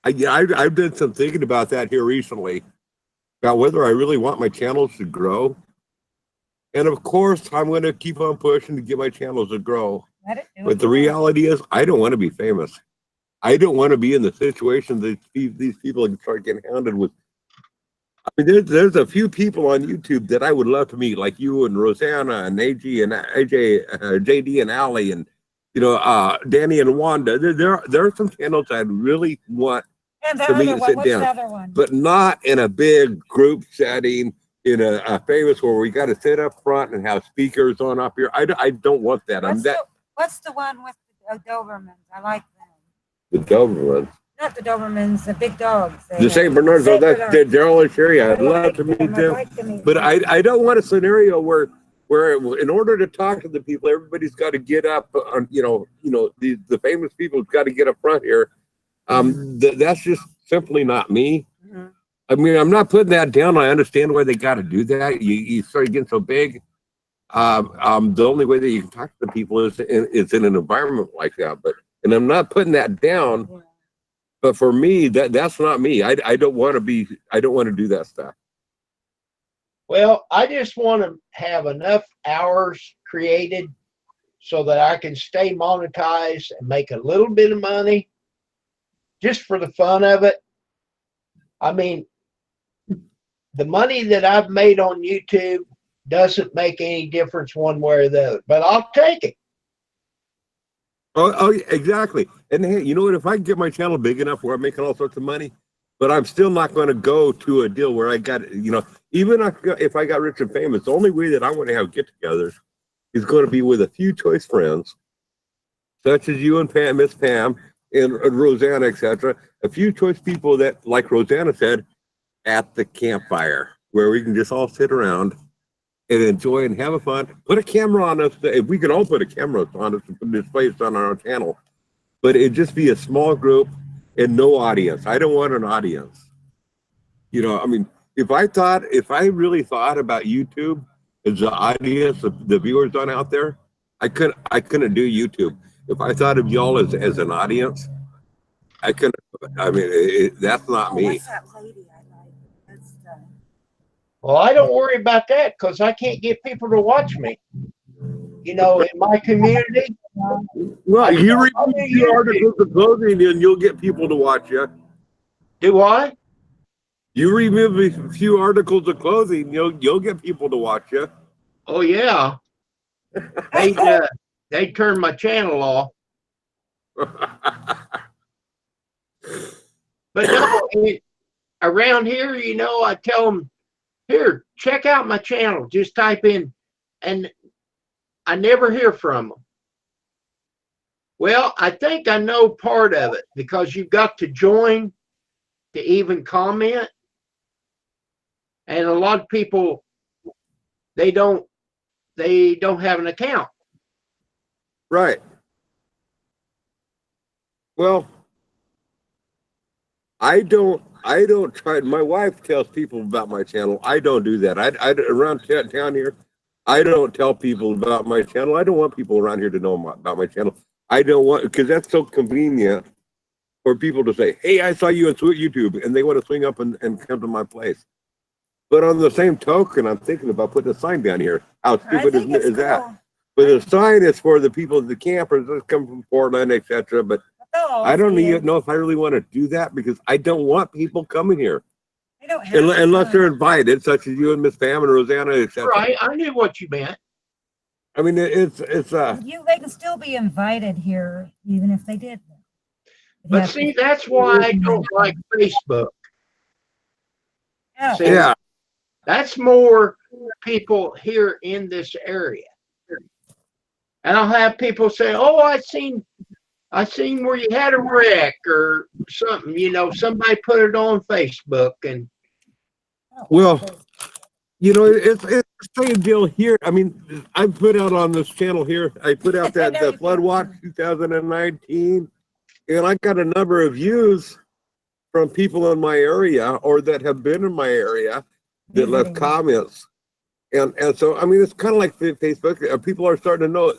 I've done some thinking about that here recently, about whether I really want my channels to grow. And of course, I'm going to keep on pushing to get my channels to grow. Let it do But it. the reality is, I don't want to be famous. I don't want to be in the situation that these people start getting hounded with. I mean, there's a few people on YouTube that I would love to meet, like you and Rosanna and AG and AJ, JD and Allie and, you know, Danny and Wanda. There are some channels I really want And the to meet other and one, sit what's down, the other one? but not in a big group setting, in a famous where we got to sit up front and have speakers on up here. I don't want that. What's the one with the Dobermans? I like them. The Dobermans. Not the Dobermans, the big dogs. The St. Bernards, Saint that's Bernards. they're all in area. I'd I love like to meet them. I'd them. like to meet But them. I don't want a scenario where in order to talk to the people, everybody's got to get up on, you know, the famous people have got to get up front here. That's just simply not me. Mhm. I mean, I'm not putting that down. I understand why they got to do that. You start getting so big. The only way that you can talk to the people is in an environment like that. And I'm not putting that down. Yeah. But for me, that's not me. I don't want to do that stuff. Well, I just want to have enough hours created so that I can stay monetized and make a little bit of money just for the fun of it. I mean, the money that I've made on YouTube doesn't make any difference one way or the other, but I'll take it. Oh, exactly. And hey, you know what? If I can get my channel big enough where I'm making all sorts of money, but I'm still not going to go to a deal where I got, you know, even if I got rich and famous, the only way that I want to have get-togethers is going to be with a few choice friends, such as you and Pam, Miss Pam, and Rosanna, etc. A few choice people that, like Rosanna said, at the campfire, where we can just all sit around and enjoy and have a fun. Put a camera on us. If we could all put a camera on us and put displays on our channel, but it'd just be a small group and no audience. I don't want an audience. You know, I mean, if I really thought about YouTube as the audience, the viewers on out there, I couldn't do YouTube. If I thought of y'all as an audience, I couldn't. I mean, that's not me. What's that lady I like? That's Well, I don't worry about that because I can't get people to watch me. You know, in my community. Well, you read I'll do a few YouTube. articles of clothing and you'll get people to watch you. Do I? You remove a few articles of clothing, you'll get people to watch you. Oh yeah. They turned my channel off. But no, around here, you know, I tell them, here, check out my channel. Just type in, and I never hear from them. Well, I think I know part of it because you've got to join to even comment. And a lot of people, they don't have an account. Right. Well, I don't try. My wife tells people about my channel. I don't do that. I around town here, I don't tell people about my channel. I don't want people around here to know about my channel. I don't want, because that's so convenient for people to say, hey, I saw you on YouTube, and they want to swing up and come to my place. But on the same token, I'm thinking about putting a sign down here. How stupid is that? But the sign is for the people, the campers that come from Portland, etc. But I don't even know if I really want to do that because I don't want people coming here. They don't have Unless they're invited, such as you and Miss Pam and Rosanna, etc. Right, I knew what you meant. I mean, they can still be invited here, even if they did. But see, that's why I don't like Facebook. Yeah. See, yeah. that's more people here in this area. And I'll have people say, oh, I seen where you had a wreck or something, you know, somebody put it on Facebook. And Well, You know, it's the same deal here. I mean, I put out on this channel here, I put out that the Flood Watch 2019, and I got a number of views from people in my area or that have been in my area that left comments. And so, I mean, it's kind of like Facebook. People are starting to know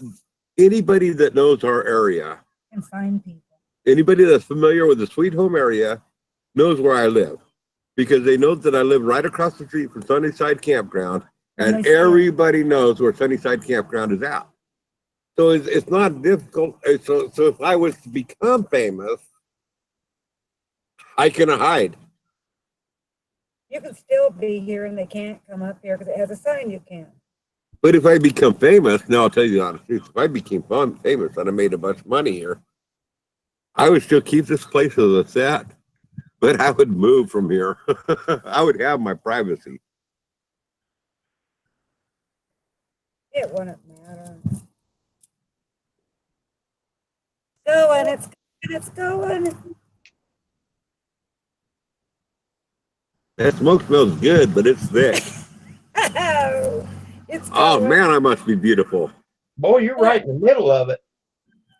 anybody that knows our area. And find people. Anybody that's familiar with the Sweet Home area knows where I live because they know that I live right across the street from Sunnyside Campground, and everybody knows where Sunnyside Campground is at. So it's not difficult. So if I was to become famous, I can hide. You can still be here and they can't come up here because it has a sign you can't. But if I become famous, now I'll tell you the honest truth, if I became famous and I made a bunch of money here, I would still keep this place as a set, but I would move from here. I would have my privacy. It wouldn't matter. Going, it's going. That smoke smells good, but it's thick. It's Oh going. man, I must be beautiful. Boy, you're right in the middle of it.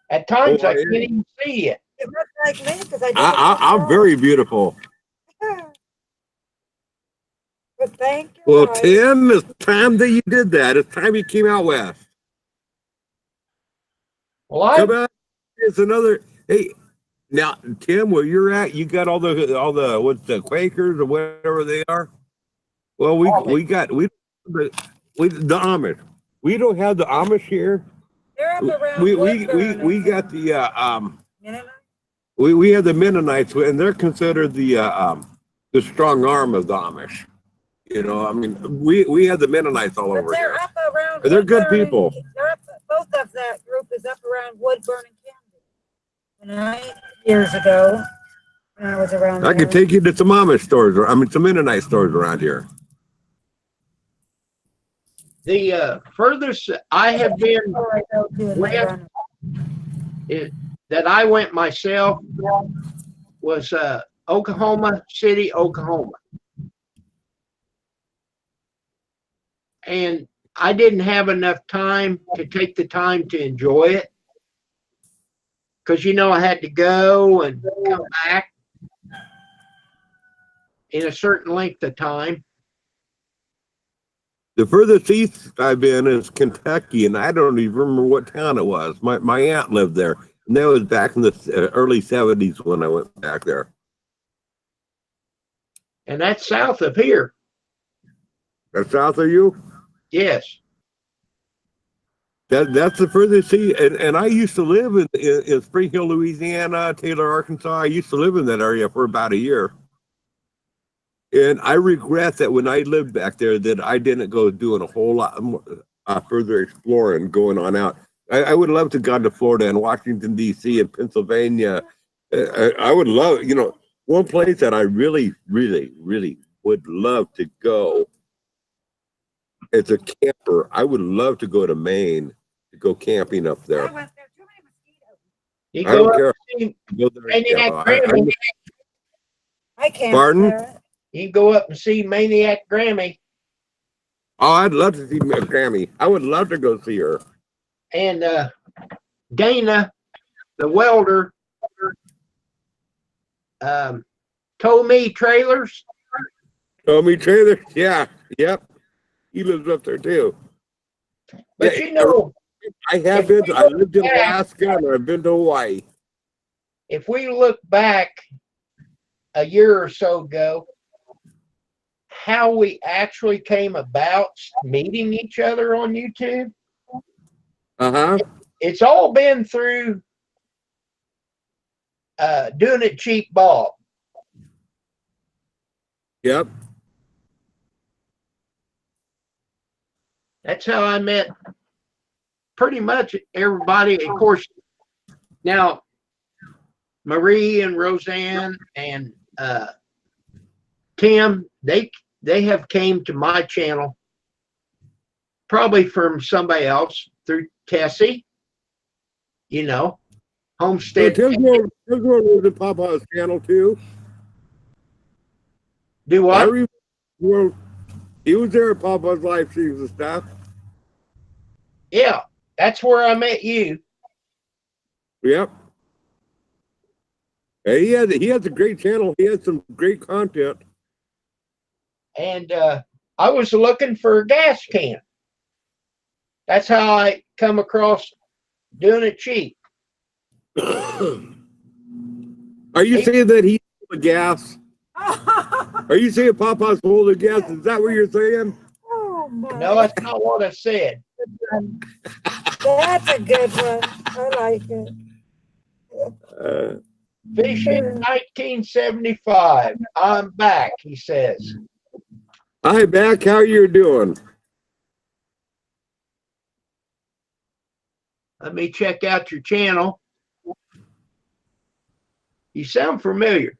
At times, Oh, I yeah. can't even see it. It looks like me because I did I'm very beautiful. But thank you. Well, Tim, it's time that you did that. It's time you came out west. Well, Come out. It's another. Hey, now Tim, where you're at, you got all the what's the Quakers or whatever they are. Well, the Amish. We don't have the Amish here. They're up around We got the Mennonite? we have the Mennonites, and they're considered the strong arm of the Amish. You know, I mean, we have the Mennonites all over They're here. up around. They're good Woodburn people. They're up. Both of that group is up around Woodburn and Camden. Years ago, when I was around. I could take you to some Amish stores, or I mean, some Mennonite stores around here. the furthest I have been that I went myself was Oklahoma City, Oklahoma. And I didn't have enough time to take the time to enjoy it. Because, you know, I had to go and come back in a certain length of time. The furthest east I've been is Kentucky, and I don't even remember what town it was. My aunt lived there, and that was back in the early 70s when I went back there. And that's south of here. That's south of you? Yes. That's the furthest east. And I used to live in Spring Hill, Louisiana, Taylor, Arkansas. I used to live in that area for about a year. And I regret that when I lived back there that I didn't go doing a whole lot more, further exploring going on out. I would love to go to Florida and Washington, D.C. and Pennsylvania. I would love, you know, one place that I really, really, really would love to go as a camper. I would love to go to Maine to go camping up there. You I don't care. Go Maniac Grammy. I can't. Pardon? You can go up and see Maniac Grammy. Oh, I'd love to see Grammy. I would love to go see her. And Dana, the welder, told me trailers. Told me Taylor. Yeah. Yep. He lives up there too. But yeah, you know, I have been. I lived in Alaska and I've been to Hawaii. If we look back a year or so ago, how we actually came about meeting each other on YouTube. It's all been through doing it cheap, Bob. Yep. That's how I met pretty much everybody. Of course, now Marie and Roseanne and Tim, they have came to my channel probably from somebody else through Tessie, you know, Homestead. So Tim's was in Papa's channel too. Do what? He was there at Papa's live streams and stuff. Yeah, that's where I met you. Yep. And he has a great channel. He has some great content. And I was looking for a gas can. That's how I come across doing it cheap. Are you saying that he's full of gas? Are you saying Papa's full of gas? Is that what you're saying? Oh my. No, that's not what I said. That's a good one. I like it. Fishing 1975. I'm back, he says. Hi, Mac. How you doing? Let me check out your channel. You sound familiar.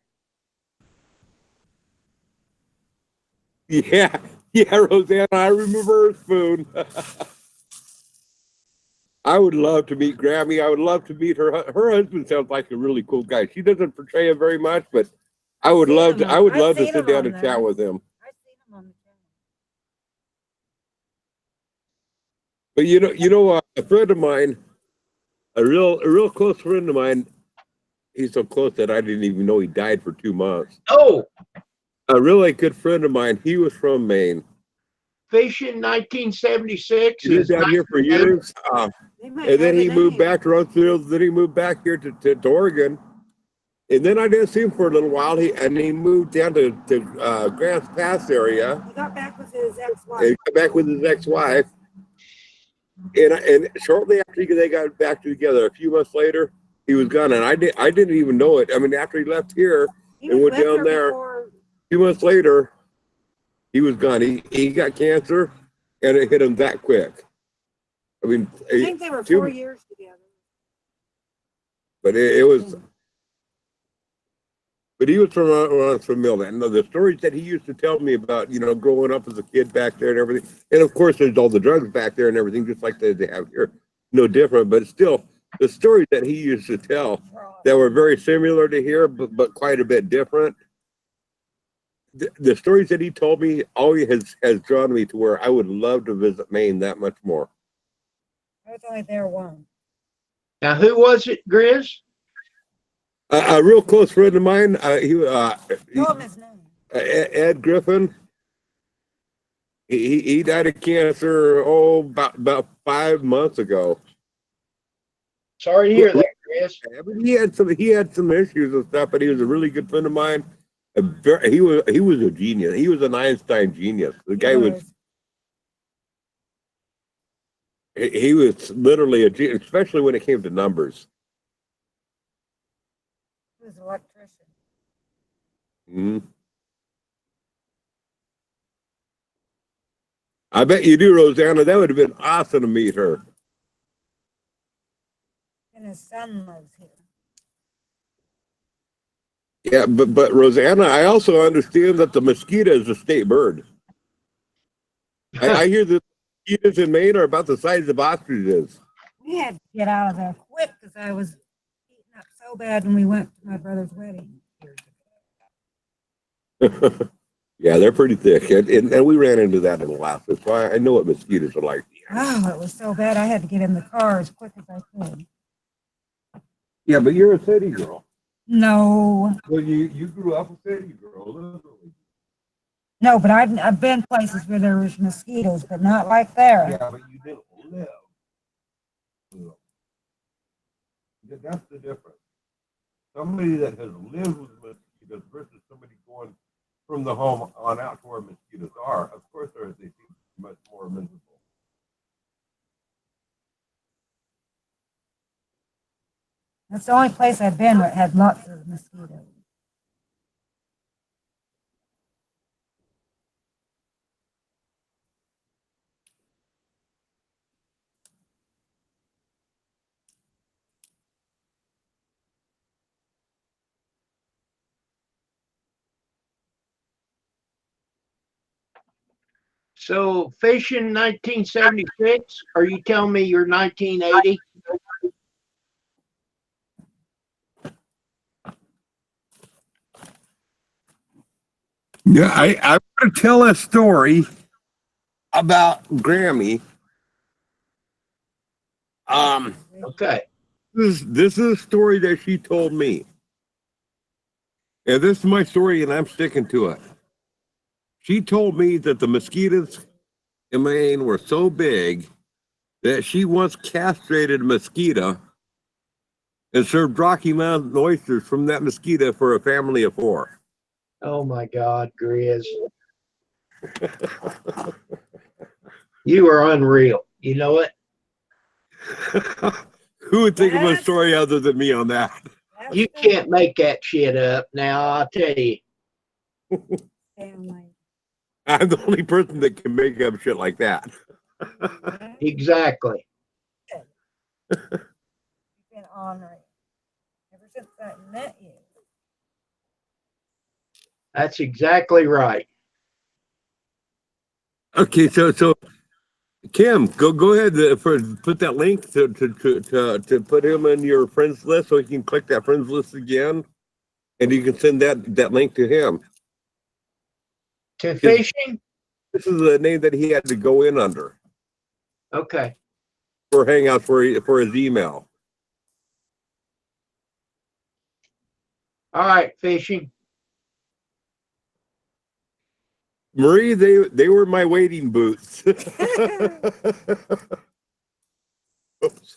Yeah, Rosanna. I remember her spoon. I would love to meet Grammy. I would love to meet her. Her husband sounds like a really cool guy. She doesn't portray him very much, but I would love to. I would love to sit down and chat with him. I've seen him on the channel. But a friend of mine, a real close friend of mine. He's so close that I didn't even know he died for 2 months. Oh, A really good friend of mine. He was from Maine. Fishing 1976 He lived is down here for years, and then he moved back to Roseville. Then he moved back here to Oregon, and then I didn't see him for a little while. He moved down to Grants Pass area. He got back with his And ex-wife. he got back with his ex-wife, and shortly after they got back together, a few months later, he was gone, and I didn't even know it. I mean, after he left here and went down there, a few months later, he was gone. He got cancer, and it hit him that quick. I mean, I think they were 4 years together. But it was. But he was from Milton. And the stories that he used to tell me about, growing up as a kid back there and everything. And of course, there's all the drugs back there and everything, just like they have here. No different, but still, the stories that he used to tell that were very similar to here, but quite a bit different. The stories that he told me always has drawn me to where I would love to visit Maine that much more. I was only there once. Now, who was it, Grizz? A real close friend of mine, Tell him his name. Ed Griffin. He died of cancer about 5 months ago. Sorry to hear that, Grizz. Yeah, but he had some issues and stuff, but he was a really good friend of mine. He was a genius. He was an Einstein genius. The guy was literally a genius, especially when it came to numbers. He was an electrician. Mm-hmm. I bet you do, Rosanna. That would have been awesome to meet her. And his son lives here. Yeah, but Rosanna, I also understand that the mosquito is a state bird. I hear the mosquitoes in Maine are about the size of ostriches. We had to get out of there quick because I was eating up so bad when we went to my brother's wedding. Yeah, they're pretty thick, and we ran into that in Alaska, so I know what mosquitoes are like. Oh, it was so bad. I had to get in the car as quick as I could. Yeah, but you're a city girl. No. Well, you grew up a city girl, literally. No, but I've been places where there was mosquitoes, but not like there. Yeah, but you didn't live. That's the difference. Somebody that has lived with mosquitoes versus somebody going from the home on out to where mosquitoes are. Of course, they seem much more miserable. That's the only place I've been that had lots of mosquitoes. So, fishing 1976, are you telling me you're 1980? Yeah, I want to tell a story about Grammy. Okay. This is a story that she told me. And this is my story, and I'm sticking to it. She told me that the mosquitoes in Maine were so big that she once castrated a mosquito and served Rocky Mountain oysters from that mosquito for a family of 4. Oh my God, Grizz. You are unreal. You know it? Who would think of a story other than me on that? You can't make that shit up. Now, I'll tell you. Family. I'm the only person that can make up shit like that. Exactly. You've been honoring ever since I met you. That's exactly right. Okay, so Kim, go ahead put that link to put him in your friends list so he can click that friends list again, and you can send that link to him. To fishing? This is the name that he had to go in under Okay. for Hangouts for his email. All right, fishing. Marie, they were my wading boots. Oops.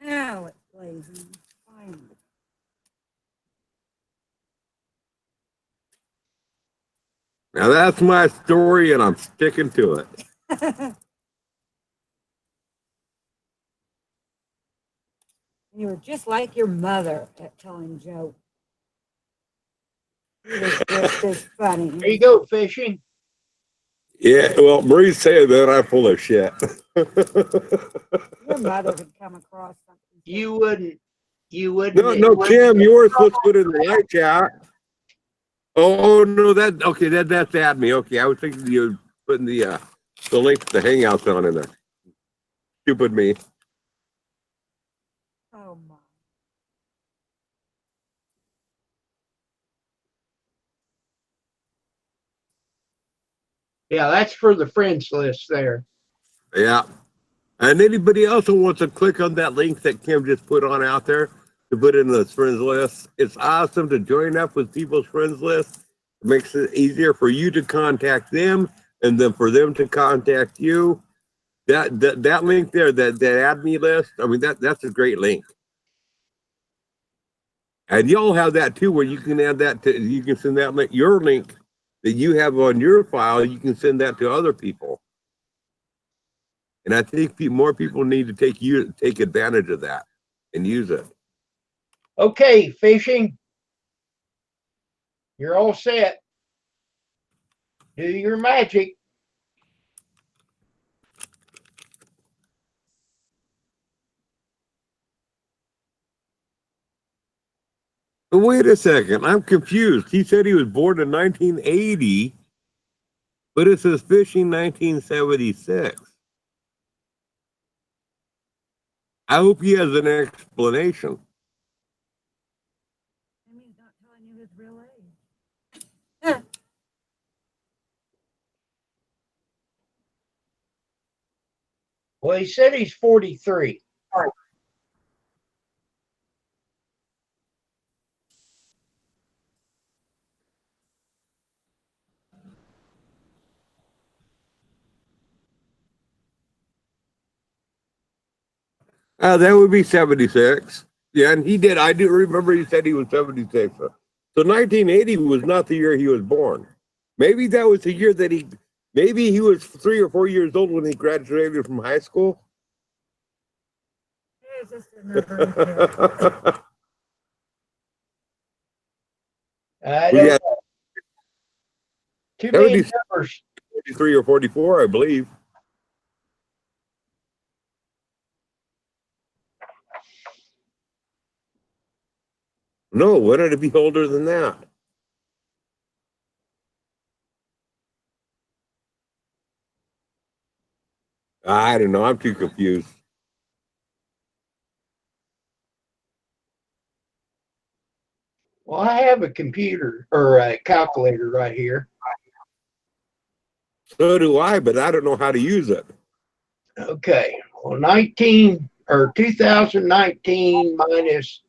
Now it's blazing. Finally. Now that's my story, and I'm sticking to it. You were just like your mother at telling jokes. It was just as funny. There you go, fishing. Yeah, well, Marie's saying that I'm full of shit. Your mother would come across something. You wouldn't. You wouldn't. No, Kim, you were supposed to put it in the live chat. Oh no, that's at me. Okay, I was thinking you were putting the link to the Hangouts on in there. Stupid me. Oh my. Yeah, that's for the friends list there. Yeah. And anybody else who wants to click on that link that Kim just put on out there to put in the friends list, it's awesome to join up with people's friends list. It makes it easier for you to contact them and then for them to contact you. That link there, that add me list, I mean that's a great link. And y'all have that too, where you can add that to, you can send that link, your link that you have on your file, you can send that to other people. And I think more people need to take advantage of that and use it. Okay, fishing. You're all set. Do your magic. But wait a second, I'm confused. He said he was born in 1980, but it says fishing 1976. I hope he has an explanation. Maybe he's not telling you his real age. Well, he said he's 43. That would be 76. Yeah, and he did. I do remember he said he was 76. So 1980 was not the year he was born. Maybe that was the year that maybe he was 3 or 4 years old when he graduated from high school. It's just another I We don't got know. Too many numbers. 43 or 44, I believe. No, when did it be older than that? I don't know. I'm too confused. Well, I have a computer or a calculator right here. So do I, but I don't know how to use it. Okay. Well, 2019 minus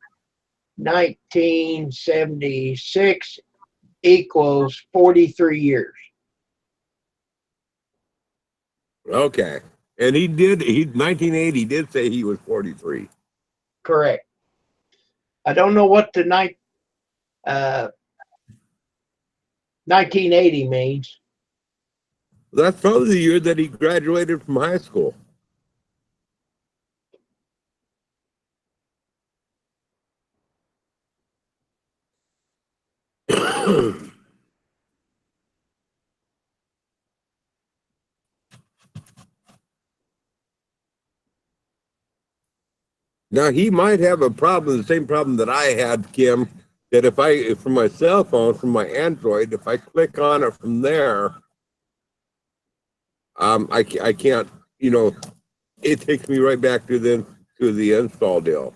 1976 equals 43 years. Okay. And he 1980 did say he was 43. Correct. I don't know what the 1980 means. That's probably the year that he graduated from high school. Now he might have a problem, the same problem that I had, Kim, that if from my cell phone, from my Android, if I click on it from there, I can't, it takes me right back to the install deal.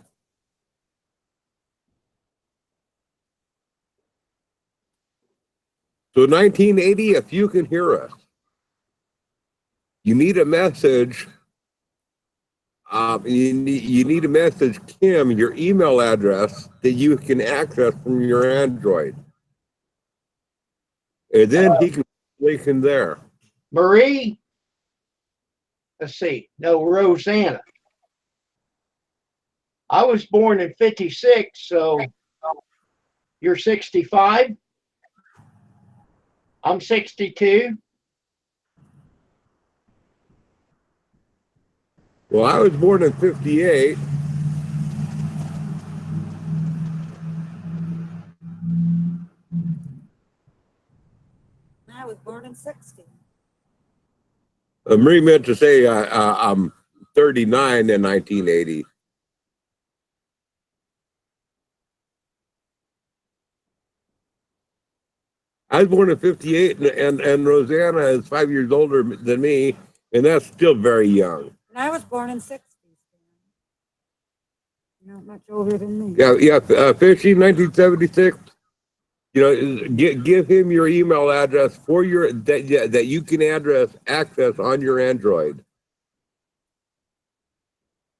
So 1980, if you can hear us, you need a message. You need to message Kim your email address that you can access from your Android. And then he can link in there. Marie, let's see. No, Rosanna. I was born in 56, so you're 65. I'm 62. Well, I was born in 58. I was born in 60. Marie meant to say I'm 39 in 1980. I was born in 58, and Rosanna is 5 years older than me, and that's still very young. And I was born in 60s. You're not much older than me. Yeah, Fishy, 1976. Give him your email address for that you can access on your Android,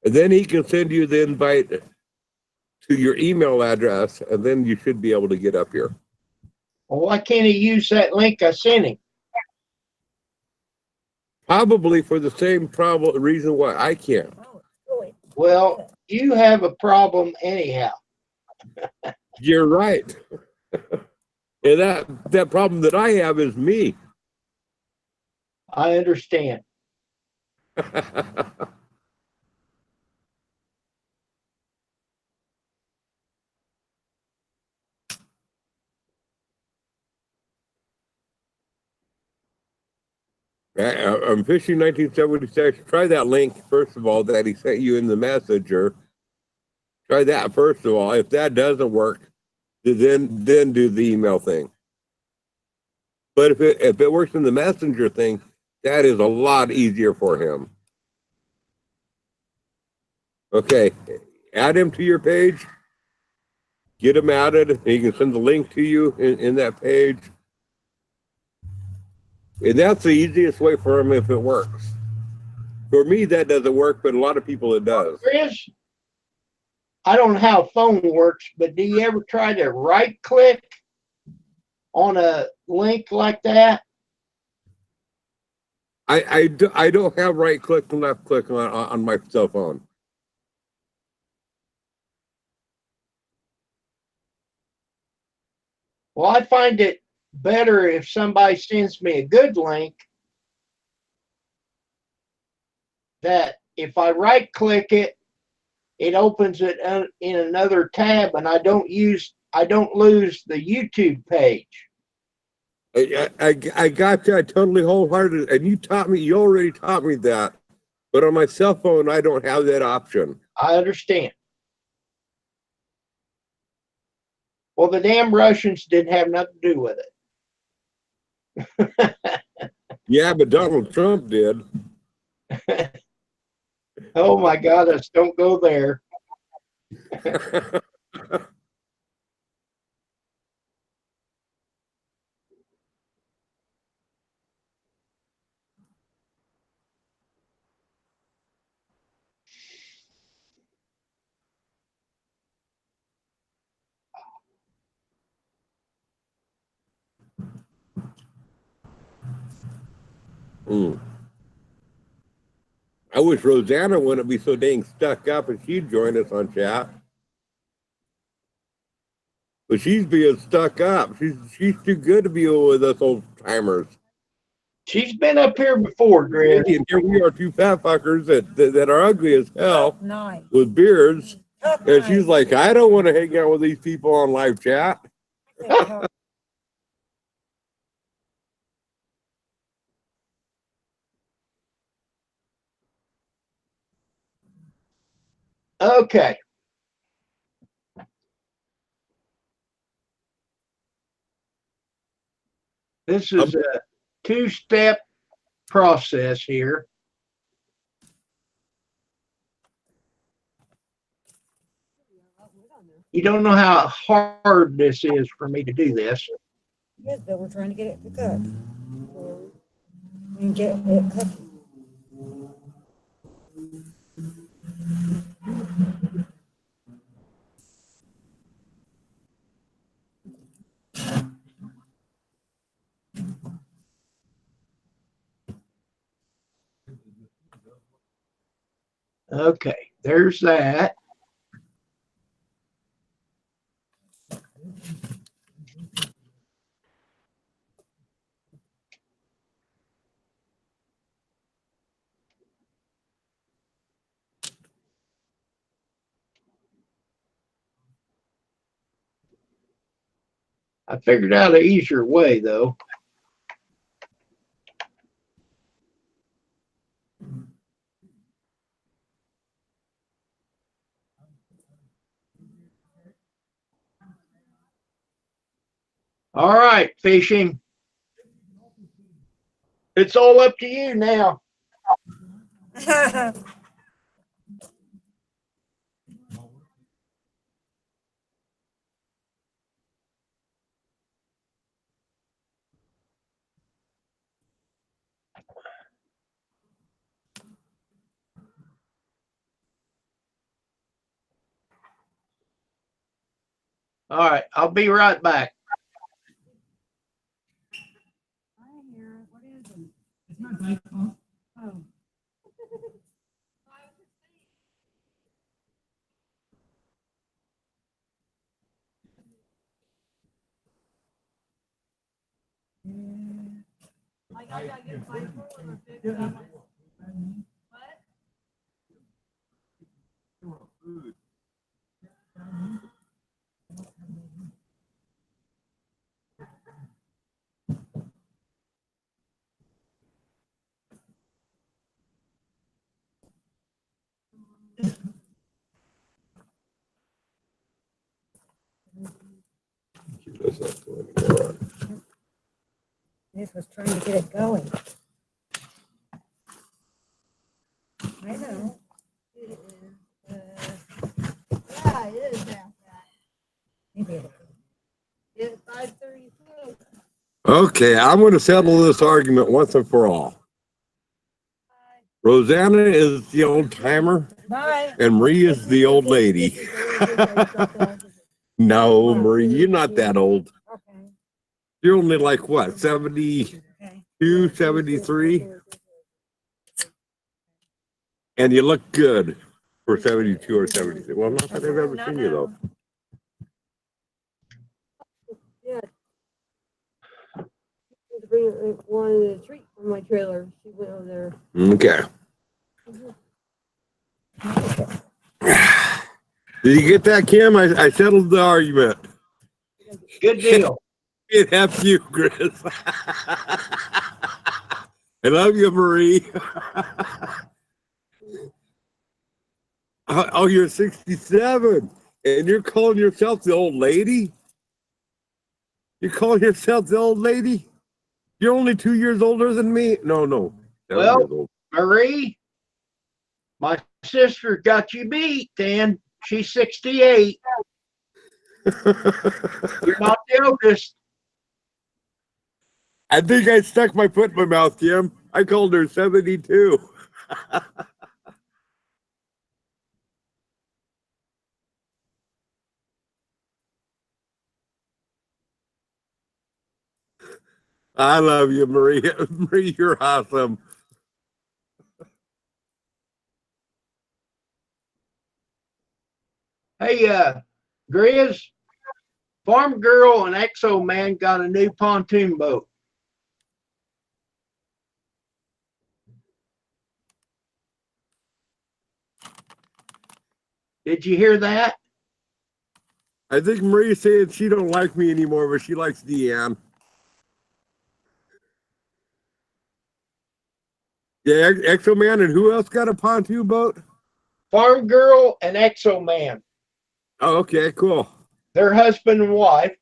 and then he can send you the invite to your email address, and then you should be able to get up here. Well, why can't he use that link I sent him? Probably for the same reason why I can't. Well, you have a problem anyhow. You're right. And that problem that I have is me. I understand. I'm fishing 1976. Try that link, first of all, that he sent you in the messenger. Try that, first of all. If that doesn't work, then do the email thing. But if it works in the messenger thing, that is a lot easier for him. Okay, add him to your page. Get him added. He can send the link to you in that page. And that's the easiest way for him if it works. For me, that doesn't work, but a lot of people it does. Chris, I don't know how a phone works, but do you ever try to right click on a link like that? I don't have right click and left click on my cell phone. Well, I find it better if somebody sends me a good link, that if I right click it, it opens it in another tab, and I don't lose the YouTube page. I got that totally wholehearted, and you already taught me that. But on my cell phone, I don't have that option. I understand. Well, the damn Russians didn't have nothing to do with it. Yeah, but Donald Trump did. Oh my God, let's don't go there. Mm. I wish Rosanna wouldn't be so dang stuck up and she'd join us on chat. But she's being stuck up. She's too good to be with us old timers. She's been up here before, Grizz. And here we are, two fat fuckers that are ugly as hell Nice. with beards. Top And she's nine. like, I don't want to hang out with these people on live chat. Top- Okay. This is a two-step process here. You don't know how hard this is for me to do this. Yes, but we're trying to get it to cook. And get it cooked. Okay, there's that. I figured out an easier way though. All right, fishing. It's all up to you now. All right, I'll be right back. What is it? It's not my fault. Oh. This was trying to get it going. I know. Yeah, it is half that. Maybe it'll- It's 5:32. Okay, I'm going to settle this argument once and for all. Rosanna is the old timer, Bye. and Marie is the old lady. No, Marie, you're not that old. Okay. You're only like what, 72, Okay. 73? And you look good for 72 or 73. Well, not that I've ever seen you though. Yeah. To bring wanted a treat from my trailer. She went over there. Okay. Did you get that, Kim? I settled the argument. Good deal. It F you, Chris. I love you, Marie. Oh, you're 67, and you're calling yourself the old lady? You're calling yourself the old lady? You're only 2 years older than me? No, 7 Well, years old. Marie, my sister got you beat, Dan. She's 68. You're not the oldest. I think I stuck my foot in my mouth, Kim. I called her 72. I love you, Marie. Marie, you're awesome. Hey, Grizz, Farm Girl and Exo Man got a new pontoon boat. Did you hear that? I think Marie said she don't like me anymore, but she likes Deanne. Yeah, Exo Man, and who else got a pontoon boat? Farm Girl and Exo Man. Oh, okay, cool. They're husband and wife,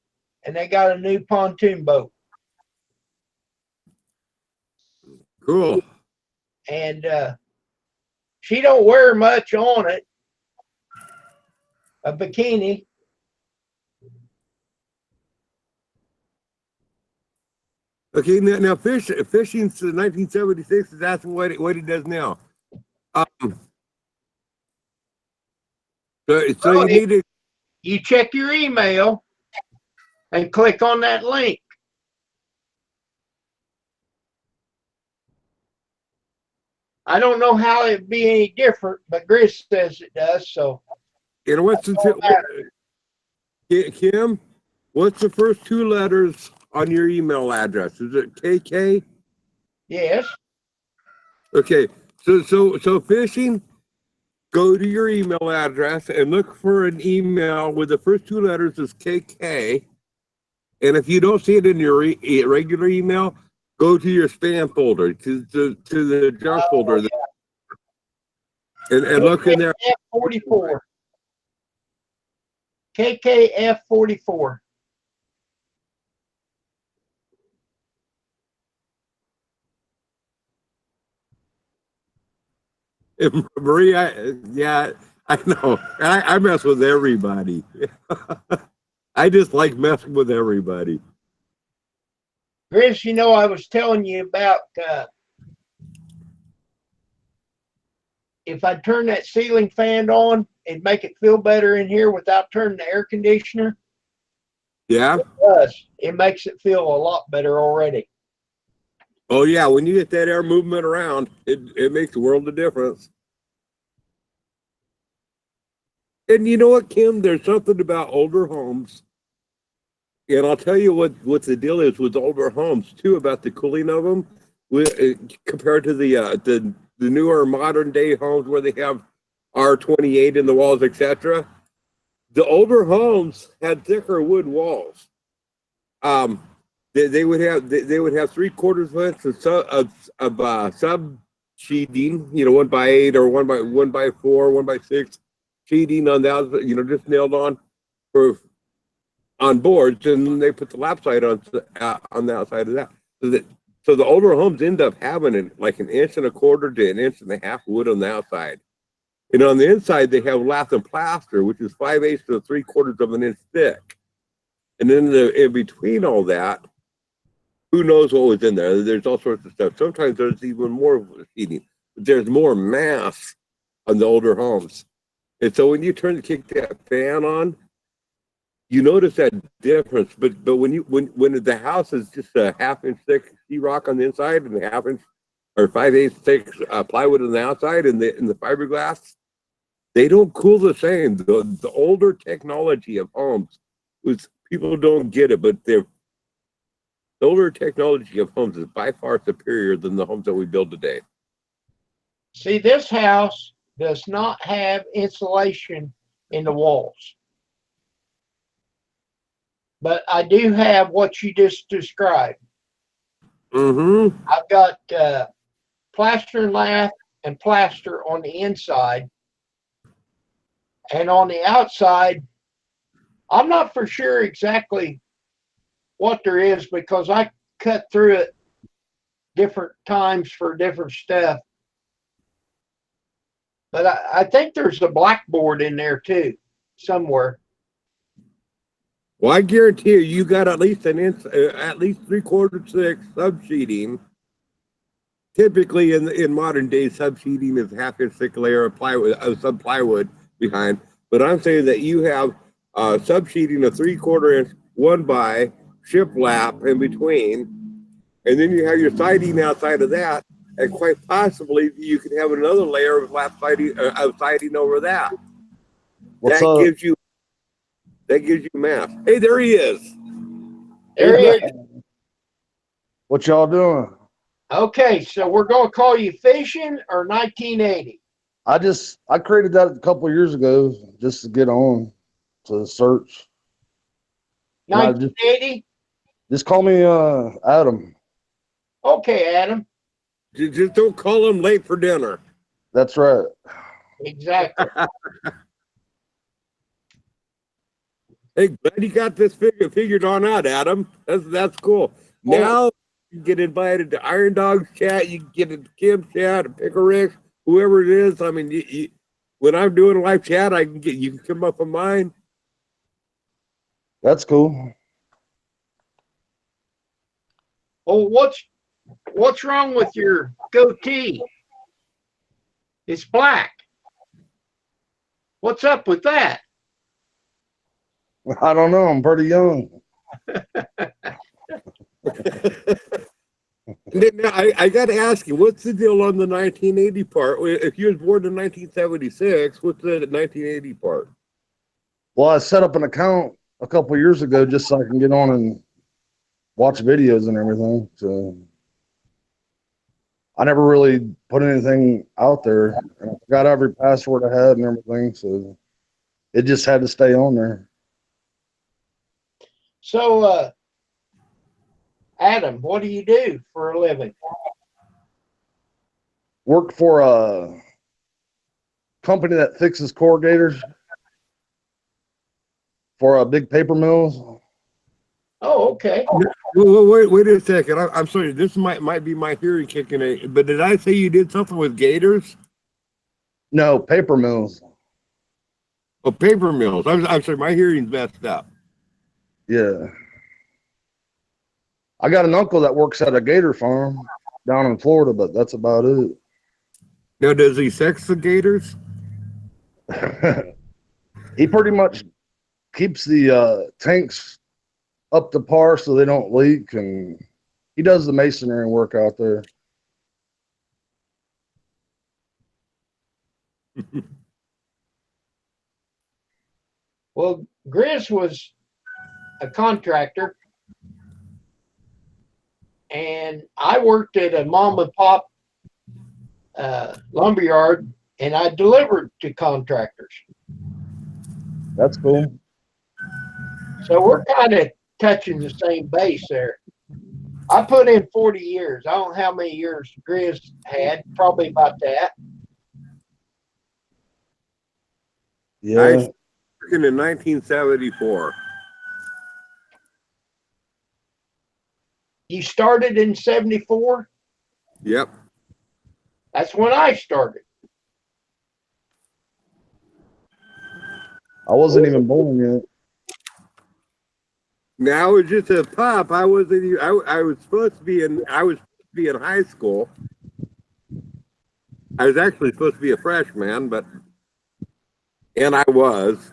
and they got a new pontoon boat. Cool. And she don't wear much on it, a bikini. Okay, now fishing since 1976. That's what he does now. So Well, you need to. you check your email and click on that link. I don't know how it'd be any different, but Grizz says it does. So, You know what's Kim? What's the first two letters on your email address? Is it KK? yes. Okay, so fishing. Go to your email address and look for an email with the first two letters is KK. And if you don't see it in your regular email, go to your spam folder, to the junk folder, and look in there. KKF44. KKF44. Maria, yeah, I know. I mess with everybody. I just like messing with everybody. Grizz, I was telling you about if I turn that ceiling fan on, it'd make it feel better in here without turning the air conditioner. Yeah. It does. It makes it feel a lot better already. Oh yeah, when you get that air movement around, it makes a world of difference. And you know what, Kim? There's something about older homes, and I'll tell you what the deal is with older homes too about the cooling of them, compared to the newer modern day homes where they have R28 in the walls, etc. The older homes had thicker wood walls. Um, they would have 3/4 lengths of sub sheeting, 1x8 or 1x4, 1x6 sheeting on that, just nailed on for on boards, and they put the lap side on the outside of that. So the older homes end up having it like 1.25 to 1.5 inches wood on the outside. And on the inside, they have lath and plaster, which is 5/8 to 3/4 of an inch thick. And then in between all that, who knows what was in there? There's all sorts of stuff. Sometimes there's even more heating, but there's more mass on the older homes. And so when you kick that fan on, you notice that difference. But when the house is just a 1/2 inch thick sheetrock on the inside and a 1/2 inch or 5/8 thick plywood on the outside and the fiberglass, they don't cool the same. The older technology of homes was people don't get it, but the older technology of homes is by far superior than the homes that we build today. See, this house does not have insulation in the walls. But I do have what you just described. Mm-hmm. I've got plaster and lath and plaster on the inside. And on the outside, I'm not for sure exactly what there is because I cut through it different times for different stuff. But I think there's a blackboard in there too, somewhere. Well, I guarantee you got at least an inch, at least 3/4 thick subsheeting. Typically, in modern days, subsheeting is 1/2 inch thick layer of plywood, sub plywood behind. But I'm saying that you have subsheeting of 3/4 inch, 1x shiplap in between, and then you have your siding outside of that, and quite possibly you could have another layer of siding over that. What's That up? gives you mass. Hey, there he is. There he Hey, is. What y'all doing? Okay, so we're going to call you Fishing or 1980. I created that a couple of years ago just to get on to search. And I 1980? just call me Adam. Okay, Adam. just don't call him late for dinner. That's right. Exactly. Hey, glad you got this figured on out, Adam. That's cool. Now you get invited to Iron Dog's chat. You can get into Kim's chat, Pickle Rick, whoever it is. I mean, when I'm doing live chat, you can come up on mine. That's cool. Well, what's wrong with your goatee? It's black. What's up with that? I don't know. I'm pretty young. Now, I got to ask you, what's the deal on the 1980 part? If you was born in 1976, what's the 1980 part? Well, I set up an account a couple of years ago just so I can get on and watch videos and everything. So I never really put anything out there. And I forgot every password I had and everything. So it just had to stay on there. So, Adam, what do you do for a living? Worked for a company that fixes corrugators for big paper mills. Oh, okay. Wait a second. I'm sorry. This might be my hearing kicking in. But did I say you did something with gators? No, paper mills. Oh, paper mills. I'm sorry. My hearing's messed up. Yeah. I got an uncle that works at a gator farm down in Florida, but that's about it. Now, does he sex the gators? He pretty much keeps the tanks up to par so they don't leak, and he does the masonry work out there. Well, Grizz was a contractor, and I worked at a mom and pop lumberyard, and I delivered to contractors. That's cool. So we're kind of touching the same base there. I put in 40 years. I don't know how many years Grizz had, probably about that. Yeah. I started working in 1974. You started in 74? Yep. That's when I started. I wasn't even born yet. Now it's just a pop. I was supposed to be in high school. I was actually supposed to be a freshman, and I was.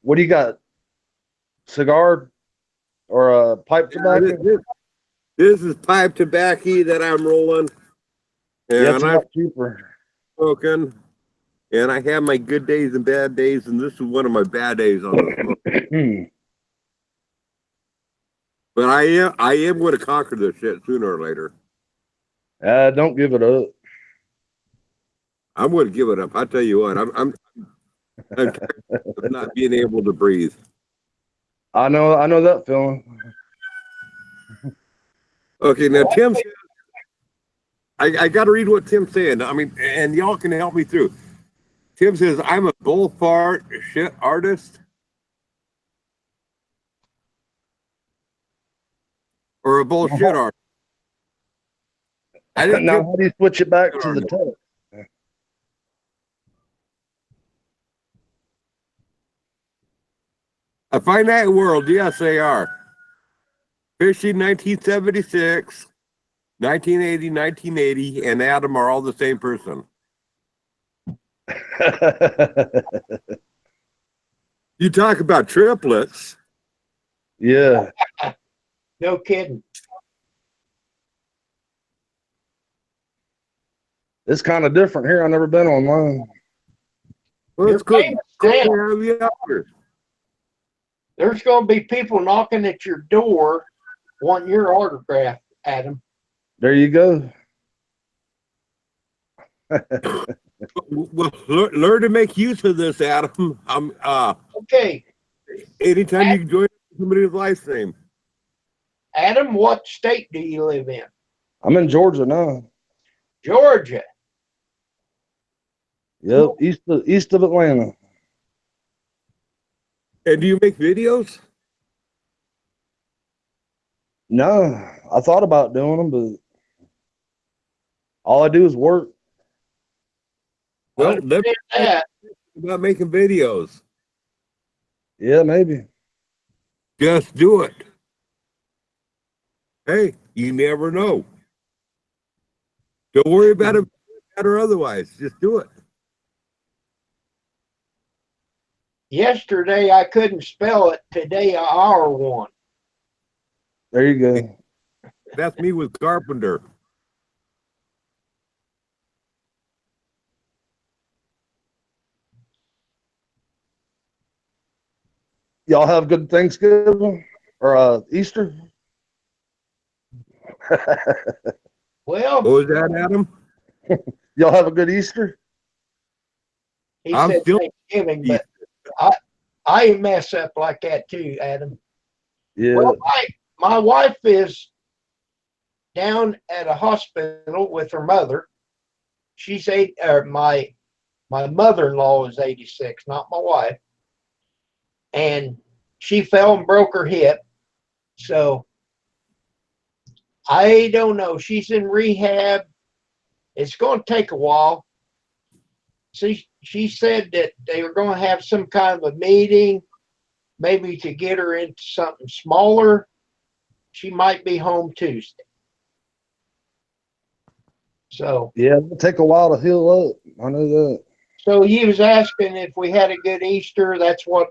What do you got? Cigar or pipe tobacco? This is pipe tobacco that I'm rolling, Yeah, it's and a I'm lot cheaper. smoking, and I have my good days and bad days, and this is one of my bad days on the smoke. But I am going to conquer this shit sooner or later. Don't give it up. I'm going to give it up. I tell you what, I'm tired of not being able to breathe. I know that feeling. Okay, now Tim says, I got to read what Tim's saying. I mean, and y'all can help me through. Tim says, I'm a bull fart shit artist. Or a bullshit artist. I didn't Now, get how do you switch it back to the text? A finite world, yes, they are. Fishing 1976, 1980, 1980, and Adam are all the same person. You talk about triplets. Yeah, No kidding. it's kind of different here. I've never been online. Well, You're it's good. famous Cool now. to have you out here. There's going to be people knocking at your door wanting your autograph, Adam. There you go. Well, learn to make use of this, Adam. Okay, Anytime you join somebody's live stream. Adam, what state do you live in? I'm in Georgia now. Georgia. Yep, east of Atlanta. And do you make videos? No, I thought about doing them, but all I do is work. Well, Understand let me that. about making videos. Yeah, maybe. Just do it. Hey, you never know. Don't worry about it or otherwise. Just do it. Yesterday I couldn't spell it. Today I are one. There you go. That's me with Carpenter. Y'all have good Thanksgiving or Easter? Well, What was that, Adam? Y'all have a good Easter? he I'm said still Thanksgiving, but I mess up like that too, Adam. Yeah. Well, my wife is down at a hospital with her mother. She's my mother-in-law is 86, not my wife. And she fell and broke her hip. So I don't know. She's in rehab. It's going to take a while. She said that they were going to have some kind of a meeting, maybe to get her into something smaller. She might be home Tuesday. So Yeah, it'll take a while to heal up. I know that. so he was asking if we had a good Easter. That's what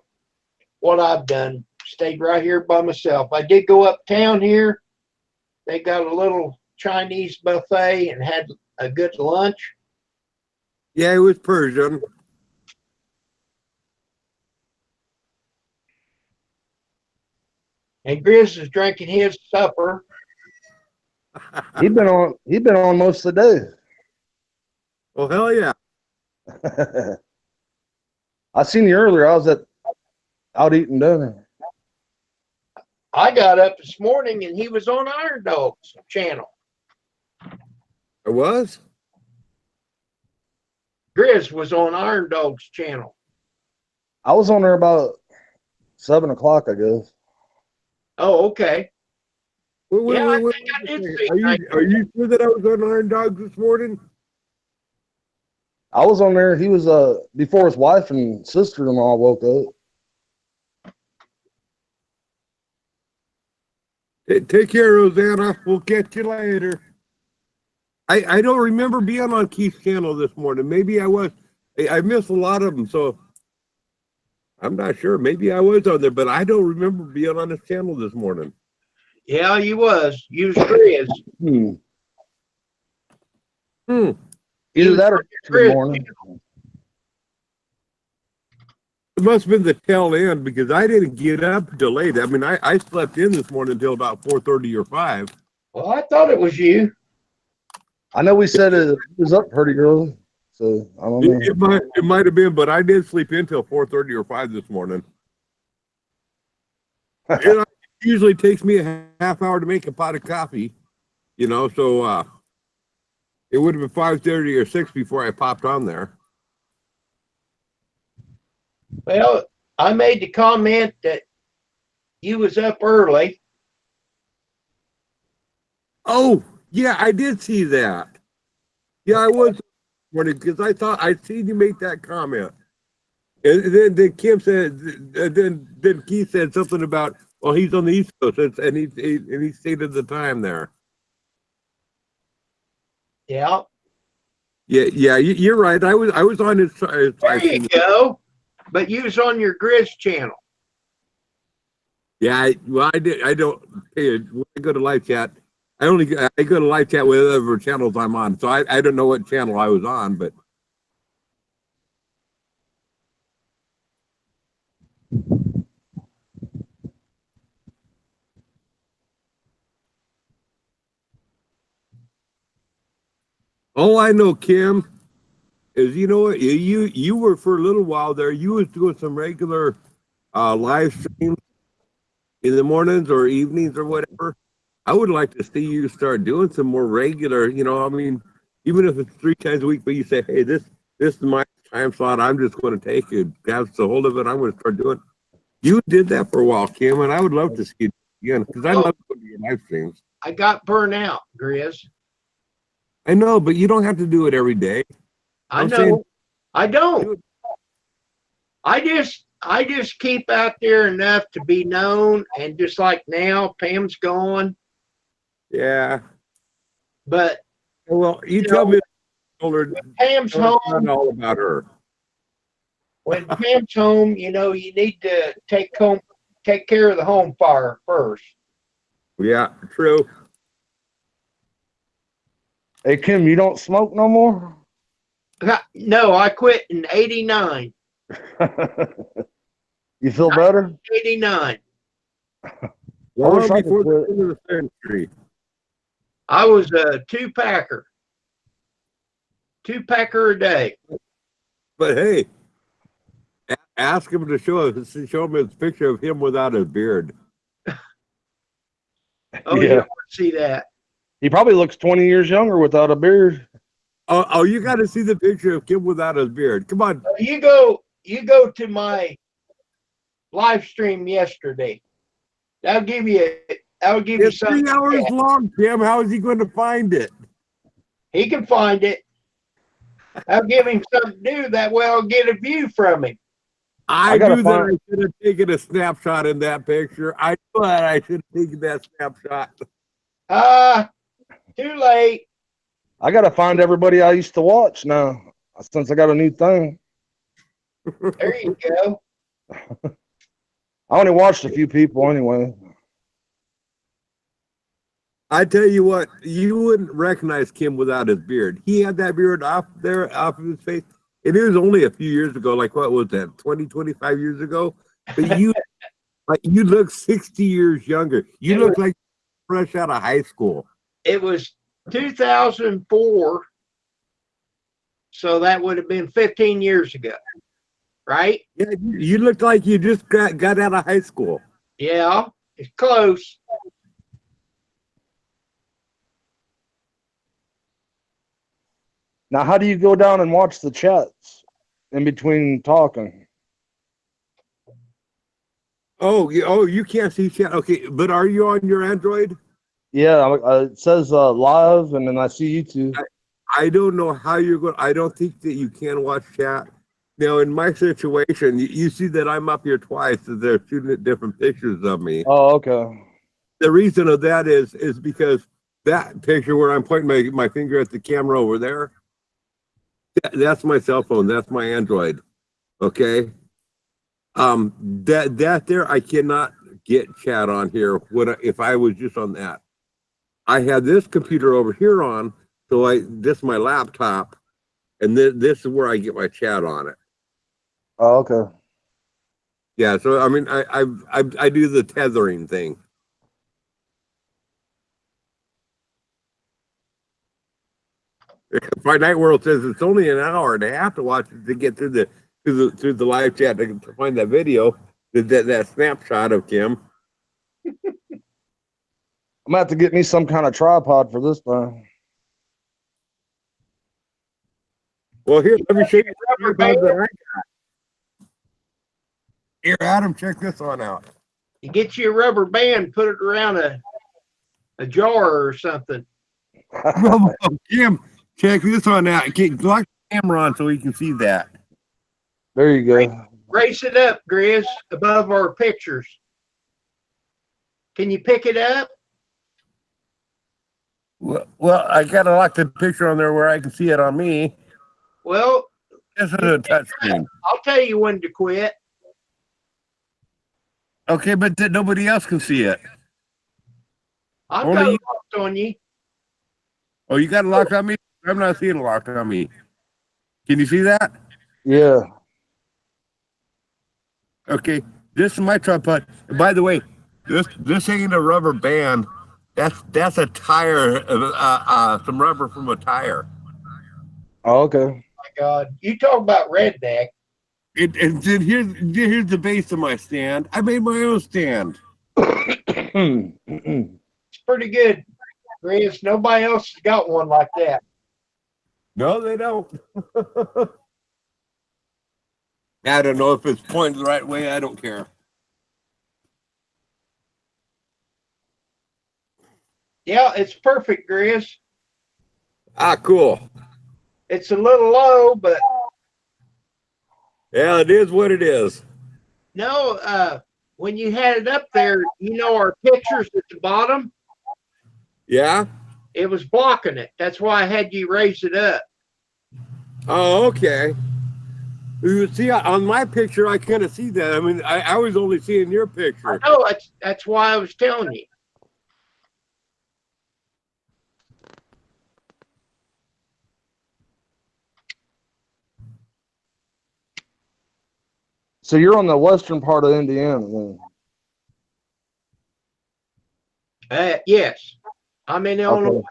I've done. Stayed right here by myself. I did go uptown here. They got a little Chinese buffet and had a good lunch. Yeah, it was Persian. And Grizz is drinking his supper. He been on most of the Well, hell yeah. day. I seen you earlier. I was out eating dinner. I got up this morning and he was on Iron Dog's channel. It was? Grizz was on Iron Dog's channel. I was on there about 7 o'clock, I guess. Oh, okay. Wait, Yeah, wait, I wait, think I wait. did see Are you sure that I was on Iron Dogs this morning? I was on there. He was before his wife and sister-in-law woke up. Take care, Rosanna. We'll catch you later. I don't remember being on Keith's channel this morning. Maybe I was. I missed a lot of them, so I'm not sure. Maybe I was on there, but I don't remember being on his channel this morning. Yeah, you was. You was Grizz. Either that or good Grizz. morning. It must have been the tail end because I didn't get up until late. I mean, I slept in this morning until about 4:30 or 5. Well, I thought it was you. I know we said it was up pretty early, so I don't know. It might have been, but I did sleep in till 4:30 or 5 this morning. It usually takes me a half hour to make a pot of coffee, so it would have been 5:30 or 6 before I popped on there. Well, I made the comment that you was up early. Oh, yeah, I did see that. Yeah, I was morning because I thought I'd seen you make that comment. And then Kim said, then Keith said something about, well, he's on the East Coast, and he stated the time there. Yeah. Yeah, you're right. I was on his There live you stream. go. But you was on your Grizz channel. Yeah, I don't pay it. When I go to live chat, I go to live chat with whatever channels I'm on. So I don't know what channel I was on, but all I know, Kim, is you know what you were for a little while there. You was doing some regular live streams in the mornings or evenings or whatever. I would like to see you start doing some more regular. You know, I mean, even if it's 3 times a week, but you say, hey, this is my time slot. I'm just going to take it, grab the hold of it. I'm going to start doing. You did that for a while, Kim, and I would love to see it again because I love going to your live streams. I got burnt out, Grizz. I know, but you don't have to do it every day. I I'm know. saying I do don't. it. I just keep out there enough to be known, and just like now, Pam's gone. Yeah. But Well, you you tell know, me. Told her Pam's tell her it's home. not all about her. When Pam's home, you know, you need to take care of the home fire first. Yeah, true. Hey, Kim, you don't smoke no more? No, I quit in '89. You feel better? '89. Long wish I could before the quit. end of the century. I was a two-packer a day. But hey, ask him to show him his picture of him without his beard. Oh, you Yeah. don't want to see that. He probably looks 20 years younger without a beard. Oh, you got to see the picture of him without his beard. Come on. You go to my live stream yesterday. That'll give you It's something. 3 hours long, Tim. How is he going to find it? He can find it. I'll give him something to do. That way I'll get a view from him. I gotta knew that find- I should have taken a snapshot in that picture. I knew that I should have taken that snapshot. Too late. I got to find everybody I used to watch now since I got a new thing. There you go. I only watched a few people anyway. I tell you what, you wouldn't recognize Kim without his beard. He had that beard off of his face. And it was only a few years ago, like what was that, 20, 25 years ago? But you look 60 years younger. You look like fresh out of high school. It was 2004. So that would have been 15 years ago. Right? Yeah, you look like you just got out of high school. Yeah, it's close. Now, how do you go down and watch the chats in between talking? Oh, you can't see chat. Okay, but are you on your Android? Yeah, it says live, and then I see YouTube. I don't know how you're going. I don't think that you can watch chat. Now, in my situation, you see that I'm up here twice. So they're shooting at different pictures of me. Oh, okay. The reason of that is because that picture where I'm pointing my finger at the camera over there, that's my cell phone. That's my Android. Okay. That there, I cannot get chat on here. If I was just on that? I have this computer over here on, so this is my laptop, and this is where I get my chat on it. Oh, okay. Yeah. So I mean, I do the tethering thing. My Night World says it's only an hour and a half to watch it to get through the live chat to find that video, that snapshot of Kim. I'm gonna have to get me some kind of tripod for this thing. Well, here, let me show you the Rubber tripod that I band. got. Here, Adam, check this one out. You get you a rubber band, put it around a jar or something. Kim, check this one out. Lock the camera on so we can see that. There you go. Raise it up, Grizz, above our pictures. Can you pick it up? Well, I gotta lock the picture on there where I can see it on me. Well, This is a touch screen. I'll tell you when to quit. Okay, but nobody else can see it. I've Only got you. locked on you. Oh, you got it locked on me? I'm not seeing it locked on me. Can you see that? Yeah. Okay, this is my tripod. By the way, this ain't a rubber band. That's a tire, some rubber from a tire. Oh, okay. My God, you talk about redneck. And then here's the base of my stand. I made my own stand. It's pretty good, Chris. Nobody else has got one like that. No, they don't. I don't know if it's pointed the right way. I don't care. Yeah, it's perfect, Chris. Ah, cool. It's a little low, but Yeah, it is what it is. no, when you had it up there, our pictures at the bottom, Yeah. it was blocking it. That's why I had you raise it up. Oh, okay. You see, on my picture, I kind of see that. I mean, I was only seeing your picture. No, that's why I was telling you. So you're on the western part of Indiana then? Yes, I'm in Illinois. Okay.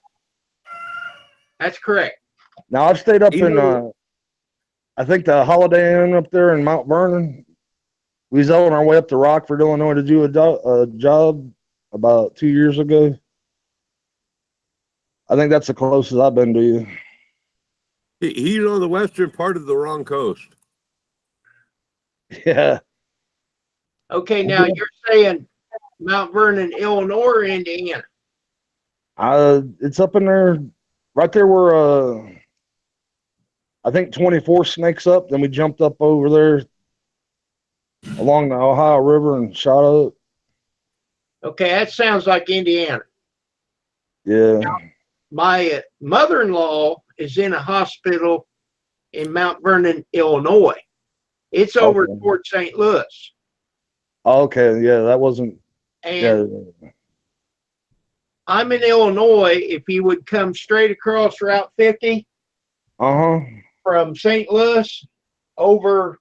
That's correct. Now I've stayed up You in know- I think the Holiday Inn up there in Mount Vernon. We was on our way up to Rockford, Illinois to do a job about 2 years ago. I think that's the closest I've been to you. He's on the western part of the wrong coast. Yeah. Okay, now you're saying Mount Vernon, Illinois, or Indiana? It's up in there, right there where I think 24 snakes up. Then we jumped up over there along the Ohio River and shot up. Okay, that sounds like Indiana. Yeah. My mother-in-law is in a hospital in Mount Vernon, Illinois. It's over Okay. toward St. Louis. Okay. Yeah, that wasn't. And Yeah. I'm in Illinois. If you would come straight across Route 50 Uh huh. from St. Louis over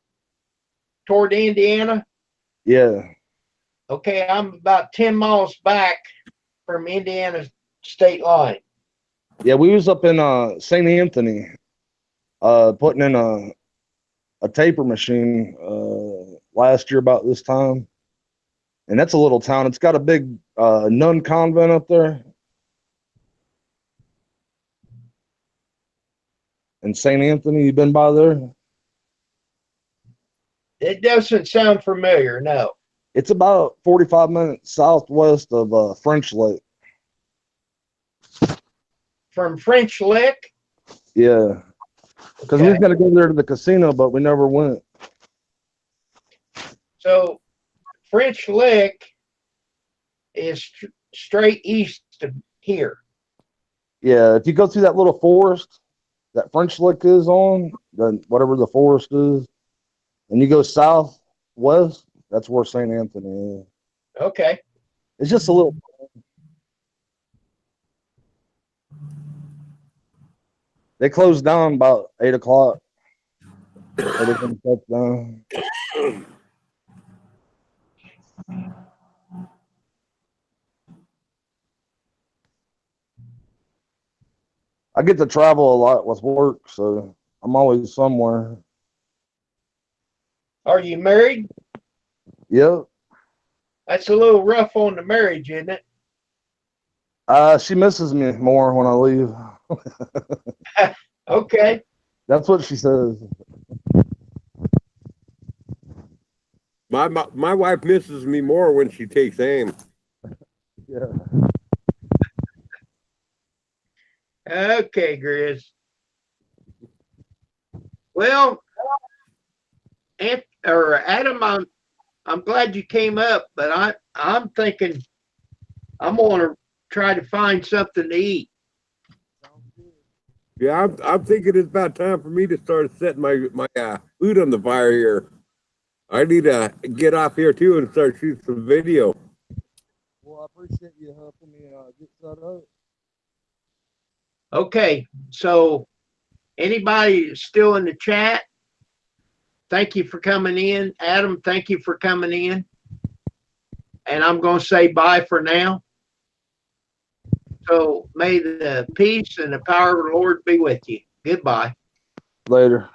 toward Indiana, Yeah. okay, I'm about 10 miles back from Indiana state line. Yeah, we was up in St. Anthony, putting in a taper machine last year about this time. And that's a little town. It's got a big nun convent up there. In St. Anthony, you been by there? It doesn't sound familiar, no. It's about 45 minutes southwest of French Lake. From French Lick? Yeah. Because we Okay. was going to go there to the casino, but we never went. So French Lick is straight east of here. Yeah, if you go through that little forest that French Lick is on, then whatever the forest is, and you go southwest, that's where St. Anthony is. Okay. It's just a little. They closed down about 8 o'clock. Everything shut down. I get to travel a lot with work, so I'm always somewhere. Are you married? Yep. That's a little rough on the marriage, isn't it? She misses me more when I leave. Okay. That's what she says. My wife misses me more when she takes aim. Yeah. Okay, Grizz. Well, Adam, I'm glad you came up, but I'm thinking I'm gonna try to find something to eat. Yeah, I'm thinking it's about time for me to start setting my food on the fire here. I need to get off here too and start shooting some video. Well, I appreciate you helping me get set up. Okay, so anybody that's still in the chat, thank you for coming in. Adam, thank you for coming in. And I'm going to say bye for now. So may the peace and the power of the Lord be with you. Goodbye. Later.